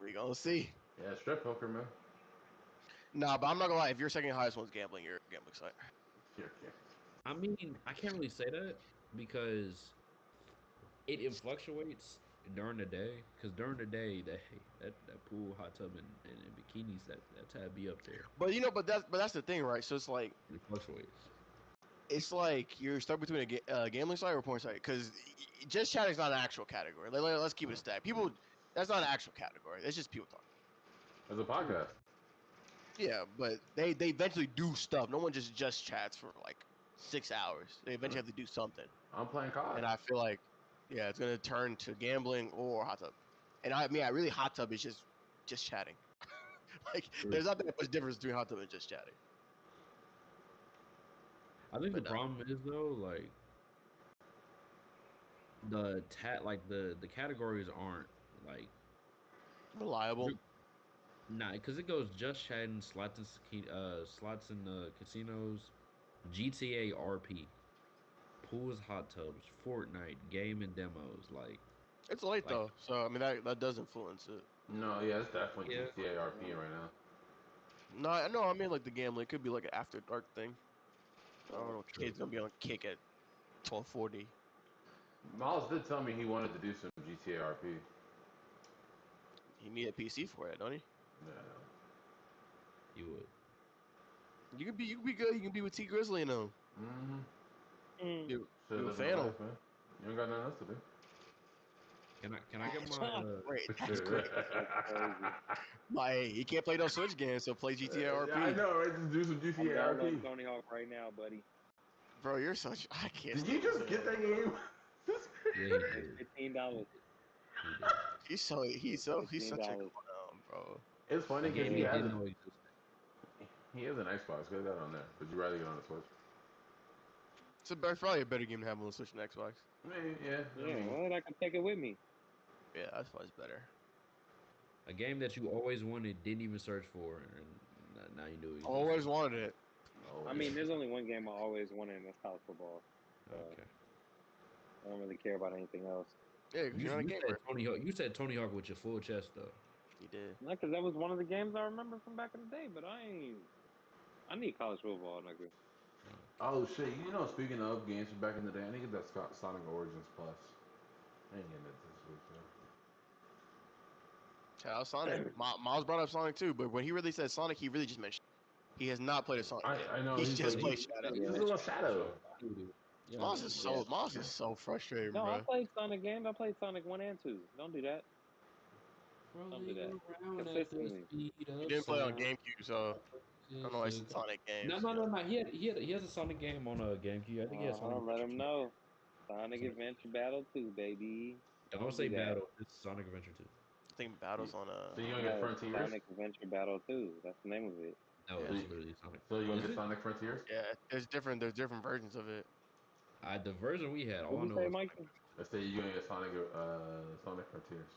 [SPEAKER 3] we gonna see.
[SPEAKER 4] yeah, strip poker, man.
[SPEAKER 3] Nah, but I'm not gonna lie. If your second highest one's gambling, you're a gambling site.
[SPEAKER 4] Yeah.
[SPEAKER 2] I mean, I can't really say that because it fluctuates during the day. Because during the day, that pool, hot tub, and bikinis that tab be up there.
[SPEAKER 3] But that's the thing, right? So
[SPEAKER 2] It fluctuates.
[SPEAKER 3] it's like you're stuck between a gambling site or a porn site because just chatting is not an actual category. Let's keep it a stat. People, that's not an actual category. It's just people talking.
[SPEAKER 4] As a podcast.
[SPEAKER 3] Yeah, but they eventually do stuff. No one just chats for like 6 hours. They eventually have to do something.
[SPEAKER 4] I'm playing COD.
[SPEAKER 3] And I feel like, yeah, it's gonna turn to gambling or hot tub. And I mean, I really hot tub is just chatting. Like, there's not that much difference between hot tub and just chatting.
[SPEAKER 2] I think
[SPEAKER 3] But
[SPEAKER 2] the problem is though, like the categories aren't like
[SPEAKER 3] reliable.
[SPEAKER 2] because it goes just chatting, slots in casinos, GTA RP, pools, hot tubs, Fortnite, game and demos,
[SPEAKER 3] It's late
[SPEAKER 2] like
[SPEAKER 3] though, so I mean that does influence it.
[SPEAKER 4] No, yeah, it's definitely
[SPEAKER 2] yeah.
[SPEAKER 4] GTA RP right now.
[SPEAKER 3] No, I mean like the gambling. It could be like an after dark thing. I don't know.
[SPEAKER 2] True.
[SPEAKER 3] Kids gonna be on kick at 12:40.
[SPEAKER 4] Miles did tell me he wanted to do some GTA RP.
[SPEAKER 3] He need a PC for it, don't he?
[SPEAKER 4] Yeah.
[SPEAKER 2] You would.
[SPEAKER 3] You could be good. You can be with T Grizzly and them.
[SPEAKER 4] Mm-hmm.
[SPEAKER 3] You
[SPEAKER 4] Should
[SPEAKER 3] you a
[SPEAKER 4] live in
[SPEAKER 3] fan
[SPEAKER 4] the
[SPEAKER 3] of?
[SPEAKER 4] life, man. You ain't got nothing else to do.
[SPEAKER 2] Can I get my
[SPEAKER 3] Wait, that's great. Like he can't play those Switch games, so play GTA RP.
[SPEAKER 4] Yeah, I know, right? Just do some
[SPEAKER 1] I'm
[SPEAKER 4] GTA
[SPEAKER 1] downloading
[SPEAKER 4] RP.
[SPEAKER 1] Tony Hawk right now, buddy.
[SPEAKER 3] Bro, you're such. I can't.
[SPEAKER 4] Did you just get that game?
[SPEAKER 2] yeah, he did.
[SPEAKER 1] $15.
[SPEAKER 2] He did.
[SPEAKER 3] He's such a
[SPEAKER 1] $15.
[SPEAKER 3] clown, bro.
[SPEAKER 4] It's
[SPEAKER 2] A
[SPEAKER 4] funny because
[SPEAKER 2] game
[SPEAKER 4] he
[SPEAKER 2] he
[SPEAKER 4] has
[SPEAKER 2] didn't
[SPEAKER 4] a
[SPEAKER 2] know existed.
[SPEAKER 4] he has an Xbox. Get that on there. But you rather get on the Switch?
[SPEAKER 3] It's probably a better game to have on the Switch and Xbox.
[SPEAKER 4] I mean, yeah. I
[SPEAKER 1] Yeah,
[SPEAKER 4] mean,
[SPEAKER 1] well, I can take it with me.
[SPEAKER 3] Yeah, that's why it's better.
[SPEAKER 2] A game that you always wanted, didn't even search for, and now you knew it
[SPEAKER 3] Always
[SPEAKER 2] existed.
[SPEAKER 3] wanted it.
[SPEAKER 4] oh,
[SPEAKER 1] I mean, there's only one game I always wanted, and that's college football. So
[SPEAKER 2] Okay.
[SPEAKER 1] I don't really care about anything else.
[SPEAKER 3] Yeah, because
[SPEAKER 2] You,
[SPEAKER 3] you're not a
[SPEAKER 2] you
[SPEAKER 3] gamer.
[SPEAKER 2] said Tony Hawk. You said Tony Hawk with your full chest though.
[SPEAKER 3] He did.
[SPEAKER 1] Not because that was one of the games I remember from back in the day, but I need college football, nigga.
[SPEAKER 4] oh shit! You know, speaking of games from back in the day, I think that's Sonic Origins Plus. I ain't getting it this week though.
[SPEAKER 3] Shout out Sonic. Miles brought up Sonic too, but when he really said Sonic, he really just meant. He has not played a Sonic game.
[SPEAKER 4] I know
[SPEAKER 3] He's
[SPEAKER 4] he's
[SPEAKER 3] just
[SPEAKER 4] like
[SPEAKER 3] played
[SPEAKER 4] he's
[SPEAKER 3] Shadow.
[SPEAKER 4] just a little shadow.
[SPEAKER 2] Yeah,
[SPEAKER 3] Miles
[SPEAKER 2] man.
[SPEAKER 3] is so frustrating,
[SPEAKER 1] No, I
[SPEAKER 3] bro.
[SPEAKER 1] played Sonic games. I played Sonic 1 and 2. Don't do that. Don't do that.
[SPEAKER 2] Rolling around at the
[SPEAKER 1] Consistently.
[SPEAKER 2] speed
[SPEAKER 3] He
[SPEAKER 2] of
[SPEAKER 3] didn't play on
[SPEAKER 2] sound.
[SPEAKER 3] GameCube, so I don't know why he said Sonic
[SPEAKER 2] No,
[SPEAKER 3] games.
[SPEAKER 2] no,
[SPEAKER 3] You know.
[SPEAKER 2] no, no. He has a Sonic game on a GameCube. I think he has Sonic
[SPEAKER 1] Let
[SPEAKER 2] Adventure
[SPEAKER 1] them
[SPEAKER 2] 2.
[SPEAKER 1] know. Sonic
[SPEAKER 2] Sonic,
[SPEAKER 1] Adventure Battle 2, baby.
[SPEAKER 2] don't
[SPEAKER 1] Don't
[SPEAKER 2] say
[SPEAKER 1] do that.
[SPEAKER 2] battle. It's Sonic Adventure 2.
[SPEAKER 3] I think Battle's on
[SPEAKER 4] So you gonna get
[SPEAKER 1] No,
[SPEAKER 4] Frontiers?
[SPEAKER 1] Sonic Adventure Battle 2. That's the name of it.
[SPEAKER 2] No,
[SPEAKER 3] yeah,
[SPEAKER 4] So
[SPEAKER 2] it's
[SPEAKER 4] you,
[SPEAKER 2] literally Sonic.
[SPEAKER 4] so you gonna
[SPEAKER 2] Is
[SPEAKER 4] get
[SPEAKER 2] it?
[SPEAKER 4] Sonic Frontiers?
[SPEAKER 3] yeah. There's different versions of it.
[SPEAKER 2] The version we had, all
[SPEAKER 1] What'd
[SPEAKER 2] I
[SPEAKER 1] you
[SPEAKER 2] know
[SPEAKER 1] say,
[SPEAKER 2] was
[SPEAKER 1] Mike?
[SPEAKER 2] Sonic.
[SPEAKER 4] Let's say you're gonna get Sonic Frontiers.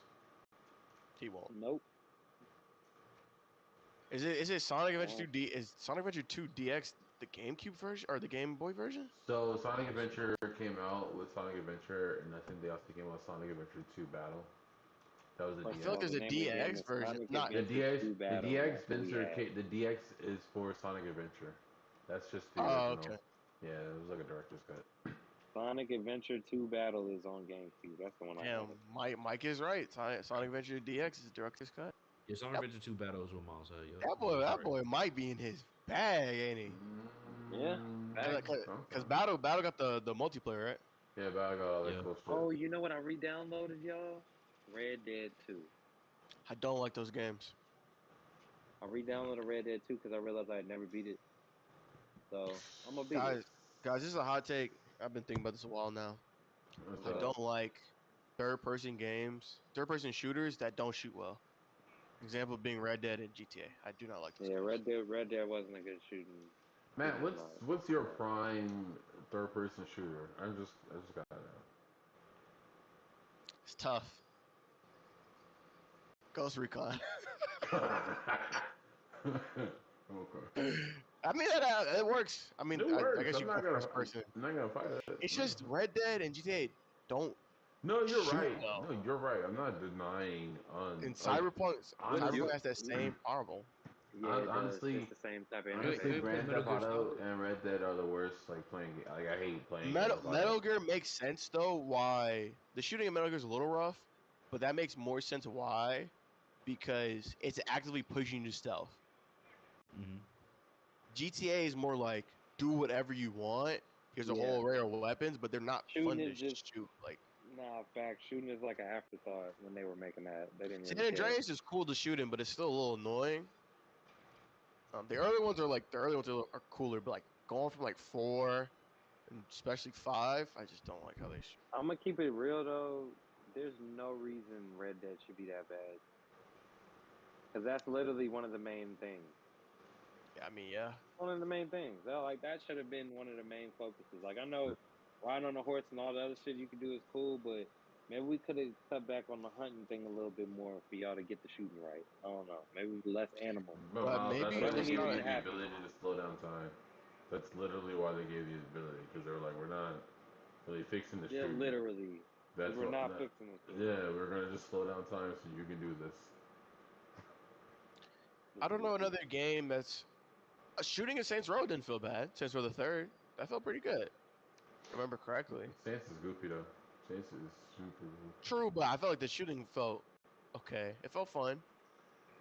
[SPEAKER 3] He won't.
[SPEAKER 1] Nope.
[SPEAKER 3] Is it Sonic Adventure 2 D? Is Sonic Adventure 2 DX the GameCube version or the Game Boy version?
[SPEAKER 4] So Sonic Adventure came out with Sonic Adventure, and I think they also came out with Sonic Adventure 2 Battle. That was a
[SPEAKER 3] I feel like
[SPEAKER 1] No,
[SPEAKER 4] DX.
[SPEAKER 3] there's
[SPEAKER 1] the
[SPEAKER 3] a
[SPEAKER 1] name of the game
[SPEAKER 3] DX
[SPEAKER 1] is
[SPEAKER 3] version.
[SPEAKER 1] Sonic
[SPEAKER 3] Not
[SPEAKER 4] The
[SPEAKER 1] Adventure
[SPEAKER 4] DX,
[SPEAKER 1] 2
[SPEAKER 4] the
[SPEAKER 1] Battle, and
[SPEAKER 4] DX
[SPEAKER 1] that's what we
[SPEAKER 4] Venture,
[SPEAKER 1] had.
[SPEAKER 4] the DX is for Sonic Adventure. That's just the
[SPEAKER 3] oh,
[SPEAKER 4] original.
[SPEAKER 3] okay.
[SPEAKER 4] Yeah, it was like a director's cut.
[SPEAKER 1] Sonic Adventure 2 Battle is on GameCube. That's the one I had.
[SPEAKER 3] Damn, Mike is right. Sonic Adventure DX is director's cut.
[SPEAKER 2] Yeah, Sonic
[SPEAKER 3] That,
[SPEAKER 2] Adventure 2 battles with Miles said. Yep,
[SPEAKER 3] that
[SPEAKER 2] he
[SPEAKER 3] boy,
[SPEAKER 2] was
[SPEAKER 3] that
[SPEAKER 2] right.
[SPEAKER 3] boy might be in his bag, ain't he?
[SPEAKER 1] Yeah, facts.
[SPEAKER 3] Because Battle got the multiplayer, right?
[SPEAKER 4] Yeah, but I got all that
[SPEAKER 2] Yeah.
[SPEAKER 4] cool shit.
[SPEAKER 1] Oh, you know what I re-downloaded, y'all? Red Dead 2.
[SPEAKER 3] I don't like those games.
[SPEAKER 1] I re-downloaded Red Dead 2 because I realized I had never beat it. So I'm gonna beat it.
[SPEAKER 3] Guys, this is a hot take. I've been thinking about this a while now.
[SPEAKER 4] What's
[SPEAKER 3] I
[SPEAKER 4] up?
[SPEAKER 3] don't like third-person shooters that don't shoot well. Example being Red Dead and GTA. I do not like those
[SPEAKER 1] Yeah,
[SPEAKER 3] games.
[SPEAKER 1] Red Dead wasn't a good shooting.
[SPEAKER 4] Matt,
[SPEAKER 1] shooting
[SPEAKER 4] what's your prime third person shooter? I just got that.
[SPEAKER 3] It's tough. Ghost Recon.
[SPEAKER 4] Okay.
[SPEAKER 3] I mean, it works. I mean,
[SPEAKER 4] It
[SPEAKER 3] I
[SPEAKER 4] works.
[SPEAKER 3] guess you go first person.
[SPEAKER 4] I'm not gonna fight it.
[SPEAKER 3] It's just Red Dead and GTA don't
[SPEAKER 4] No, you're
[SPEAKER 3] shoot
[SPEAKER 4] right.
[SPEAKER 3] well.
[SPEAKER 4] No, you're right. I'm not denying on
[SPEAKER 3] And
[SPEAKER 4] like
[SPEAKER 1] What
[SPEAKER 4] honest,
[SPEAKER 3] Cyberpunk
[SPEAKER 1] you?
[SPEAKER 3] has that same problem.
[SPEAKER 1] Yeah, it does. It's
[SPEAKER 4] honestly,
[SPEAKER 1] the same type of
[SPEAKER 2] You
[SPEAKER 1] interface.
[SPEAKER 2] ain't played
[SPEAKER 4] Grand
[SPEAKER 2] Metal
[SPEAKER 4] Theft
[SPEAKER 2] Gear
[SPEAKER 4] Auto
[SPEAKER 2] Solid?
[SPEAKER 4] and Red Dead are the worst. Like like I hate playing Grand Theft
[SPEAKER 3] Metal
[SPEAKER 4] Auto.
[SPEAKER 3] Gear makes sense though. Why the shooting in Metal Gear is a little rough, but that makes more sense. Why? Because it's actively pushing you to stealth.
[SPEAKER 2] Mm-hmm.
[SPEAKER 3] GTA is more like do whatever you want. Here's a
[SPEAKER 1] Yeah,
[SPEAKER 3] whole array of weapons, but they're not
[SPEAKER 1] shooting
[SPEAKER 3] fun to
[SPEAKER 1] is just
[SPEAKER 3] shoot. Like
[SPEAKER 1] fact. Shooting is like an afterthought when they were making that. They didn't
[SPEAKER 3] San
[SPEAKER 1] really care.
[SPEAKER 3] Andreas is cool to shoot in, but it's still a little annoying. The early ones are cooler, but like going from like 4 and especially 5, I just don't like how they shoot.
[SPEAKER 1] I'm gonna keep it real though. There's no reason Red Dead should be that bad because that's literally one of the main things.
[SPEAKER 3] Yeah, I mean, yeah.
[SPEAKER 1] One of the main things. That should have been one of the main focuses. Like I know riding on a horse and all the other shit you can do is cool, but maybe we could have cut back on the hunting thing a little bit more for y'all to get the shooting right. I don't know. Maybe less animals.
[SPEAKER 4] But
[SPEAKER 3] But
[SPEAKER 4] Miles, that's
[SPEAKER 3] maybe
[SPEAKER 4] why
[SPEAKER 1] Whatever
[SPEAKER 4] they
[SPEAKER 3] it's
[SPEAKER 4] gave
[SPEAKER 1] needed
[SPEAKER 3] not.
[SPEAKER 4] you
[SPEAKER 1] to
[SPEAKER 4] the
[SPEAKER 1] happen.
[SPEAKER 4] ability to slow down time. That's literally why they gave you the ability because they were like, we're not really fixing the
[SPEAKER 1] Yeah,
[SPEAKER 4] shooting.
[SPEAKER 1] literally. Because
[SPEAKER 4] That's
[SPEAKER 1] we're
[SPEAKER 4] what.
[SPEAKER 1] not fixing the shooting.
[SPEAKER 4] Yeah, we're gonna just slow down time so you can do this.
[SPEAKER 3] I don't know another game that's shooting at Saints Row didn't feel bad. Saints Row the Third, that felt pretty good. If I remember correctly.
[SPEAKER 4] Chance is goofy though. Chance is super goofy.
[SPEAKER 3] True, but I felt like the shooting felt okay. It felt fun.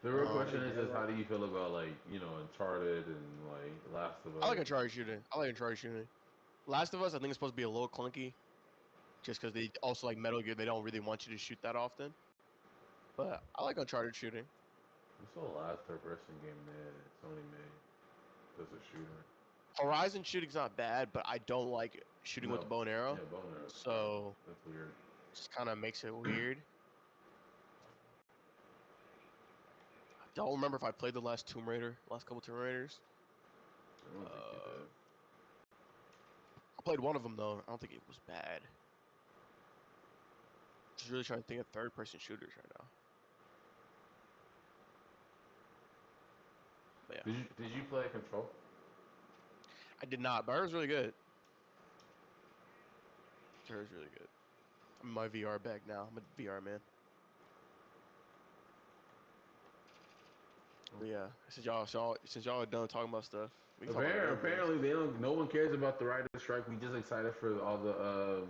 [SPEAKER 4] The real question
[SPEAKER 3] Um,
[SPEAKER 4] is how do you feel about like Uncharted and like Last of
[SPEAKER 3] I like
[SPEAKER 4] Us?
[SPEAKER 3] Uncharted shooting. I like Uncharted shooting. Last of Us, I think it's supposed to be a little clunky, just because they also like Metal Gear. They don't really want you to shoot that often. But I like Uncharted shooting.
[SPEAKER 4] What's the last third-person game Sony made? That's a shooter.
[SPEAKER 3] Horizon shooting's not bad, but I don't like shooting with the
[SPEAKER 4] No.
[SPEAKER 3] bow and arrow.
[SPEAKER 4] Yeah, Boner.
[SPEAKER 3] So
[SPEAKER 4] That's weird.
[SPEAKER 3] just kind of makes it weird. I don't remember if I played the last couple Tomb Raiders.
[SPEAKER 4] I don't think you
[SPEAKER 3] Uh,
[SPEAKER 4] did.
[SPEAKER 3] I played one of them though. I don't think it was bad. Just really trying to think of third-person shooters right now. But yeah,
[SPEAKER 4] Did you play Control?
[SPEAKER 3] I did not. But it was really good. It was really good. I'm in my VR bag now. I'm a VR man. But yeah, since y'all are done talking about stuff, we can talk about other games.
[SPEAKER 4] Apparently they don't. No one cares about the writer's strike. We just excited for all the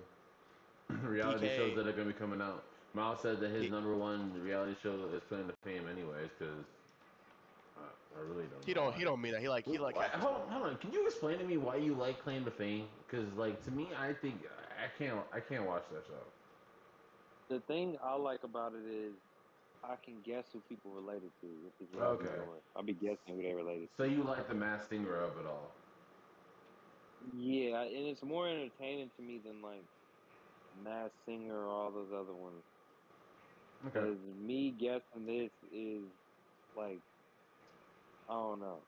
[SPEAKER 4] reality shows
[SPEAKER 3] DK,
[SPEAKER 4] that are gonna be coming out. Miles said that his
[SPEAKER 3] he,
[SPEAKER 4] number one reality show is Claim to Fame, anyways, because I really don't
[SPEAKER 3] he
[SPEAKER 4] know
[SPEAKER 3] don't
[SPEAKER 4] why.
[SPEAKER 3] he don't mean that. He like half his money.
[SPEAKER 4] Hold on. Can you explain to me why you like Claim to Fame? Because like to me, I think I can't watch that show.
[SPEAKER 1] The thing I like about it is I can guess who people related to, which is what I'll be
[SPEAKER 4] Okay,
[SPEAKER 1] doing. I'll be guessing who they related
[SPEAKER 4] so
[SPEAKER 1] to.
[SPEAKER 4] you like the mass singer of it all?
[SPEAKER 1] Yeah, and it's more entertaining to me than like Mass Singer or all those other ones.
[SPEAKER 4] Okay.
[SPEAKER 1] Because me guessing this is like I don't know.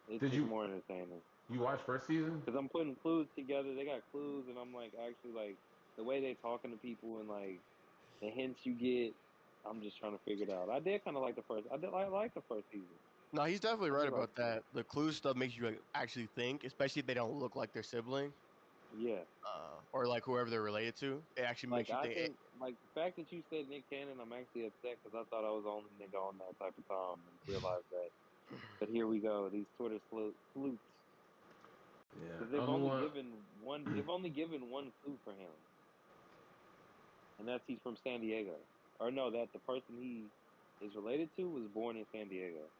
[SPEAKER 1] It's
[SPEAKER 4] Did
[SPEAKER 1] just
[SPEAKER 4] you
[SPEAKER 1] more entertaining
[SPEAKER 4] you watch first season?
[SPEAKER 1] because I'm putting clues together. They got clues, and I'm like actually like the way they talking to people and like the hints you get. I'm just trying to figure it out. I did kind of like the first. I like the first season.
[SPEAKER 3] No, he's definitely
[SPEAKER 1] I
[SPEAKER 3] right
[SPEAKER 1] do like
[SPEAKER 3] about that. The clue stuff makes you like, actually think, especially if they don't look like their sibling,
[SPEAKER 1] yeah.
[SPEAKER 3] or like whoever they're related to. It actually
[SPEAKER 1] Like
[SPEAKER 3] makes you
[SPEAKER 1] I
[SPEAKER 3] think.
[SPEAKER 1] think, like the fact that you said Nick Cannon, I'm actually upset because I thought I was the only nigga on that type of time and realized that. But here we go, these Twitter sleuths,
[SPEAKER 4] Yeah,
[SPEAKER 1] because
[SPEAKER 4] I'm the one.
[SPEAKER 1] they've only given one clue for him, and that's he's from San Diego. Or no, that the person he is related to was born in San Diego,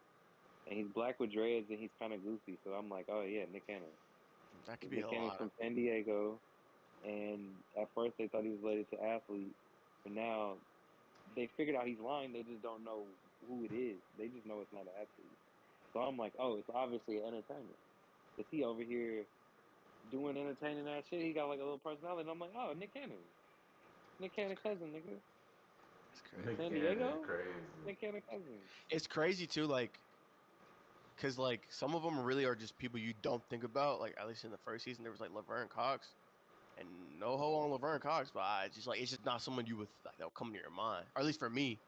[SPEAKER 1] and he's black with dreads and he's kind of goofy. So I'm like, oh yeah, Nick Cannon.
[SPEAKER 3] That could
[SPEAKER 1] 'Cause
[SPEAKER 3] be
[SPEAKER 1] Nick
[SPEAKER 3] a
[SPEAKER 1] Cannon's
[SPEAKER 3] lot.
[SPEAKER 1] from San Diego, and at first they thought he was related to athlete, but now they figured out he's lying. They just don't know who it is. They just know it's not an athlete. So I'm like, oh, it's obviously an entertainer. Cause he over here doing entertaining that shit. He got like a little personality. And I'm like, oh, Nick Cannon. Nick Cannon cousin, nigga.
[SPEAKER 3] It's
[SPEAKER 4] Nick
[SPEAKER 3] crazy.
[SPEAKER 1] San
[SPEAKER 4] Cannon,
[SPEAKER 1] Diego?
[SPEAKER 4] crazy.
[SPEAKER 1] Nick Cannon cousin.
[SPEAKER 3] It's crazy too, like, cause like some of them really are just people you don't think about. Like at least in the first season, there was like Laverne Cox, and no ho on Laverne Cox, but I just like it's just not someone you would like that'll come to your mind, or at least for me.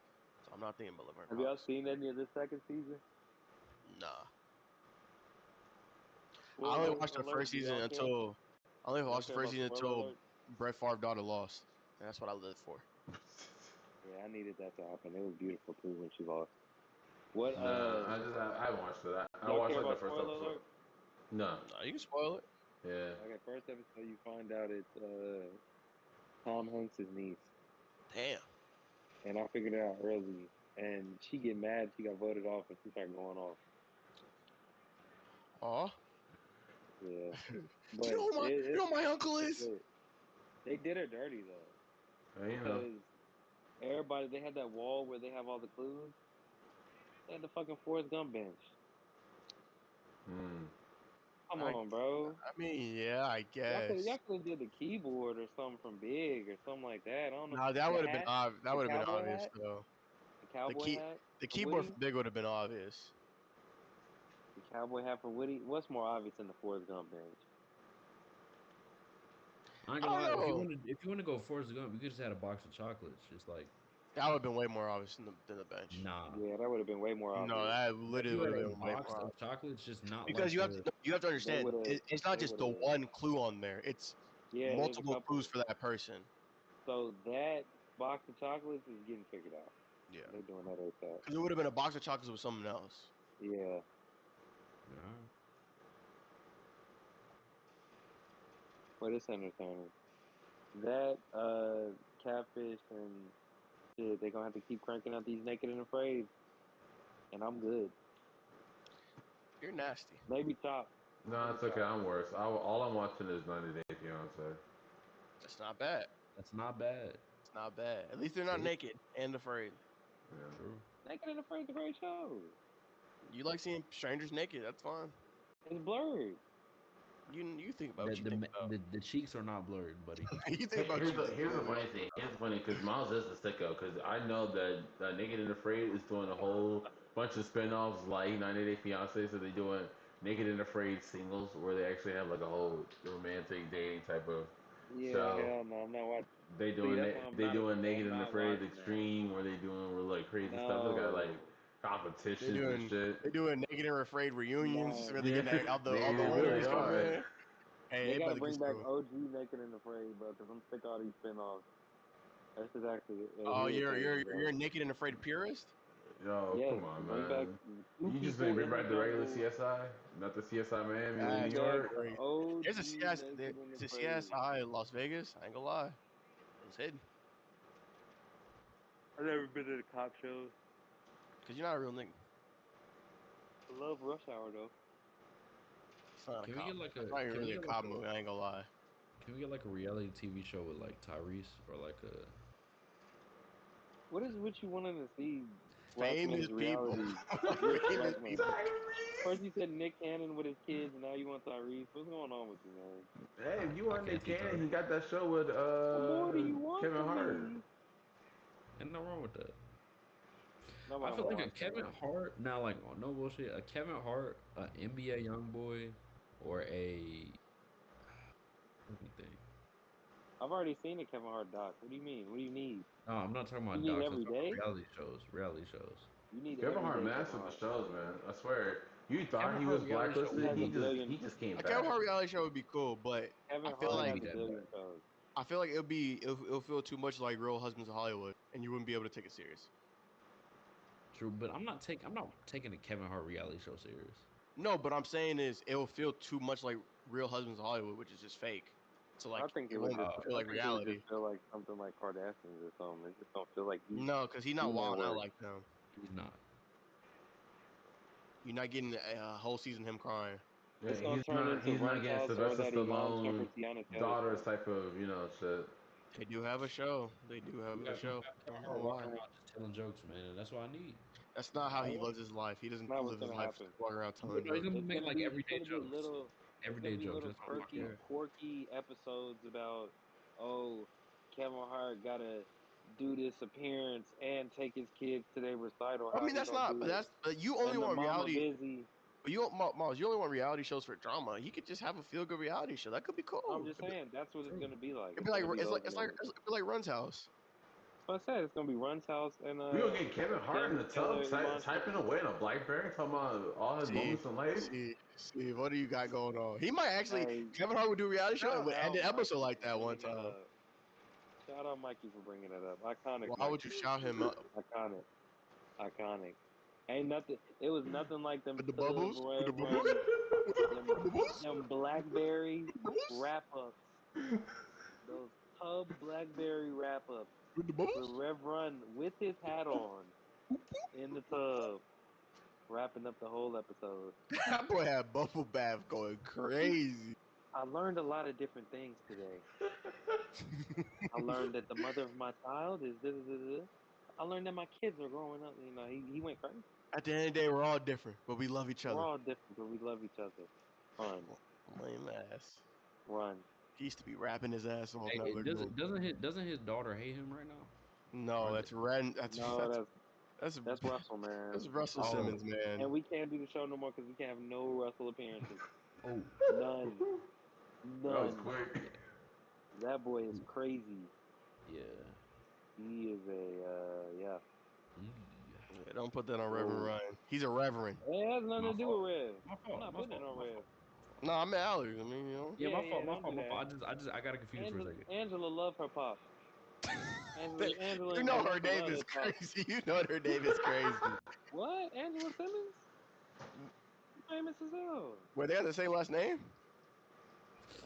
[SPEAKER 3] So I'm not thinking about Laverne
[SPEAKER 1] Have y'all
[SPEAKER 3] Cox.
[SPEAKER 1] seen any of the second season?
[SPEAKER 3] Nah, I only
[SPEAKER 1] Spoiler
[SPEAKER 3] watched the
[SPEAKER 1] alert.
[SPEAKER 3] first
[SPEAKER 1] Do
[SPEAKER 3] season
[SPEAKER 1] y'all care?
[SPEAKER 3] until I only
[SPEAKER 1] Y'all
[SPEAKER 3] watched the
[SPEAKER 1] care
[SPEAKER 3] first
[SPEAKER 1] about
[SPEAKER 3] season
[SPEAKER 1] spoiler
[SPEAKER 3] until
[SPEAKER 1] alert?
[SPEAKER 3] Brett Favre daughter lost, and that's what I lived for.
[SPEAKER 1] Yeah, I needed that to happen. It was beautiful too when she lost. What
[SPEAKER 4] Nah, I haven't watched it. I
[SPEAKER 1] y'all
[SPEAKER 4] watched
[SPEAKER 1] care
[SPEAKER 4] like the
[SPEAKER 1] about
[SPEAKER 4] first
[SPEAKER 1] spoiler
[SPEAKER 4] episode.
[SPEAKER 1] alert?
[SPEAKER 4] No,
[SPEAKER 3] No, you can spoil it.
[SPEAKER 4] yeah.
[SPEAKER 1] Okay, first episode you find out it's Tom Hanks' niece.
[SPEAKER 3] Damn.
[SPEAKER 1] And I figured it out early. And she get mad she got voted off and she started going off.
[SPEAKER 3] Aw.
[SPEAKER 1] Yeah.
[SPEAKER 3] Do you
[SPEAKER 1] But
[SPEAKER 3] know who my uncle
[SPEAKER 1] it's
[SPEAKER 3] is?
[SPEAKER 1] good. They did her dirty though.
[SPEAKER 4] You know.
[SPEAKER 1] Because everybody they had that wall where they have all the clues. They had the fucking Forrest Gump bench.
[SPEAKER 4] Hmm.
[SPEAKER 1] Come
[SPEAKER 3] I
[SPEAKER 1] on, bro.
[SPEAKER 3] I mean, yeah, I
[SPEAKER 1] Y'all
[SPEAKER 3] guess.
[SPEAKER 1] could have did the keyboard or something from Big or something like that. I don't know.
[SPEAKER 3] No, that
[SPEAKER 1] The
[SPEAKER 3] would have been
[SPEAKER 1] hat,
[SPEAKER 3] that
[SPEAKER 1] the
[SPEAKER 3] would have been
[SPEAKER 1] cowboy
[SPEAKER 3] obvious
[SPEAKER 1] hat,
[SPEAKER 3] though.
[SPEAKER 1] the
[SPEAKER 3] The
[SPEAKER 1] cowboy
[SPEAKER 3] key
[SPEAKER 1] hat
[SPEAKER 3] the
[SPEAKER 1] for
[SPEAKER 3] keyboard
[SPEAKER 1] Woody,
[SPEAKER 3] for Big would have been obvious.
[SPEAKER 1] the cowboy hat for Woody. What's more obvious than the Forrest Gump bench?
[SPEAKER 2] I ain't
[SPEAKER 3] I
[SPEAKER 2] gonna
[SPEAKER 3] don't
[SPEAKER 2] lie.
[SPEAKER 3] know.
[SPEAKER 2] If you want to go Forrest Gump, you could just had a box of chocolates. Just like
[SPEAKER 3] That would have been way more obvious than the bench.
[SPEAKER 2] nah.
[SPEAKER 1] Yeah, that would have been way more
[SPEAKER 3] No,
[SPEAKER 1] obvious.
[SPEAKER 3] that
[SPEAKER 2] If
[SPEAKER 3] literally
[SPEAKER 2] you
[SPEAKER 3] would
[SPEAKER 2] had
[SPEAKER 3] have
[SPEAKER 2] a
[SPEAKER 3] been way
[SPEAKER 2] box
[SPEAKER 3] more
[SPEAKER 2] of
[SPEAKER 3] obvious.
[SPEAKER 2] chocolates, just not
[SPEAKER 3] Because
[SPEAKER 2] like the
[SPEAKER 3] you have to
[SPEAKER 1] They
[SPEAKER 3] understand
[SPEAKER 1] would have.
[SPEAKER 3] it's not
[SPEAKER 1] They
[SPEAKER 3] just
[SPEAKER 1] would
[SPEAKER 3] the
[SPEAKER 1] have.
[SPEAKER 3] one clue on there. It's
[SPEAKER 1] Yeah, there's a
[SPEAKER 3] multiple clues
[SPEAKER 1] couple.
[SPEAKER 3] for that person.
[SPEAKER 1] So that box of chocolates is getting figured out.
[SPEAKER 3] Yeah.
[SPEAKER 1] They're doing that ASAP.
[SPEAKER 3] Because it would have been a box of chocolates with someone else.
[SPEAKER 1] Yeah,
[SPEAKER 2] nah.
[SPEAKER 1] but it's entertaining. That catfish and shit, they're gonna have to keep cranking out these naked and afraid, and I'm good.
[SPEAKER 3] You're nasty.
[SPEAKER 1] Maybe chop.
[SPEAKER 4] No,
[SPEAKER 1] Maybe
[SPEAKER 4] it's okay.
[SPEAKER 1] chop.
[SPEAKER 4] I'm worse. All I'm watching is 90 Day Fiance.
[SPEAKER 3] That's not bad.
[SPEAKER 2] That's not bad.
[SPEAKER 3] It's not bad. At least they're not
[SPEAKER 2] See,
[SPEAKER 3] naked and afraid.
[SPEAKER 4] Yeah.
[SPEAKER 2] true.
[SPEAKER 1] Naked and afraid's a great show.
[SPEAKER 3] You like seeing strangers naked? That's fine.
[SPEAKER 1] It's blurred.
[SPEAKER 3] You think about
[SPEAKER 2] The
[SPEAKER 3] what you think
[SPEAKER 2] the
[SPEAKER 3] about.
[SPEAKER 2] the cheeks are not blurred, buddy.
[SPEAKER 3] You think about what you think
[SPEAKER 4] Here's the
[SPEAKER 3] about.
[SPEAKER 4] funny thing. Here's the funny because Miles is a sicko because I know that Naked and Afraid is doing a whole bunch of spin-offs like 90 Day Fiance. So they're doing Naked and Afraid singles where they actually have like a whole romantic dating type of
[SPEAKER 1] Yeah,
[SPEAKER 4] show.
[SPEAKER 1] hell no, I'm not watching.
[SPEAKER 4] They
[SPEAKER 1] See,
[SPEAKER 4] doing
[SPEAKER 1] that's why I'm
[SPEAKER 4] they
[SPEAKER 1] not.
[SPEAKER 4] doing Naked
[SPEAKER 1] I'm
[SPEAKER 4] and
[SPEAKER 1] not
[SPEAKER 4] Afraid
[SPEAKER 1] watching that.
[SPEAKER 4] Extreme where they doing like crazy stuff. They got like
[SPEAKER 1] No,
[SPEAKER 3] They
[SPEAKER 4] competitions and
[SPEAKER 3] doing
[SPEAKER 4] shit.
[SPEAKER 3] they doing naked and afraid reunions where
[SPEAKER 1] no.
[SPEAKER 3] they
[SPEAKER 4] Yeah,
[SPEAKER 3] get all the
[SPEAKER 4] they really
[SPEAKER 3] winners come
[SPEAKER 4] are.
[SPEAKER 3] in. Hey,
[SPEAKER 1] They
[SPEAKER 3] they
[SPEAKER 1] gotta
[SPEAKER 3] better get
[SPEAKER 1] bring back
[SPEAKER 3] some.
[SPEAKER 1] OG Naked and Afraid, bro, because I'm sick of all these spinoffs. That's just actually
[SPEAKER 3] Oh,
[SPEAKER 1] irritating,
[SPEAKER 3] you're
[SPEAKER 1] bro.
[SPEAKER 3] a naked and afraid purist.
[SPEAKER 4] Yo,
[SPEAKER 1] Yes,
[SPEAKER 4] come on,
[SPEAKER 1] bring back
[SPEAKER 4] man.
[SPEAKER 1] two
[SPEAKER 4] You just
[SPEAKER 1] people
[SPEAKER 4] bring
[SPEAKER 1] in the
[SPEAKER 4] back the regular
[SPEAKER 1] jungle.
[SPEAKER 4] CSI, not the CSI Miami or
[SPEAKER 3] That's
[SPEAKER 4] New
[SPEAKER 1] Bring back
[SPEAKER 4] York.
[SPEAKER 3] crazy.
[SPEAKER 1] OG
[SPEAKER 3] There's a CS.
[SPEAKER 1] Naked and
[SPEAKER 3] There's a
[SPEAKER 1] Afraid.
[SPEAKER 3] CSI in Las Vegas. I ain't gonna lie. It was hidden
[SPEAKER 1] I've never been to the cop shows.
[SPEAKER 3] because you're not a real nigga.
[SPEAKER 1] I love Rush Hour though.
[SPEAKER 3] It's not a
[SPEAKER 2] Can we
[SPEAKER 3] cop.
[SPEAKER 2] get like
[SPEAKER 3] It's
[SPEAKER 2] a
[SPEAKER 3] not even
[SPEAKER 2] can we
[SPEAKER 3] really a
[SPEAKER 2] get like
[SPEAKER 3] cop
[SPEAKER 2] a
[SPEAKER 3] movie. I ain't gonna lie.
[SPEAKER 2] can we get like a reality TV show with like Tyrese or like a
[SPEAKER 1] What is what you wanting to see? Black
[SPEAKER 3] Famous
[SPEAKER 1] men's
[SPEAKER 3] people.
[SPEAKER 1] reality. Which
[SPEAKER 3] Famous
[SPEAKER 1] black man?
[SPEAKER 3] people.
[SPEAKER 1] First you said Nick Cannon with his kids, and now you want Tyrese. What's going on with you, man?
[SPEAKER 4] Hey, if you
[SPEAKER 2] I
[SPEAKER 4] want
[SPEAKER 2] can't
[SPEAKER 4] Nick
[SPEAKER 2] see
[SPEAKER 4] Cannon, he
[SPEAKER 2] Tyrese.
[SPEAKER 4] got that show with
[SPEAKER 1] What more do you want
[SPEAKER 4] Kevin
[SPEAKER 1] from
[SPEAKER 4] Hart.
[SPEAKER 1] me?
[SPEAKER 2] Ain't no wrong with that. I
[SPEAKER 1] Nobody
[SPEAKER 2] feel
[SPEAKER 1] want to
[SPEAKER 2] like a
[SPEAKER 1] watch
[SPEAKER 2] Kevin
[SPEAKER 1] that.
[SPEAKER 2] Hart now, like oh, no bullshit, a Kevin Hart, an NBA young boy, or a let me think.
[SPEAKER 1] I've already seen a Kevin Hart doc. What do you mean? What do you need?
[SPEAKER 2] No, I'm not talking
[SPEAKER 1] You
[SPEAKER 2] about
[SPEAKER 1] need
[SPEAKER 2] docs. I'm
[SPEAKER 1] every
[SPEAKER 2] talking about
[SPEAKER 1] day?
[SPEAKER 2] reality shows. Reality shows.
[SPEAKER 1] You need
[SPEAKER 4] Kevin Hart
[SPEAKER 1] everyday Kevin
[SPEAKER 4] mastered the
[SPEAKER 1] Hart.
[SPEAKER 4] shows, man. I swear. You thought
[SPEAKER 2] Kevin
[SPEAKER 4] he
[SPEAKER 2] Hart
[SPEAKER 4] was
[SPEAKER 2] reality show
[SPEAKER 1] He
[SPEAKER 2] would
[SPEAKER 4] blacklisted.
[SPEAKER 1] has
[SPEAKER 2] be
[SPEAKER 1] a
[SPEAKER 2] good.
[SPEAKER 1] billion.
[SPEAKER 4] He just came
[SPEAKER 3] A Kevin
[SPEAKER 4] back.
[SPEAKER 3] Hart reality show would be cool, but
[SPEAKER 1] Kevin
[SPEAKER 3] I feel
[SPEAKER 1] Hart
[SPEAKER 2] Wouldn't
[SPEAKER 3] like
[SPEAKER 1] has
[SPEAKER 2] be
[SPEAKER 1] a
[SPEAKER 2] that
[SPEAKER 1] billion
[SPEAKER 2] bad.
[SPEAKER 1] shows.
[SPEAKER 3] it'll feel too much like Real Husbands of Hollywood, and you wouldn't be able to take it serious.
[SPEAKER 2] True, but I'm not taking the Kevin Hart reality show serious.
[SPEAKER 3] No, but I'm saying is it'll feel too much like Real Husbands of Hollywood, which is just fake. So
[SPEAKER 1] I
[SPEAKER 3] like
[SPEAKER 1] think it
[SPEAKER 3] it
[SPEAKER 1] would
[SPEAKER 3] won't
[SPEAKER 1] just.
[SPEAKER 3] feel
[SPEAKER 1] I
[SPEAKER 3] like
[SPEAKER 1] think it would just
[SPEAKER 3] reality.
[SPEAKER 1] feel like something like Kardashians or something. It just don't feel like
[SPEAKER 3] No, because he's
[SPEAKER 1] he
[SPEAKER 3] not
[SPEAKER 1] may
[SPEAKER 3] wilding out
[SPEAKER 1] work.
[SPEAKER 3] like them.
[SPEAKER 2] He's not.
[SPEAKER 3] You're not getting a whole season of him crying.
[SPEAKER 4] Yeah,
[SPEAKER 1] It's gonna
[SPEAKER 4] he's
[SPEAKER 1] turn
[SPEAKER 4] not.
[SPEAKER 1] into
[SPEAKER 4] He's not
[SPEAKER 1] Run's
[SPEAKER 4] getting
[SPEAKER 1] house or
[SPEAKER 4] Sylvester
[SPEAKER 1] that Yvonne
[SPEAKER 4] Stallone
[SPEAKER 1] Shepherd Tiana Taylor
[SPEAKER 4] daughters
[SPEAKER 1] show.
[SPEAKER 4] type of shit.
[SPEAKER 3] They do have a show. They do have a show.
[SPEAKER 2] Kevin
[SPEAKER 3] I'm not
[SPEAKER 2] Hart
[SPEAKER 3] gonna
[SPEAKER 2] walking
[SPEAKER 3] lie.
[SPEAKER 2] around just telling jokes, man, and that's what I need.
[SPEAKER 3] That's not how he
[SPEAKER 1] No,
[SPEAKER 3] lives his life. He
[SPEAKER 1] it's
[SPEAKER 3] doesn't
[SPEAKER 1] not what's
[SPEAKER 3] live his
[SPEAKER 1] gonna
[SPEAKER 3] life
[SPEAKER 1] happen.
[SPEAKER 3] walking around telling
[SPEAKER 2] No, he's
[SPEAKER 3] jokes.
[SPEAKER 2] gonna be making like
[SPEAKER 1] It's
[SPEAKER 2] everyday
[SPEAKER 1] gonna be
[SPEAKER 2] jokes.
[SPEAKER 1] little. It's gonna
[SPEAKER 2] Everyday
[SPEAKER 1] be
[SPEAKER 2] jokes.
[SPEAKER 1] little
[SPEAKER 2] That's what I want.
[SPEAKER 1] quirky,
[SPEAKER 3] Yeah.
[SPEAKER 1] quirky episodes about, oh, Kevin Hart gotta do this appearance and take his kids to their recital.
[SPEAKER 3] I
[SPEAKER 1] How
[SPEAKER 3] mean,
[SPEAKER 1] he
[SPEAKER 3] that's
[SPEAKER 1] gonna
[SPEAKER 3] not.
[SPEAKER 1] do
[SPEAKER 3] But
[SPEAKER 1] it?
[SPEAKER 3] that's. But you only
[SPEAKER 1] And the
[SPEAKER 3] want
[SPEAKER 1] mama
[SPEAKER 3] reality.
[SPEAKER 1] busy.
[SPEAKER 3] But you, Miles, you only want reality shows for drama. He could just have a feel good reality show. That could be
[SPEAKER 1] I'm
[SPEAKER 3] cool.
[SPEAKER 1] just saying that's what it's
[SPEAKER 2] True.
[SPEAKER 1] gonna be like.
[SPEAKER 3] It'd
[SPEAKER 1] It's
[SPEAKER 3] be like
[SPEAKER 1] gonna be those moments.
[SPEAKER 3] it's like Run's House.
[SPEAKER 1] So I said it's gonna be Run's house and
[SPEAKER 4] We gonna get Kevin Hart in the
[SPEAKER 1] Tiana
[SPEAKER 4] tub
[SPEAKER 1] Taylor, Iman
[SPEAKER 4] typing
[SPEAKER 1] Shumpert.
[SPEAKER 4] away in a BlackBerry, talking about all his
[SPEAKER 3] See,
[SPEAKER 4] moments in life.
[SPEAKER 3] see, what do you got going on? He might actually.
[SPEAKER 1] Hey,
[SPEAKER 3] Kevin Hart would do a reality show and
[SPEAKER 1] shout
[SPEAKER 3] would end an
[SPEAKER 1] out
[SPEAKER 3] episode
[SPEAKER 1] Mikey
[SPEAKER 3] like
[SPEAKER 1] for
[SPEAKER 3] that one
[SPEAKER 1] bringing that
[SPEAKER 3] time.
[SPEAKER 1] up. Shout out Mikey for bringing that up. Iconic
[SPEAKER 3] Why would you
[SPEAKER 1] Mikey.
[SPEAKER 3] shout him up
[SPEAKER 1] Iconic. Iconic. Ain't nothing. It was nothing like them
[SPEAKER 3] with the
[SPEAKER 1] Tub
[SPEAKER 3] bubbles? With the
[SPEAKER 1] Rev
[SPEAKER 3] bubbles?
[SPEAKER 1] Run, them
[SPEAKER 3] With the bubbles?
[SPEAKER 1] them Blackberry
[SPEAKER 3] With the bubbles?
[SPEAKER 1] wrap ups. Those Tub Blackberry wrap ups
[SPEAKER 3] With the
[SPEAKER 1] with
[SPEAKER 3] bubbles?
[SPEAKER 1] Rev Run with his hat on in the tub, wrapping up the whole episode.
[SPEAKER 3] That boy had bubble bath going crazy.
[SPEAKER 1] I learned a lot of different things today. I learned that the mother of my child is this. I learned that my kids are growing up. You know, he went crazy.
[SPEAKER 3] At the end of the day, we're all different, but we love each
[SPEAKER 1] We're
[SPEAKER 3] other.
[SPEAKER 1] all different, but we love each other. Run,
[SPEAKER 3] Lame ass.
[SPEAKER 1] run.
[SPEAKER 3] He used to be rapping his ass off. Now
[SPEAKER 2] Hey,
[SPEAKER 3] look at him.
[SPEAKER 2] doesn't his daughter hate him right now?
[SPEAKER 3] No,
[SPEAKER 2] Or
[SPEAKER 3] that's Ren.
[SPEAKER 1] No,
[SPEAKER 3] That's
[SPEAKER 1] that's Russell, man.
[SPEAKER 3] that's Russell
[SPEAKER 4] Oh,
[SPEAKER 3] Simmons, man.
[SPEAKER 1] And we can't do the show no more because we can't have no Russell appearances.
[SPEAKER 2] oh
[SPEAKER 1] None,
[SPEAKER 4] that was
[SPEAKER 1] none.
[SPEAKER 4] quick.
[SPEAKER 1] That boy is crazy.
[SPEAKER 2] yeah.
[SPEAKER 1] He is a yeah.
[SPEAKER 2] Mm.
[SPEAKER 3] Yeah, don't put that on Reverend
[SPEAKER 1] Whoa.
[SPEAKER 3] Ryan. He's a reverend.
[SPEAKER 1] It has nothing
[SPEAKER 2] My
[SPEAKER 1] to do
[SPEAKER 2] fault.
[SPEAKER 1] with Rev.
[SPEAKER 2] My
[SPEAKER 1] I'm
[SPEAKER 2] fault.
[SPEAKER 1] not
[SPEAKER 2] My
[SPEAKER 1] putting it
[SPEAKER 2] fault.
[SPEAKER 1] on
[SPEAKER 2] My
[SPEAKER 1] Rev.
[SPEAKER 2] fault.
[SPEAKER 3] No, I'm Alex. I mean, you know.
[SPEAKER 2] Yeah, my fault.
[SPEAKER 1] Yeah,
[SPEAKER 2] My
[SPEAKER 1] don't
[SPEAKER 2] fault.
[SPEAKER 1] do
[SPEAKER 2] My
[SPEAKER 1] that.
[SPEAKER 2] fault. I got confused for a second.
[SPEAKER 1] Angela love her pops. Angela
[SPEAKER 3] You
[SPEAKER 1] and
[SPEAKER 3] know her
[SPEAKER 1] Vanessa
[SPEAKER 3] name
[SPEAKER 1] love
[SPEAKER 3] is
[SPEAKER 1] their pops.
[SPEAKER 3] crazy. You know her name is crazy.
[SPEAKER 1] What? Angela Simmons? Famous as hell.
[SPEAKER 3] Were they have the same last name?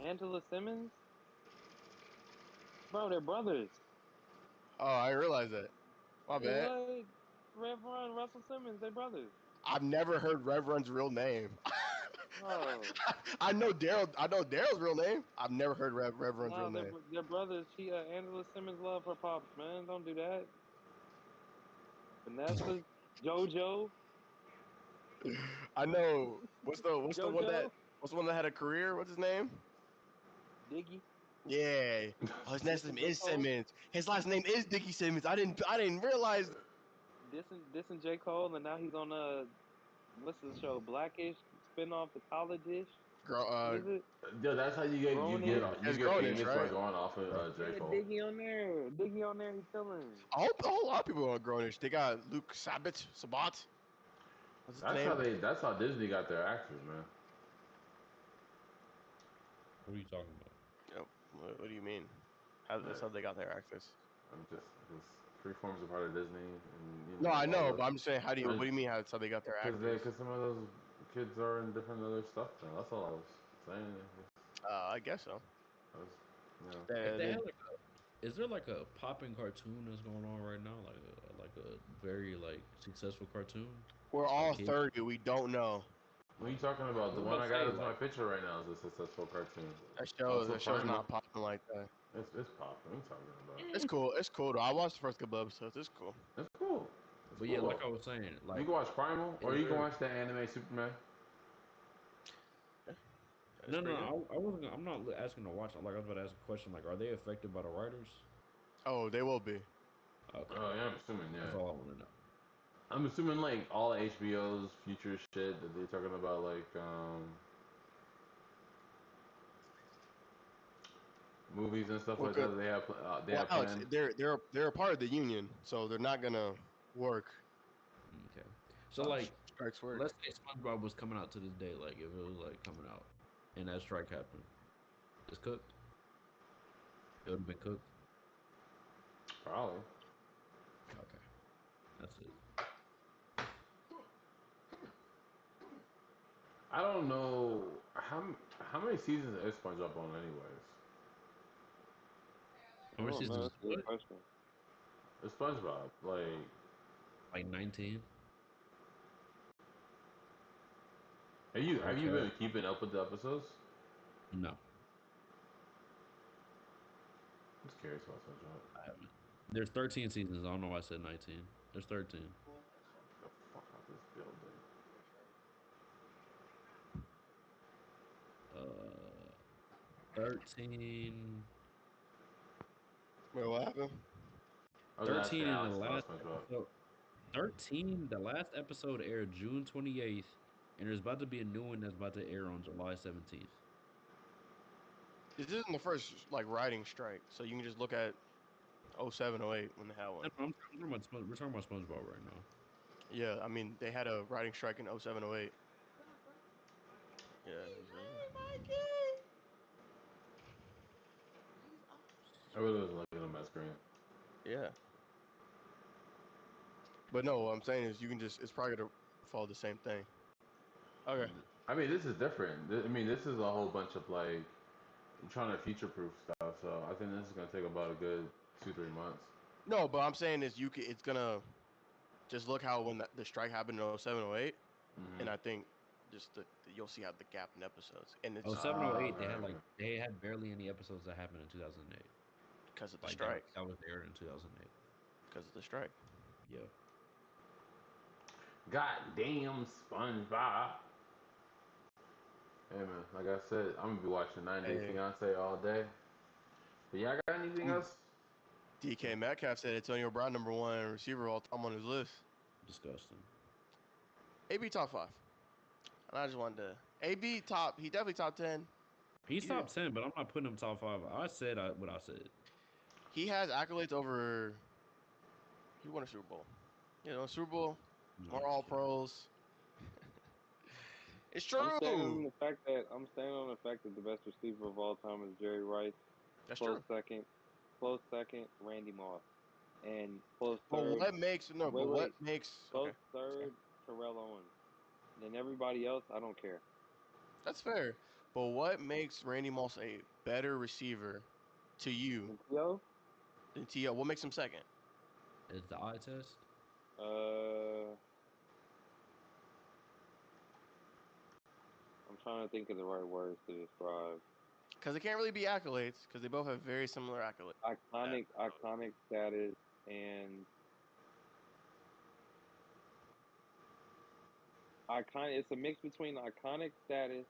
[SPEAKER 1] Angela Simmons? Bro, they're brothers.
[SPEAKER 3] Oh, I didn't realize that. My bad.
[SPEAKER 1] What? Rev Run, Russell Simmons, they brothers.
[SPEAKER 3] I've never heard Reverend's real name.
[SPEAKER 1] Bro.
[SPEAKER 3] I know Daryl. I know Daryl's real name. I've never heard Reverend's real
[SPEAKER 1] No,
[SPEAKER 3] name.
[SPEAKER 1] they're brothers. Angela Simmons love her pops, man. Don't do that. Vanessa, JoJo,
[SPEAKER 3] I know.
[SPEAKER 1] JoJo,
[SPEAKER 3] What's the one that had a career? What's his name?
[SPEAKER 1] Diggy.
[SPEAKER 3] Yeah. Oh, his last name
[SPEAKER 1] Dissing J.
[SPEAKER 3] is
[SPEAKER 1] Cole.
[SPEAKER 3] Simmons. His last name is Dickie Simmons. I didn't realize.
[SPEAKER 1] Dissing J. Cole, and now he's on what's the show? Blackish, spinoff to College-ish.
[SPEAKER 3] Girl,
[SPEAKER 1] What is it?
[SPEAKER 4] Yeah, that's how
[SPEAKER 1] Grownish?
[SPEAKER 3] it's
[SPEAKER 4] you get
[SPEAKER 3] Grownish,
[SPEAKER 4] famous by
[SPEAKER 3] right?
[SPEAKER 4] going off of J
[SPEAKER 1] Yeah,
[SPEAKER 4] Cole.
[SPEAKER 1] Diggy on there, he chilling.
[SPEAKER 3] A whole lot of people are Grownish. They got Luke Sabat. What's his name?
[SPEAKER 4] That's how Disney got their actors, man.
[SPEAKER 2] What are you talking about?
[SPEAKER 3] Oh, what do you mean? That's
[SPEAKER 4] Right.
[SPEAKER 3] how they got their access.
[SPEAKER 4] I'm just Freeform's a part of Disney, and
[SPEAKER 3] No, I
[SPEAKER 4] all
[SPEAKER 3] know,
[SPEAKER 4] the
[SPEAKER 3] but I'm just saying, what do you mean that's how they got their access?
[SPEAKER 4] because some of those kids are in different other stuff now. That's all I was saying.
[SPEAKER 3] I guess so.
[SPEAKER 4] I was, you know.
[SPEAKER 2] If they
[SPEAKER 3] They,
[SPEAKER 2] had is there like a popping cartoon that's going on right now, like a very like successful cartoon?
[SPEAKER 3] we're
[SPEAKER 2] Like
[SPEAKER 3] all
[SPEAKER 2] kids.
[SPEAKER 3] 30. We don't know.
[SPEAKER 4] What are you talking about? The
[SPEAKER 2] I'm
[SPEAKER 4] one
[SPEAKER 2] about
[SPEAKER 4] I
[SPEAKER 2] to
[SPEAKER 4] got
[SPEAKER 2] say
[SPEAKER 4] is my
[SPEAKER 2] like
[SPEAKER 4] picture right now is a successful cartoon.
[SPEAKER 3] That
[SPEAKER 4] Also,
[SPEAKER 3] show's
[SPEAKER 4] Primal.
[SPEAKER 3] not popping like that.
[SPEAKER 4] It's popping. What are you talking about?
[SPEAKER 3] It's cool. It's cool though. I watched the first couple episodes. It's cool.
[SPEAKER 4] It's cool. It's
[SPEAKER 2] but yeah,
[SPEAKER 4] cool.
[SPEAKER 2] like I was saying,
[SPEAKER 4] You
[SPEAKER 2] like
[SPEAKER 4] can watch Primal, or
[SPEAKER 2] is
[SPEAKER 4] you can
[SPEAKER 2] there
[SPEAKER 4] watch the anime Superman.
[SPEAKER 3] It's pretty good.
[SPEAKER 2] I wasn't I'm not asking to watch. Like I was about to ask a question. Like, are they affected by the writers?
[SPEAKER 3] Oh, they will be.
[SPEAKER 2] Okay,
[SPEAKER 4] Oh yeah, I'm assuming.
[SPEAKER 2] that's
[SPEAKER 4] Yeah,
[SPEAKER 2] all I want to know.
[SPEAKER 4] I'm assuming like all HBO's future shit that they're talking about, like movies and stuff
[SPEAKER 3] Well,
[SPEAKER 4] like that. They have
[SPEAKER 3] Alex,
[SPEAKER 4] planned.
[SPEAKER 3] they're a part of the union, so they're not gonna work.
[SPEAKER 2] So like,
[SPEAKER 3] Strikes work.
[SPEAKER 2] let's say SpongeBob was coming out to this day, like if it was like coming out, and that strike happened, it's cooked. It would have been cooked.
[SPEAKER 4] Probably.
[SPEAKER 2] Okay, that's it.
[SPEAKER 4] I don't know how many seasons is SpongeBob on, anyways.
[SPEAKER 1] I
[SPEAKER 2] How many
[SPEAKER 1] don't know.
[SPEAKER 2] seasons?
[SPEAKER 1] That's a good
[SPEAKER 2] What?
[SPEAKER 1] question.
[SPEAKER 4] It's SpongeBob.
[SPEAKER 2] Like 19.
[SPEAKER 4] Have you
[SPEAKER 2] Okay.
[SPEAKER 4] been keeping up with the episodes?
[SPEAKER 2] No,
[SPEAKER 4] I'm just curious about SpongeBob.
[SPEAKER 2] I haven't. There's 13 seasons. I don't know why I said 19. There's 13.
[SPEAKER 4] Get the fuck out this building.
[SPEAKER 2] Uh, 13.
[SPEAKER 3] Wait, what happened?
[SPEAKER 4] I was
[SPEAKER 2] 13
[SPEAKER 4] asking
[SPEAKER 2] in the
[SPEAKER 4] Alex about
[SPEAKER 2] last
[SPEAKER 4] SpongeBob.
[SPEAKER 2] episode. 13. The last episode aired June 28th, and there's about to be a new one that's about to air on July 17th.
[SPEAKER 3] This isn't the first like writing strike, so you can just look at 07, 08 when they had one.
[SPEAKER 2] We're talking about SpongeBob right now.
[SPEAKER 3] Yeah, I mean they had a writing strike in 07, 08. Yeah.
[SPEAKER 4] I really was looking at my screen.
[SPEAKER 3] Yeah. But no, what I'm saying is you can just it's probably gonna follow the same thing. Okay.
[SPEAKER 4] I mean, this is different. I mean, this is a whole bunch of like trying to future proof stuff. So I think this is gonna take about a good 2-3 months.
[SPEAKER 3] No, but I'm saying is it's gonna just look how when the strike happened in 07, 08, and I think just you'll see how the gap in episodes and it's
[SPEAKER 2] 07, 08,
[SPEAKER 4] Okay, okay.
[SPEAKER 2] they had barely any episodes that happened in 2008.
[SPEAKER 3] because of the
[SPEAKER 2] Like
[SPEAKER 3] strike.
[SPEAKER 2] that was aired in 2008.
[SPEAKER 3] Because of the strike.
[SPEAKER 2] Yeah.
[SPEAKER 4] Goddamn SpongeBob. Hey man, like I said, I'm gonna be watching 90 Day
[SPEAKER 3] Hey,
[SPEAKER 4] Fiance all day. But y'all got anything else?
[SPEAKER 3] DK Metcalf said Antonio Brown #1 receiver all time on his list.
[SPEAKER 2] Disgusting.
[SPEAKER 3] AB top 5. And I just wanted to AB top. He definitely top 10.
[SPEAKER 2] He's
[SPEAKER 3] He
[SPEAKER 2] top 10, but I'm not putting him top 5. I said what I said.
[SPEAKER 3] he has accolades over. He won a Super Bowl. You know, Super Bowl,
[SPEAKER 2] No,
[SPEAKER 3] more
[SPEAKER 2] I'm
[SPEAKER 3] All
[SPEAKER 2] just kidding.
[SPEAKER 3] Pros. It's
[SPEAKER 1] I'm standing on
[SPEAKER 3] true.
[SPEAKER 1] the fact that the best receiver of all time is Jerry Rice.
[SPEAKER 3] That's
[SPEAKER 1] Close
[SPEAKER 3] true.
[SPEAKER 1] second, Randy Moss, and close
[SPEAKER 3] But
[SPEAKER 1] third.
[SPEAKER 3] what makes no?
[SPEAKER 1] Wait,
[SPEAKER 3] But what
[SPEAKER 1] wait,
[SPEAKER 3] makes okay?
[SPEAKER 1] close third, Terrell Owens. Then everybody else, I don't care.
[SPEAKER 3] That's fair. But what makes Randy Moss a better receiver to you
[SPEAKER 1] And Theo,
[SPEAKER 3] than T.O.? What makes him second?
[SPEAKER 2] Is the eye test?
[SPEAKER 1] I'm trying to think of the right words to describe.
[SPEAKER 3] Because it can't really be accolades because they both have very similar accolades.
[SPEAKER 1] Iconic status and iconic. It's a mix between iconic status,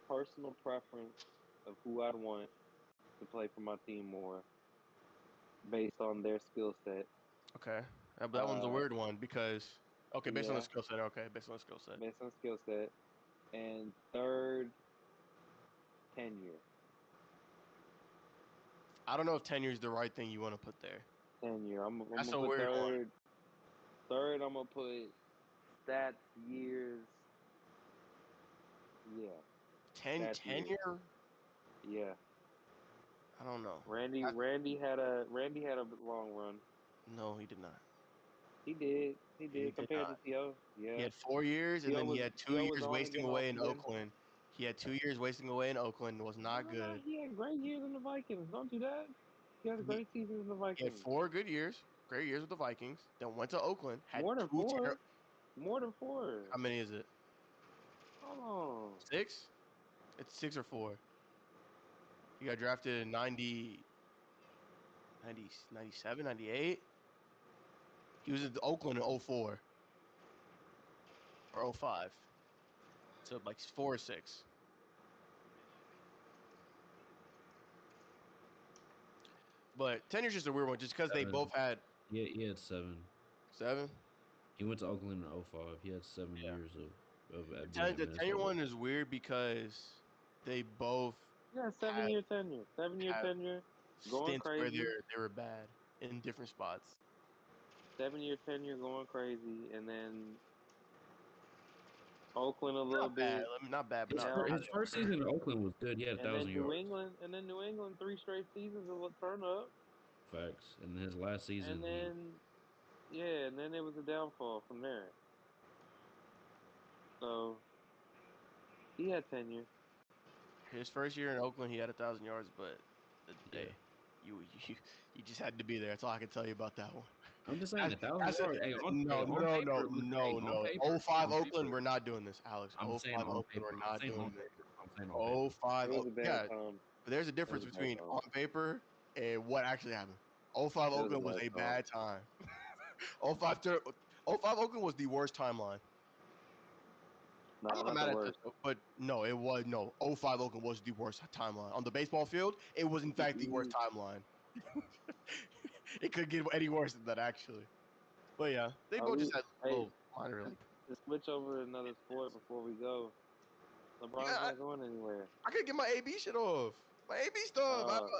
[SPEAKER 1] personal preference of who I'd want to play for my team more based on their skill set.
[SPEAKER 3] Okay, that one's a
[SPEAKER 1] Uh,
[SPEAKER 3] weird one because based on the
[SPEAKER 1] yeah,
[SPEAKER 3] skill set. Okay, based on the skill set.
[SPEAKER 1] based on skill set. And third, tenure.
[SPEAKER 3] I don't know if tenure is the right thing you want to put there.
[SPEAKER 1] Tenure. I'm
[SPEAKER 3] That's
[SPEAKER 1] gonna
[SPEAKER 3] a
[SPEAKER 1] put
[SPEAKER 3] weird one.
[SPEAKER 1] third. Third, I'm gonna put stats, years. Yeah, stats, years.
[SPEAKER 3] Tenure?
[SPEAKER 1] Yeah.
[SPEAKER 3] I don't know.
[SPEAKER 1] Randy had a long run.
[SPEAKER 3] No, he did not.
[SPEAKER 1] He did. He
[SPEAKER 3] He
[SPEAKER 1] did
[SPEAKER 3] did
[SPEAKER 1] compared
[SPEAKER 3] not.
[SPEAKER 1] to T.O.
[SPEAKER 3] He
[SPEAKER 1] Yeah.
[SPEAKER 3] had 4 years, and then he had two
[SPEAKER 1] T.O. was
[SPEAKER 3] years
[SPEAKER 1] on and
[SPEAKER 3] wasting
[SPEAKER 1] then off
[SPEAKER 3] away in
[SPEAKER 1] again.
[SPEAKER 3] Oakland. He had 2 years wasting away in Oakland. Was
[SPEAKER 1] No,
[SPEAKER 3] not
[SPEAKER 1] no, no.
[SPEAKER 3] good.
[SPEAKER 1] He had great years in the Vikings. Don't do that. He had a
[SPEAKER 3] He,
[SPEAKER 1] great season in the
[SPEAKER 3] he had
[SPEAKER 1] Vikings.
[SPEAKER 3] 4 good years, great years with the Vikings. Then went to Oakland. Had
[SPEAKER 1] More than
[SPEAKER 3] two
[SPEAKER 1] four. More than four.
[SPEAKER 3] How many is it?
[SPEAKER 1] Hold on.
[SPEAKER 3] 6? It's 6 or 4. He got drafted in 97, 98. He was in Oakland in 04 or 05. So like 4 or 6. But tenure's just a weird one, just because they
[SPEAKER 2] 7.
[SPEAKER 3] both had
[SPEAKER 2] Yeah, he had 7.
[SPEAKER 3] 7.
[SPEAKER 2] He went to Oakland in '05. He had 7 years of being in
[SPEAKER 3] The tenure
[SPEAKER 2] Minnesota.
[SPEAKER 3] one is weird because they both
[SPEAKER 1] Yeah,
[SPEAKER 3] had
[SPEAKER 1] 7 year tenure. 7 year
[SPEAKER 3] had
[SPEAKER 1] tenure. Going
[SPEAKER 3] stints where
[SPEAKER 1] crazy.
[SPEAKER 3] they were bad in different spots.
[SPEAKER 1] 7 year tenure going crazy. And then Oakland a little
[SPEAKER 3] Not bad.
[SPEAKER 1] bit.
[SPEAKER 3] Not bad, but
[SPEAKER 2] His,
[SPEAKER 3] not.
[SPEAKER 1] Now,
[SPEAKER 2] his first season in Oakland was good. He had
[SPEAKER 1] and
[SPEAKER 2] 1,000
[SPEAKER 1] then New
[SPEAKER 2] yards.
[SPEAKER 1] England, 3 straight seasons of a turn up,
[SPEAKER 2] Facts. And his last season,
[SPEAKER 1] and then yeah, and then it was a downfall from there. So he had tenure.
[SPEAKER 3] His first year in Oakland, he had 1,000 yards, but
[SPEAKER 2] Yeah.
[SPEAKER 3] you just had to be there. That's all I can tell you about that one.
[SPEAKER 2] I'm just saying,
[SPEAKER 3] That's,
[SPEAKER 2] 1,000
[SPEAKER 3] that's
[SPEAKER 2] yards. Hey,
[SPEAKER 3] no,
[SPEAKER 2] on
[SPEAKER 3] no,
[SPEAKER 2] paper,
[SPEAKER 3] no,
[SPEAKER 2] it looks,
[SPEAKER 3] no,
[SPEAKER 2] hey, on
[SPEAKER 3] no.
[SPEAKER 2] paper,
[SPEAKER 3] 05
[SPEAKER 2] on
[SPEAKER 3] Oakland,
[SPEAKER 2] paper.
[SPEAKER 3] we're not doing this, Alex.
[SPEAKER 2] I'm
[SPEAKER 3] 05
[SPEAKER 2] saying on
[SPEAKER 3] Oakland,
[SPEAKER 2] paper.
[SPEAKER 3] we're
[SPEAKER 2] I'm
[SPEAKER 3] not
[SPEAKER 2] saying on
[SPEAKER 3] doing this.
[SPEAKER 2] paper. I'm saying on paper.
[SPEAKER 3] 05,
[SPEAKER 1] It was a bad
[SPEAKER 3] yeah,
[SPEAKER 1] time.
[SPEAKER 3] but there's a difference
[SPEAKER 1] It was a bad
[SPEAKER 3] between
[SPEAKER 1] time.
[SPEAKER 3] on paper and what actually happened. 05
[SPEAKER 1] It was a
[SPEAKER 3] Oakland was
[SPEAKER 1] bad
[SPEAKER 3] a
[SPEAKER 1] time.
[SPEAKER 3] bad time. 05, 05 Oakland was the worst timeline. I'm
[SPEAKER 1] Nah,
[SPEAKER 3] not
[SPEAKER 1] not
[SPEAKER 3] mad
[SPEAKER 1] the
[SPEAKER 3] at
[SPEAKER 1] worst.
[SPEAKER 3] that, but no, it was no. 05 Oakland was the worst timeline. On the baseball field, it was in fact the worst timeline. It could get any worse than that, actually. But yeah, they both just had little minor like.
[SPEAKER 1] To switch over to another sport before we go. LeBron's
[SPEAKER 3] Yeah,
[SPEAKER 1] not going anywhere.
[SPEAKER 3] I could get my AB shit off. My AB stuff.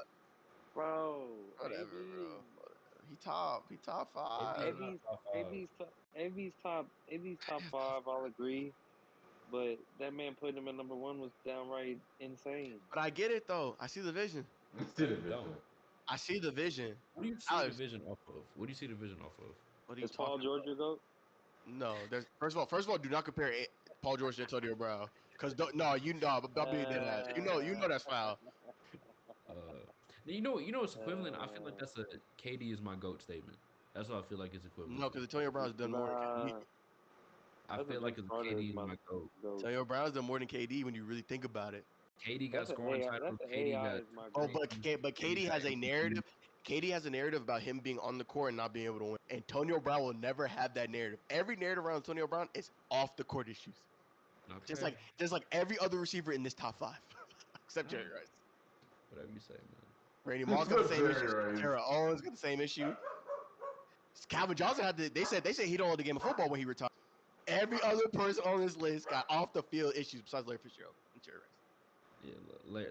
[SPEAKER 1] Bro,
[SPEAKER 3] Whatever,
[SPEAKER 1] AB,
[SPEAKER 3] bro. He top five.
[SPEAKER 2] AB is not top 5.
[SPEAKER 1] AB's top 5. I'll agree, but that man putting him at number 1 was downright insane.
[SPEAKER 3] But I get it though. I see the vision.
[SPEAKER 2] No, you don't.
[SPEAKER 3] I see the vision.
[SPEAKER 2] What do you see
[SPEAKER 3] Alex,
[SPEAKER 2] the vision off of? What do you see the vision off of?
[SPEAKER 3] what are you
[SPEAKER 1] Is Paul
[SPEAKER 3] talking
[SPEAKER 1] George
[SPEAKER 3] about?
[SPEAKER 1] your GOAT?
[SPEAKER 3] No, there's first of all, do not compare Paul George to Antonio Brown, because no, you know, I'm being dead ass. You know that's foul.
[SPEAKER 2] You know it's equivalent. I feel like that's a KD is my GOAT statement. That's what I feel like it's equivalent.
[SPEAKER 3] No, because Antonio Brown's done more.
[SPEAKER 1] Nah,
[SPEAKER 2] I feel like it's KD is my GOAT.
[SPEAKER 3] Antonio Brown's done more than KD when you really think about it.
[SPEAKER 2] KD got scoring titles.
[SPEAKER 1] That's
[SPEAKER 2] KD
[SPEAKER 1] AI
[SPEAKER 2] got.
[SPEAKER 1] is my
[SPEAKER 3] Oh,
[SPEAKER 1] GOAT.
[SPEAKER 3] but KD has a narrative. KD has a narrative about him being on the court and not being able to win. Antonio Brown will never have that narrative. Every narrative around Antonio Brown is off the court issues.
[SPEAKER 2] Okay.
[SPEAKER 3] Just like every other receiver in this top 5, except Jerry Rice.
[SPEAKER 2] Whatever you say, man.
[SPEAKER 3] Randy Moss got the same issue. Terrell Owens got the same issue. Calvin Johnson had they said he don't know the game of football when he retired. Every other person on this list got off the field issues besides Larry Fitzgerald and Jerry Rice.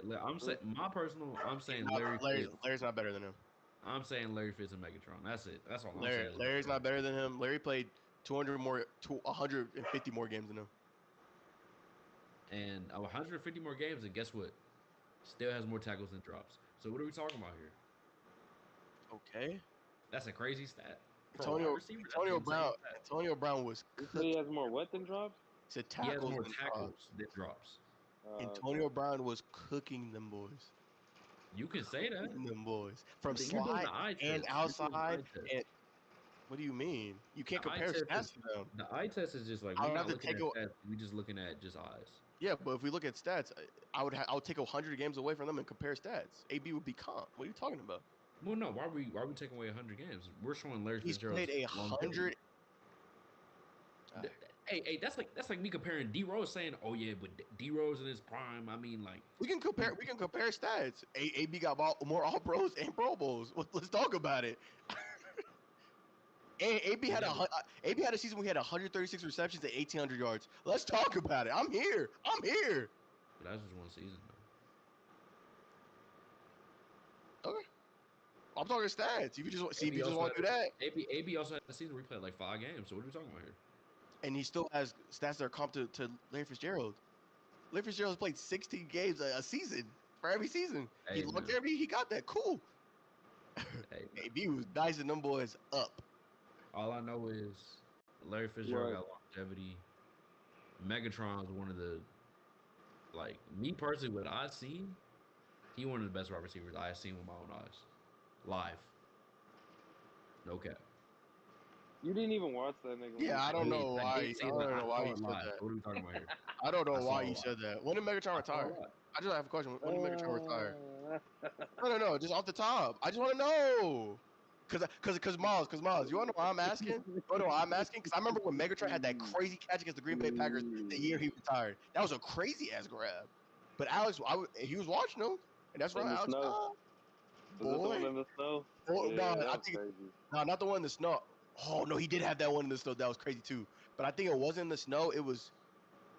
[SPEAKER 2] Yeah, I'm saying I'm saying Larry Fitz.
[SPEAKER 3] Larry's not better than him.
[SPEAKER 2] I'm saying Larry Fitz and Megatron. That's it. That's all I'm
[SPEAKER 3] Larry's
[SPEAKER 2] saying.
[SPEAKER 3] Larry's not better than him. Larry played 150 more games than him.
[SPEAKER 2] And 150 more games, and guess what? Still has more tackles than drops. So what are we talking about here?
[SPEAKER 3] Okay.
[SPEAKER 2] That's a crazy stat.
[SPEAKER 3] Antonio Brown was.
[SPEAKER 1] He has more what than drops?
[SPEAKER 3] Said
[SPEAKER 2] he has
[SPEAKER 3] tackles
[SPEAKER 2] more
[SPEAKER 3] than
[SPEAKER 2] tackles than drops.
[SPEAKER 3] Antonio Brown was cooking them boys.
[SPEAKER 2] You can say that.
[SPEAKER 3] Cooking them boys from
[SPEAKER 2] But
[SPEAKER 3] slide and outside. And what do you mean? You can't compare stats to them.
[SPEAKER 2] The eye test is just like we're not looking at stats. We're just looking at just eyes.
[SPEAKER 3] Yeah, but if we look at stats, I would take 100 games away from them and compare stats. AB would be calm. What are you talking about?
[SPEAKER 2] Well, no. Why are we taking away 100 games? We're showing Larry Fitzgerald.
[SPEAKER 3] He's played 100.
[SPEAKER 2] Hey, that's like me comparing D Rose saying, "Oh yeah, but D Rose in his prime." I mean, like
[SPEAKER 3] we can compare stats. AB got more All Pros and Pro Bowls. Let's talk about it. And AB had a season where he had 136 receptions and 1,800 yards. Let's talk about it. I'm here.
[SPEAKER 2] But that's just one season,
[SPEAKER 3] though. Okay. I'm talking stats. If you just want to do that.
[SPEAKER 2] AB also had a season where he played like 5 games. So what are we talking about here?
[SPEAKER 3] And he still has stats that are comp to Larry Fitzgerald. Larry Fitzgerald's played 16 games a season for every season. He got that. Cool. AB was dicing them boys up.
[SPEAKER 2] All I know is Larry Fitzgerald got longevity. Megatron is one of the, like, me personally, what I've seen, he one of the best wide receivers I've seen with my own eyes. Live. No cap.
[SPEAKER 1] You didn't even watch that nigga.
[SPEAKER 3] Yeah, I don't know why you said that.
[SPEAKER 2] What are we talking about here?
[SPEAKER 3] I don't know why you said that. When did Megatron retire? I just have a question. When did Megatron retire? No, just off the top. I just want to know. Cause Miles, you wanna know why I'm asking? Because I remember when Megatron had that crazy catch against the Green Bay Packers the year he retired. That was a crazy ass grab. But Alex, he was watching him, and that's right, Alex.
[SPEAKER 1] Was it the one in the snow?
[SPEAKER 3] No, not the one in the snow. Oh no, he did have that one in the snow. That was crazy too. But I think it wasn't in the snow. It was.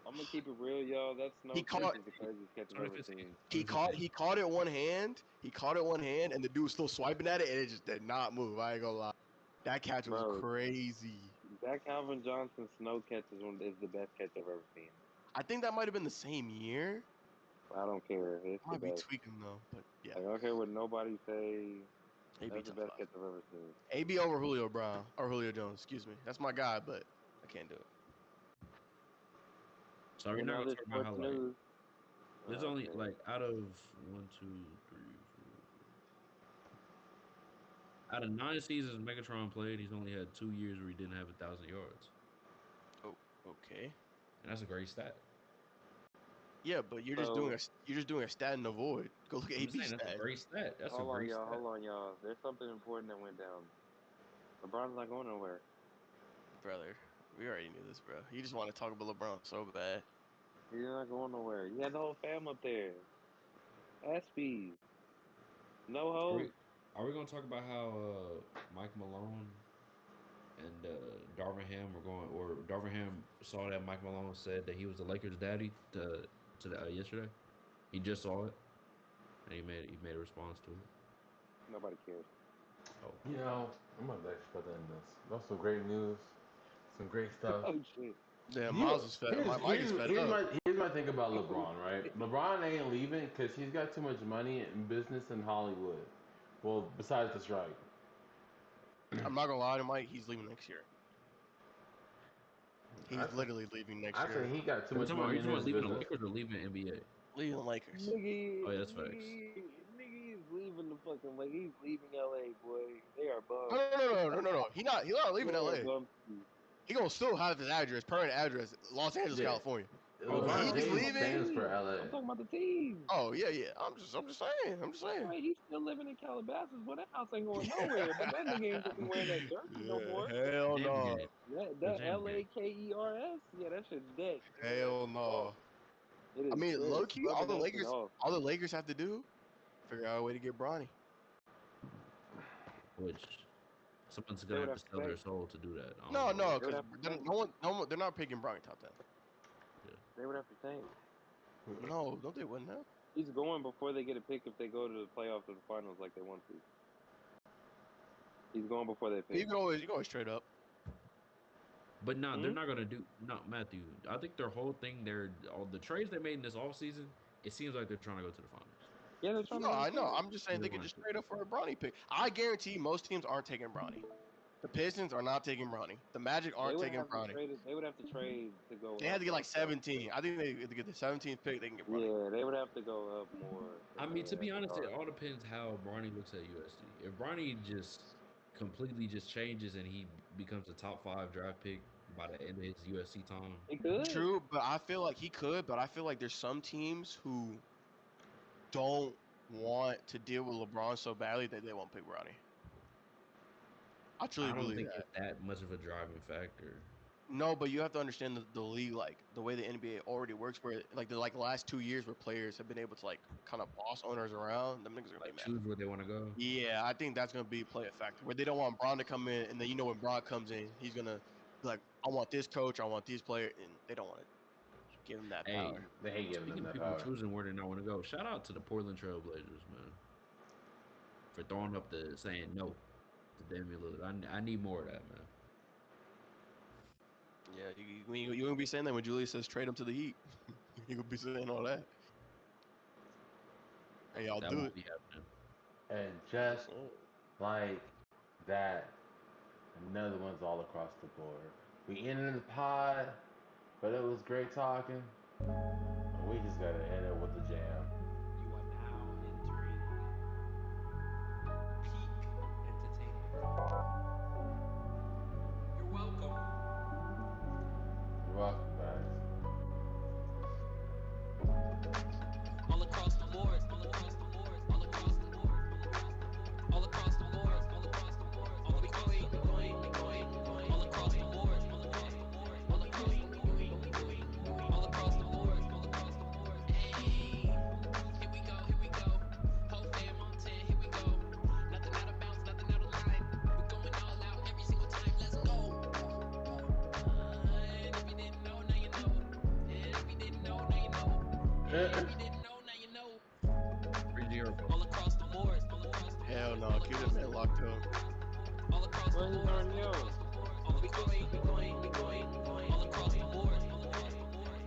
[SPEAKER 1] I'm gonna keep it real, y'all. That snow catch is the craziest catch I've ever seen.
[SPEAKER 3] He caught it one hand. And the dude was still swiping at it, and it just did not move. I ain't gonna lie. That catch was crazy.
[SPEAKER 1] That Calvin Johnson snow catch is the best catch I've ever seen.
[SPEAKER 3] I think that might have been the same year.
[SPEAKER 1] I don't care. It's the
[SPEAKER 3] Might be
[SPEAKER 1] best.
[SPEAKER 3] tweaking though, but yeah.
[SPEAKER 1] Like, I don't care what nobody say.
[SPEAKER 3] AB
[SPEAKER 1] That's the
[SPEAKER 3] top
[SPEAKER 1] best
[SPEAKER 3] 5.
[SPEAKER 1] catch I've ever seen.
[SPEAKER 3] AB over Julio Brown or Julio Jones. Excuse me. That's my guy, but I can't do it.
[SPEAKER 2] So we're
[SPEAKER 1] In
[SPEAKER 2] not gonna
[SPEAKER 1] other
[SPEAKER 2] talk about
[SPEAKER 1] sports
[SPEAKER 2] how like
[SPEAKER 1] news,
[SPEAKER 2] there's only
[SPEAKER 1] okay.
[SPEAKER 2] like out of 1, 2, 3, 4. Out of 9 seasons Megatron played, he's only had 2 years where he didn't have 1,000 yards,
[SPEAKER 3] Oh, okay.
[SPEAKER 2] and that's a great stat.
[SPEAKER 3] Yeah, but you're just
[SPEAKER 1] So
[SPEAKER 3] doing a stat in the void. Go look at
[SPEAKER 2] I'm just
[SPEAKER 3] AB
[SPEAKER 2] saying that's a
[SPEAKER 3] stats.
[SPEAKER 2] great stat. That's a
[SPEAKER 1] hold on,
[SPEAKER 2] great
[SPEAKER 1] y'all.
[SPEAKER 2] stat.
[SPEAKER 1] Hold on, y'all. There's something important that went down. LeBron's not going nowhere.
[SPEAKER 3] Brother, we already knew this, bro. You just want to talk about LeBron so bad.
[SPEAKER 1] He's not going nowhere. You had the whole fam up there. SB. No
[SPEAKER 2] Are we,
[SPEAKER 1] hope.
[SPEAKER 2] are we gonna talk about how Mike Malone and Darvin Ham were going, or Darvin Ham saw that Mike Malone said that he was the Lakers' daddy to the, yesterday? He just saw it, and he made a response to it.
[SPEAKER 1] Nobody cares.
[SPEAKER 2] Oh,
[SPEAKER 4] You know, I'm gonna let you put in this. That's some great news, some great stuff.
[SPEAKER 1] Oh shit.
[SPEAKER 3] Yeah, Miles is fed. Mike is fed up.
[SPEAKER 4] Here's my thing about LeBron, right? LeBron ain't leaving because he's got too much money in business in Hollywood. Well, besides the strike.
[SPEAKER 3] I'm not gonna lie to Mike. He's leaving next year.
[SPEAKER 4] I
[SPEAKER 3] He's
[SPEAKER 4] say,
[SPEAKER 3] literally leaving next
[SPEAKER 4] I say
[SPEAKER 3] year.
[SPEAKER 4] he got too
[SPEAKER 2] are you
[SPEAKER 4] much
[SPEAKER 2] talking about, are
[SPEAKER 4] money
[SPEAKER 2] you
[SPEAKER 4] in
[SPEAKER 2] talking about
[SPEAKER 4] his
[SPEAKER 2] leaving the
[SPEAKER 4] business.
[SPEAKER 2] Lakers or leaving the NBA?
[SPEAKER 3] Leaving the Lakers.
[SPEAKER 1] Nigga,
[SPEAKER 2] Oh yeah, that's facts.
[SPEAKER 1] nigga is leaving the fucking like he's leaving LA, boy. They are
[SPEAKER 3] No,
[SPEAKER 1] bums.
[SPEAKER 3] no, no, no, no, no, no. He's not leaving
[SPEAKER 1] They are
[SPEAKER 3] LA.
[SPEAKER 1] bums.
[SPEAKER 3] He gonna still have his address, permanent address, Los Angeles,
[SPEAKER 4] Yeah,
[SPEAKER 3] California.
[SPEAKER 2] Oh
[SPEAKER 4] LeBron
[SPEAKER 2] wow.
[SPEAKER 3] He's
[SPEAKER 4] James
[SPEAKER 3] leaving.
[SPEAKER 4] stands for
[SPEAKER 1] I'm
[SPEAKER 4] LA.
[SPEAKER 1] talking about the team.
[SPEAKER 3] Oh yeah, yeah. I'm just saying. I'm just saying.
[SPEAKER 1] Right, he's still living in Calabasas, but that house ain't going nowhere. But that nigga ain't gonna be wearing that jersey no
[SPEAKER 3] Yeah,
[SPEAKER 1] more.
[SPEAKER 3] hell
[SPEAKER 2] James
[SPEAKER 3] no.
[SPEAKER 2] game.
[SPEAKER 1] That
[SPEAKER 2] James game.
[SPEAKER 1] LAKERS, yeah, that shit's dead. Nigga. That
[SPEAKER 3] Hell
[SPEAKER 1] shit's off.
[SPEAKER 3] no.
[SPEAKER 1] It
[SPEAKER 3] I
[SPEAKER 1] is.
[SPEAKER 3] mean,
[SPEAKER 1] They're
[SPEAKER 3] low key,
[SPEAKER 1] scrubbing that shit off.
[SPEAKER 3] all the Lakers have to do, figure out a way to get Bronny.
[SPEAKER 2] Which someone's
[SPEAKER 1] They
[SPEAKER 2] gonna
[SPEAKER 1] would
[SPEAKER 2] have to
[SPEAKER 1] have to
[SPEAKER 2] sell their
[SPEAKER 1] tank.
[SPEAKER 2] soul to do that. I don't
[SPEAKER 3] No,
[SPEAKER 2] know.
[SPEAKER 3] no,
[SPEAKER 1] They would
[SPEAKER 3] because
[SPEAKER 1] have to tank.
[SPEAKER 3] no one, they're not picking Bronny top 10.
[SPEAKER 2] Yeah.
[SPEAKER 1] They would have to tank.
[SPEAKER 3] No, don't they win now?
[SPEAKER 1] He's going before they get a pick if they go to the playoffs or the finals like they want to. He's going before they pick.
[SPEAKER 3] You can always trade up.
[SPEAKER 2] But no, they're
[SPEAKER 1] Hmm?
[SPEAKER 2] not gonna do. No, Matthew. I think their whole thing, all the trades they made in this offseason, it seems like they're trying to go to the finals.
[SPEAKER 1] Yeah, they're trying to
[SPEAKER 3] No,
[SPEAKER 1] win
[SPEAKER 3] I know.
[SPEAKER 1] too.
[SPEAKER 3] I'm just saying
[SPEAKER 2] They
[SPEAKER 3] they could
[SPEAKER 2] want
[SPEAKER 3] just
[SPEAKER 2] to.
[SPEAKER 3] trade up for a Bronny pick. I guarantee most teams aren't taking Bronny. The Pistons are not taking Bronny. The Magic
[SPEAKER 1] They
[SPEAKER 3] aren't
[SPEAKER 1] would
[SPEAKER 3] taking
[SPEAKER 1] have to
[SPEAKER 3] Bronny.
[SPEAKER 1] trade it. They would have to trade to go
[SPEAKER 3] They had
[SPEAKER 1] up
[SPEAKER 3] to get like
[SPEAKER 1] more. So
[SPEAKER 3] 17. I think they if they get the 17th pick, they can get Bronny.
[SPEAKER 1] yeah, they would have to go up more
[SPEAKER 2] I
[SPEAKER 1] than
[SPEAKER 2] mean, to be
[SPEAKER 1] they
[SPEAKER 2] honest, it
[SPEAKER 1] are.
[SPEAKER 2] all depends how Bronny looks at USC. If Bronny just completely just changes and he becomes a top 5 draft pick by the end of his USC time,
[SPEAKER 1] He could.
[SPEAKER 3] True, but I feel like he could. But I feel like there's some teams who don't want to deal with LeBron so badly that they won't pick Bronny. I truly
[SPEAKER 2] I don't
[SPEAKER 3] believe
[SPEAKER 2] think
[SPEAKER 3] that.
[SPEAKER 2] it's that much of a driving factor.
[SPEAKER 3] No, but you have to understand the league, like the way the NBA already works, where like the last 2 years where players have been able to like kind of boss owners around, them niggas are gonna be
[SPEAKER 2] Like
[SPEAKER 3] mad.
[SPEAKER 2] choose where they want to go.
[SPEAKER 3] Yeah, I think that's gonna be play a factor where they don't want Braun to come in, and then when Braun comes in, he's gonna be like, I want this coach, I want these players, and they don't want to give him that
[SPEAKER 2] Hey,
[SPEAKER 3] power.
[SPEAKER 4] They hate giving them
[SPEAKER 2] speaking of
[SPEAKER 4] that
[SPEAKER 2] people
[SPEAKER 4] power.
[SPEAKER 2] choosing where they not want to go, shout out to the Portland Trailblazers, man, for throwing up the saying no to Damian Lillard. I need more of that, man.
[SPEAKER 3] Yeah, you gonna be saying that when Julius says trade him to the Heat. You gonna be saying all that. Hey, I'll
[SPEAKER 2] That
[SPEAKER 3] do
[SPEAKER 2] won't
[SPEAKER 3] it.
[SPEAKER 2] be happening.
[SPEAKER 4] And just like that, another one's all across the board. We ended the pod, but it was great talking. We just gotta end it with the jam.
[SPEAKER 5] You are now entering peak entertainment. You're welcome.
[SPEAKER 4] You're welcome, guys.
[SPEAKER 5] All across the board, all across the board, all across the board, all across the board, all across the board, all we going, all across the board, all across the board, all across the board, all across the board, all across the board. Hey, here we go, whole fam on 10, here we go. Nothing out of bounds, nothing out of line. We're going all out every single time. Let's go. And if you didn't know, now you know. And if you didn't know, now you know. And if you didn't know, now you know.
[SPEAKER 2] 3-0.
[SPEAKER 5] All across the board, all across the board.
[SPEAKER 3] Hell no, keep that man locked up.
[SPEAKER 5] All across the
[SPEAKER 1] Well, he's
[SPEAKER 5] board,
[SPEAKER 1] already
[SPEAKER 5] all
[SPEAKER 1] know.
[SPEAKER 5] across the board, all we going all across the board.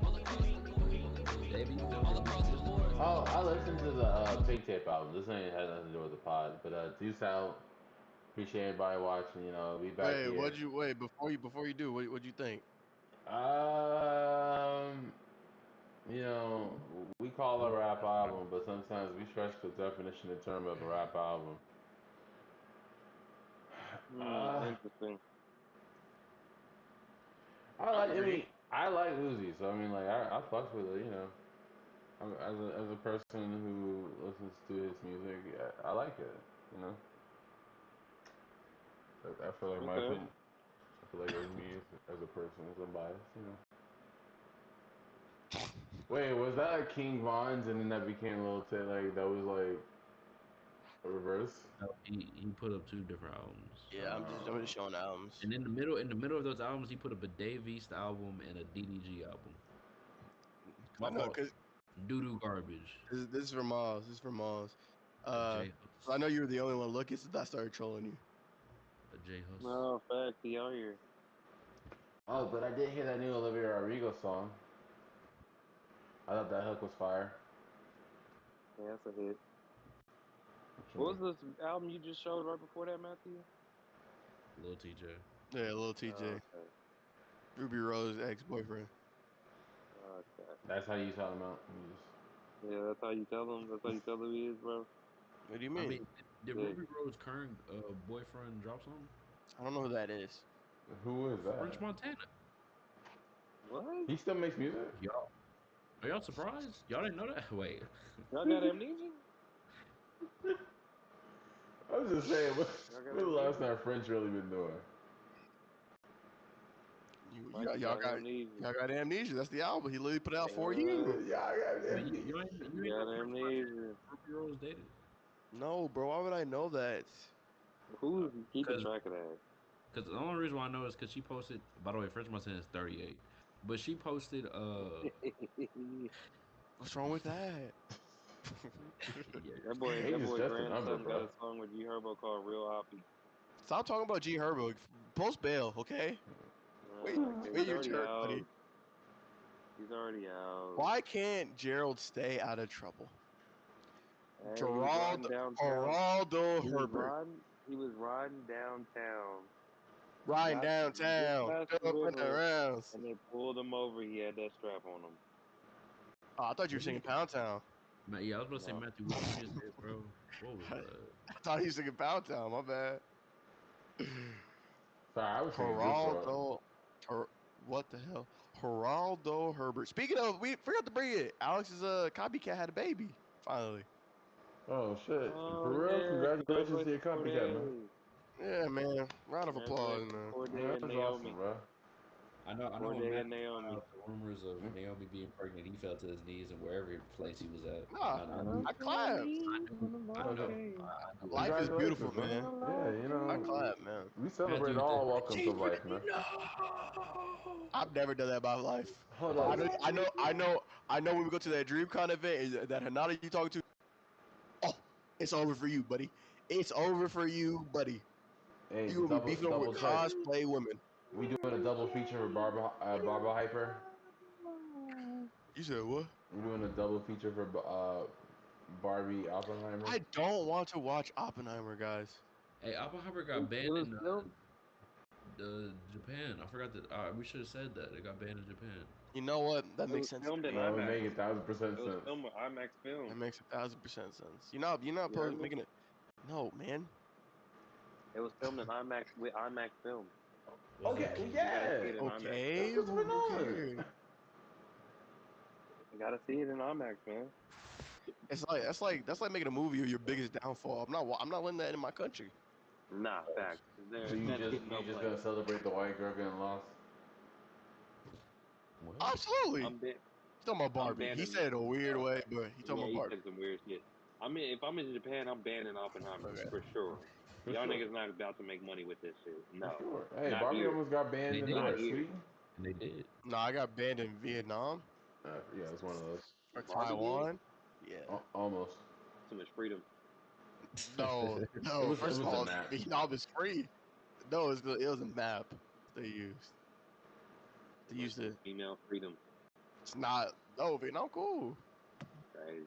[SPEAKER 5] All across the board.
[SPEAKER 2] Davey, you feeling
[SPEAKER 5] All
[SPEAKER 2] the
[SPEAKER 5] across the
[SPEAKER 2] music?
[SPEAKER 5] board.
[SPEAKER 4] Oh, I listened to the Pink Tape album. This ain't had nothing to do with the pod, but deuce out. Appreciate everybody watching. You know, be back
[SPEAKER 3] Wait,
[SPEAKER 4] here.
[SPEAKER 3] before you do? What'd you think?
[SPEAKER 4] Um, you know, we call it a rap album, but sometimes we stretch the definition and term of a rap album. Uh,
[SPEAKER 1] Interesting.
[SPEAKER 3] I agree.
[SPEAKER 4] I like Uzi, so I mean, like, I fucks with it, you know. As a person who listens to his music, yeah, I like it, you know. I feel like my
[SPEAKER 1] Okay.
[SPEAKER 4] opinion. I feel like as me as a person is unbiased, you know. Wait, was that like King Von's and then that became a little like that was like a reverse?
[SPEAKER 2] No, he put up two different albums.
[SPEAKER 3] Yeah, I'm just showing the albums.
[SPEAKER 2] And in the middle of those albums, he put up a Dave East album and a DDG album.
[SPEAKER 3] I
[SPEAKER 2] My
[SPEAKER 3] know,
[SPEAKER 2] fault.
[SPEAKER 3] cause
[SPEAKER 2] Doo doo garbage.
[SPEAKER 3] this is from Miles. This is from Miles.
[SPEAKER 2] A J
[SPEAKER 3] I
[SPEAKER 2] Hus.
[SPEAKER 3] know you were the only one looking since I started trolling you.
[SPEAKER 2] A J Hus.
[SPEAKER 1] No, fact, he out here.
[SPEAKER 4] Oh, but I did hear that new Olivia Rodrigo song. I thought that hook was fire.
[SPEAKER 1] Yeah, that's a hit.
[SPEAKER 4] What you
[SPEAKER 1] What
[SPEAKER 4] mean?
[SPEAKER 1] was this album you just showed right before that, Matthew?
[SPEAKER 2] Lil TJ.
[SPEAKER 3] Yeah, little TJ,
[SPEAKER 1] Okay.
[SPEAKER 3] Ruby Rose ex-boyfriend.
[SPEAKER 1] Okay.
[SPEAKER 4] That's how you shout him out. You just,
[SPEAKER 1] Yeah, that's how you tell him. That's how you tell him he is, bro.
[SPEAKER 3] What do you
[SPEAKER 2] I
[SPEAKER 3] mean?
[SPEAKER 2] mean, did
[SPEAKER 1] Sick.
[SPEAKER 2] Ruby Rose's current boyfriend drop something?
[SPEAKER 3] I don't know who that is.
[SPEAKER 4] who is
[SPEAKER 2] French
[SPEAKER 4] that?
[SPEAKER 2] Montana.
[SPEAKER 1] What?
[SPEAKER 4] He still makes music?
[SPEAKER 2] Y'all, are y'all surprised? Y'all didn't know that? Wait.
[SPEAKER 1] Y'all got amnesia?
[SPEAKER 4] I was just saying,
[SPEAKER 1] Y'all got
[SPEAKER 4] what the last
[SPEAKER 1] amnesia?
[SPEAKER 4] time French really been doing?
[SPEAKER 1] Mikey got amnesia.
[SPEAKER 3] y'all got amnesia. That's the album. He literally put it out for you.
[SPEAKER 4] Yeah, I got
[SPEAKER 2] Wait,
[SPEAKER 4] that.
[SPEAKER 2] you
[SPEAKER 1] He
[SPEAKER 2] ain't
[SPEAKER 1] got
[SPEAKER 2] know French Montana
[SPEAKER 1] amnesia.
[SPEAKER 2] and Ruby Rose dated?
[SPEAKER 3] No, bro. Why would I know that?
[SPEAKER 1] Who's keeping
[SPEAKER 2] Because
[SPEAKER 1] track of that?
[SPEAKER 2] the only reason why I know is because she posted. By the way, French Montana is 38, but she posted.
[SPEAKER 3] What's wrong with that?
[SPEAKER 2] Yeah,
[SPEAKER 4] Age
[SPEAKER 1] That
[SPEAKER 4] is
[SPEAKER 1] boy
[SPEAKER 4] just a number,
[SPEAKER 1] grandson got
[SPEAKER 4] bro.
[SPEAKER 1] a song with G Herbo called Real Hoppy.
[SPEAKER 3] Stop talking about G Herbo. Post bail, okay? Wait,
[SPEAKER 1] Okay,
[SPEAKER 3] wait
[SPEAKER 1] he's
[SPEAKER 3] your
[SPEAKER 1] already
[SPEAKER 3] turn,
[SPEAKER 1] out.
[SPEAKER 3] buddy.
[SPEAKER 1] He's already out.
[SPEAKER 3] Why can't Gerald stay out of trouble?
[SPEAKER 1] Hey, he was riding
[SPEAKER 3] Gerald
[SPEAKER 1] downtown.
[SPEAKER 3] Geraldo Herbert
[SPEAKER 1] He was riding downtown.
[SPEAKER 3] riding
[SPEAKER 1] Just
[SPEAKER 3] downtown,
[SPEAKER 1] past the
[SPEAKER 3] jumping
[SPEAKER 1] river,
[SPEAKER 3] around.
[SPEAKER 1] and they pulled him over. He had that strap on him.
[SPEAKER 3] Oh, I thought you were
[SPEAKER 2] what
[SPEAKER 3] singing
[SPEAKER 2] is?
[SPEAKER 3] Pound Town.
[SPEAKER 2] Yeah, I was about to say
[SPEAKER 1] No.
[SPEAKER 2] Matthew. What you just did, bro? What was
[SPEAKER 3] I
[SPEAKER 2] that?
[SPEAKER 3] thought you were singing Pound Town. My bad.
[SPEAKER 4] Sorry, I was singing Juice WRLD.
[SPEAKER 3] Geraldo, what the hell? Geraldo Herbert. Speaking of, we forgot to bring it. Alex's copycat had a baby. Finally.
[SPEAKER 4] Oh shit!
[SPEAKER 1] Oh
[SPEAKER 4] For real,
[SPEAKER 1] yeah!
[SPEAKER 4] congratulations to
[SPEAKER 1] Congratulations,
[SPEAKER 4] your copycat, man.
[SPEAKER 1] Corday.
[SPEAKER 3] Yeah, man. Round of applause,
[SPEAKER 1] Congratulations,
[SPEAKER 3] man.
[SPEAKER 1] Corday
[SPEAKER 4] Man,
[SPEAKER 1] and
[SPEAKER 4] that's awesome,
[SPEAKER 1] Naomi.
[SPEAKER 4] bro.
[SPEAKER 2] I know when
[SPEAKER 1] Corday and
[SPEAKER 2] Matthew
[SPEAKER 1] Naomi.
[SPEAKER 2] filed the rumors of Naomi being pregnant, he fell to his knees and wherever place he was at.
[SPEAKER 3] Nah,
[SPEAKER 2] I
[SPEAKER 1] I
[SPEAKER 2] knew,
[SPEAKER 3] I
[SPEAKER 1] saw
[SPEAKER 3] clapped.
[SPEAKER 1] me on the
[SPEAKER 2] I knew,
[SPEAKER 1] location.
[SPEAKER 2] I knew
[SPEAKER 3] Life is
[SPEAKER 2] everything.
[SPEAKER 3] beautiful,
[SPEAKER 4] Congratulations, man.
[SPEAKER 3] man.
[SPEAKER 4] Yeah, you
[SPEAKER 3] I
[SPEAKER 4] know,
[SPEAKER 3] clap, man.
[SPEAKER 4] we celebrate
[SPEAKER 2] Matthew said,
[SPEAKER 4] all welcomes of life, man.
[SPEAKER 2] no.
[SPEAKER 3] I've never done that in my life.
[SPEAKER 4] Hold
[SPEAKER 3] But
[SPEAKER 4] up.
[SPEAKER 3] I know when we go to that DreamCon event, that Hanada you talking to, oh, it's over for you, buddy. It's over for you, buddy.
[SPEAKER 4] Hey,
[SPEAKER 3] You gonna be beefing over with
[SPEAKER 4] double check.
[SPEAKER 3] cosplay women.
[SPEAKER 4] We doing a double feature for Barbara Hyper.
[SPEAKER 3] You said what?
[SPEAKER 4] We're doing a double feature for Barbie Oppenheimer.
[SPEAKER 3] I don't want to watch Oppenheimer, guys.
[SPEAKER 2] Hey, Oppenheimer
[SPEAKER 1] It,
[SPEAKER 2] got
[SPEAKER 1] it
[SPEAKER 2] banned
[SPEAKER 1] was
[SPEAKER 2] in
[SPEAKER 1] filmed.
[SPEAKER 2] Japan. I forgot that. We should have said that. It got banned in Japan.
[SPEAKER 3] You know what? That
[SPEAKER 1] It
[SPEAKER 3] makes
[SPEAKER 1] was
[SPEAKER 3] sense to
[SPEAKER 1] filmed in
[SPEAKER 3] me.
[SPEAKER 4] That would
[SPEAKER 1] IMAX.
[SPEAKER 4] make 1,000%
[SPEAKER 1] It was
[SPEAKER 4] sense.
[SPEAKER 1] filmed with IMAX
[SPEAKER 3] That
[SPEAKER 1] film.
[SPEAKER 3] makes 1,000% sense. You're not
[SPEAKER 1] You heard me?
[SPEAKER 3] making it. No, man.
[SPEAKER 1] It was filmed in IMAX with IMAX film.
[SPEAKER 2] What's
[SPEAKER 4] Okay,
[SPEAKER 2] that
[SPEAKER 4] well,
[SPEAKER 2] mean?
[SPEAKER 1] You gotta see it
[SPEAKER 4] yeah.
[SPEAKER 1] in IMAX
[SPEAKER 4] That's
[SPEAKER 3] Okay,
[SPEAKER 1] film.
[SPEAKER 4] Christopher
[SPEAKER 3] who
[SPEAKER 4] Nolan.
[SPEAKER 3] cares?
[SPEAKER 1] You gotta see it in IMAX, man.
[SPEAKER 3] It's like that's like making a movie of your biggest downfall. I'm not letting that in my country.
[SPEAKER 1] Nah,
[SPEAKER 2] Facts.
[SPEAKER 1] facts.
[SPEAKER 4] So
[SPEAKER 1] That's getting
[SPEAKER 4] you
[SPEAKER 1] no
[SPEAKER 4] just
[SPEAKER 1] play.
[SPEAKER 4] gonna celebrate the white girl getting lost?
[SPEAKER 2] What?
[SPEAKER 3] Absolutely.
[SPEAKER 1] I'm ban-
[SPEAKER 3] He's talking about
[SPEAKER 1] I'm
[SPEAKER 3] Barbie. He
[SPEAKER 1] banning.
[SPEAKER 3] said it a weird way, but he talking
[SPEAKER 1] Yeah,
[SPEAKER 3] about
[SPEAKER 1] he
[SPEAKER 3] Barbie.
[SPEAKER 1] said some weird shit. I mean, if I'm in Japan, I'm banning Oppenheimer
[SPEAKER 3] Okay.
[SPEAKER 1] for sure.
[SPEAKER 4] For
[SPEAKER 1] Y'all
[SPEAKER 4] sure.
[SPEAKER 1] niggas not about to make money with this shit.
[SPEAKER 4] For
[SPEAKER 1] No,
[SPEAKER 4] sure. Hey,
[SPEAKER 1] not
[SPEAKER 4] Barbie
[SPEAKER 1] here.
[SPEAKER 4] almost got banned
[SPEAKER 2] They
[SPEAKER 4] in
[SPEAKER 1] Not
[SPEAKER 2] did,
[SPEAKER 1] here.
[SPEAKER 4] Sweden.
[SPEAKER 2] and they did.
[SPEAKER 3] No, I got banned in Vietnam
[SPEAKER 4] Yeah, it's one of those.
[SPEAKER 3] or
[SPEAKER 1] Barbie did
[SPEAKER 3] Taiwan. Yeah.
[SPEAKER 4] Almost.
[SPEAKER 1] so much freedom.
[SPEAKER 3] No,
[SPEAKER 4] It
[SPEAKER 3] no.
[SPEAKER 4] was
[SPEAKER 3] First of
[SPEAKER 4] a
[SPEAKER 3] all,
[SPEAKER 4] map.
[SPEAKER 3] Vietnam is free. No, it was a map. they used? They
[SPEAKER 1] Like
[SPEAKER 3] used
[SPEAKER 1] some
[SPEAKER 3] it.
[SPEAKER 1] female freedom.
[SPEAKER 3] It's not. Oh, Vietnam, cool.
[SPEAKER 1] Crazy.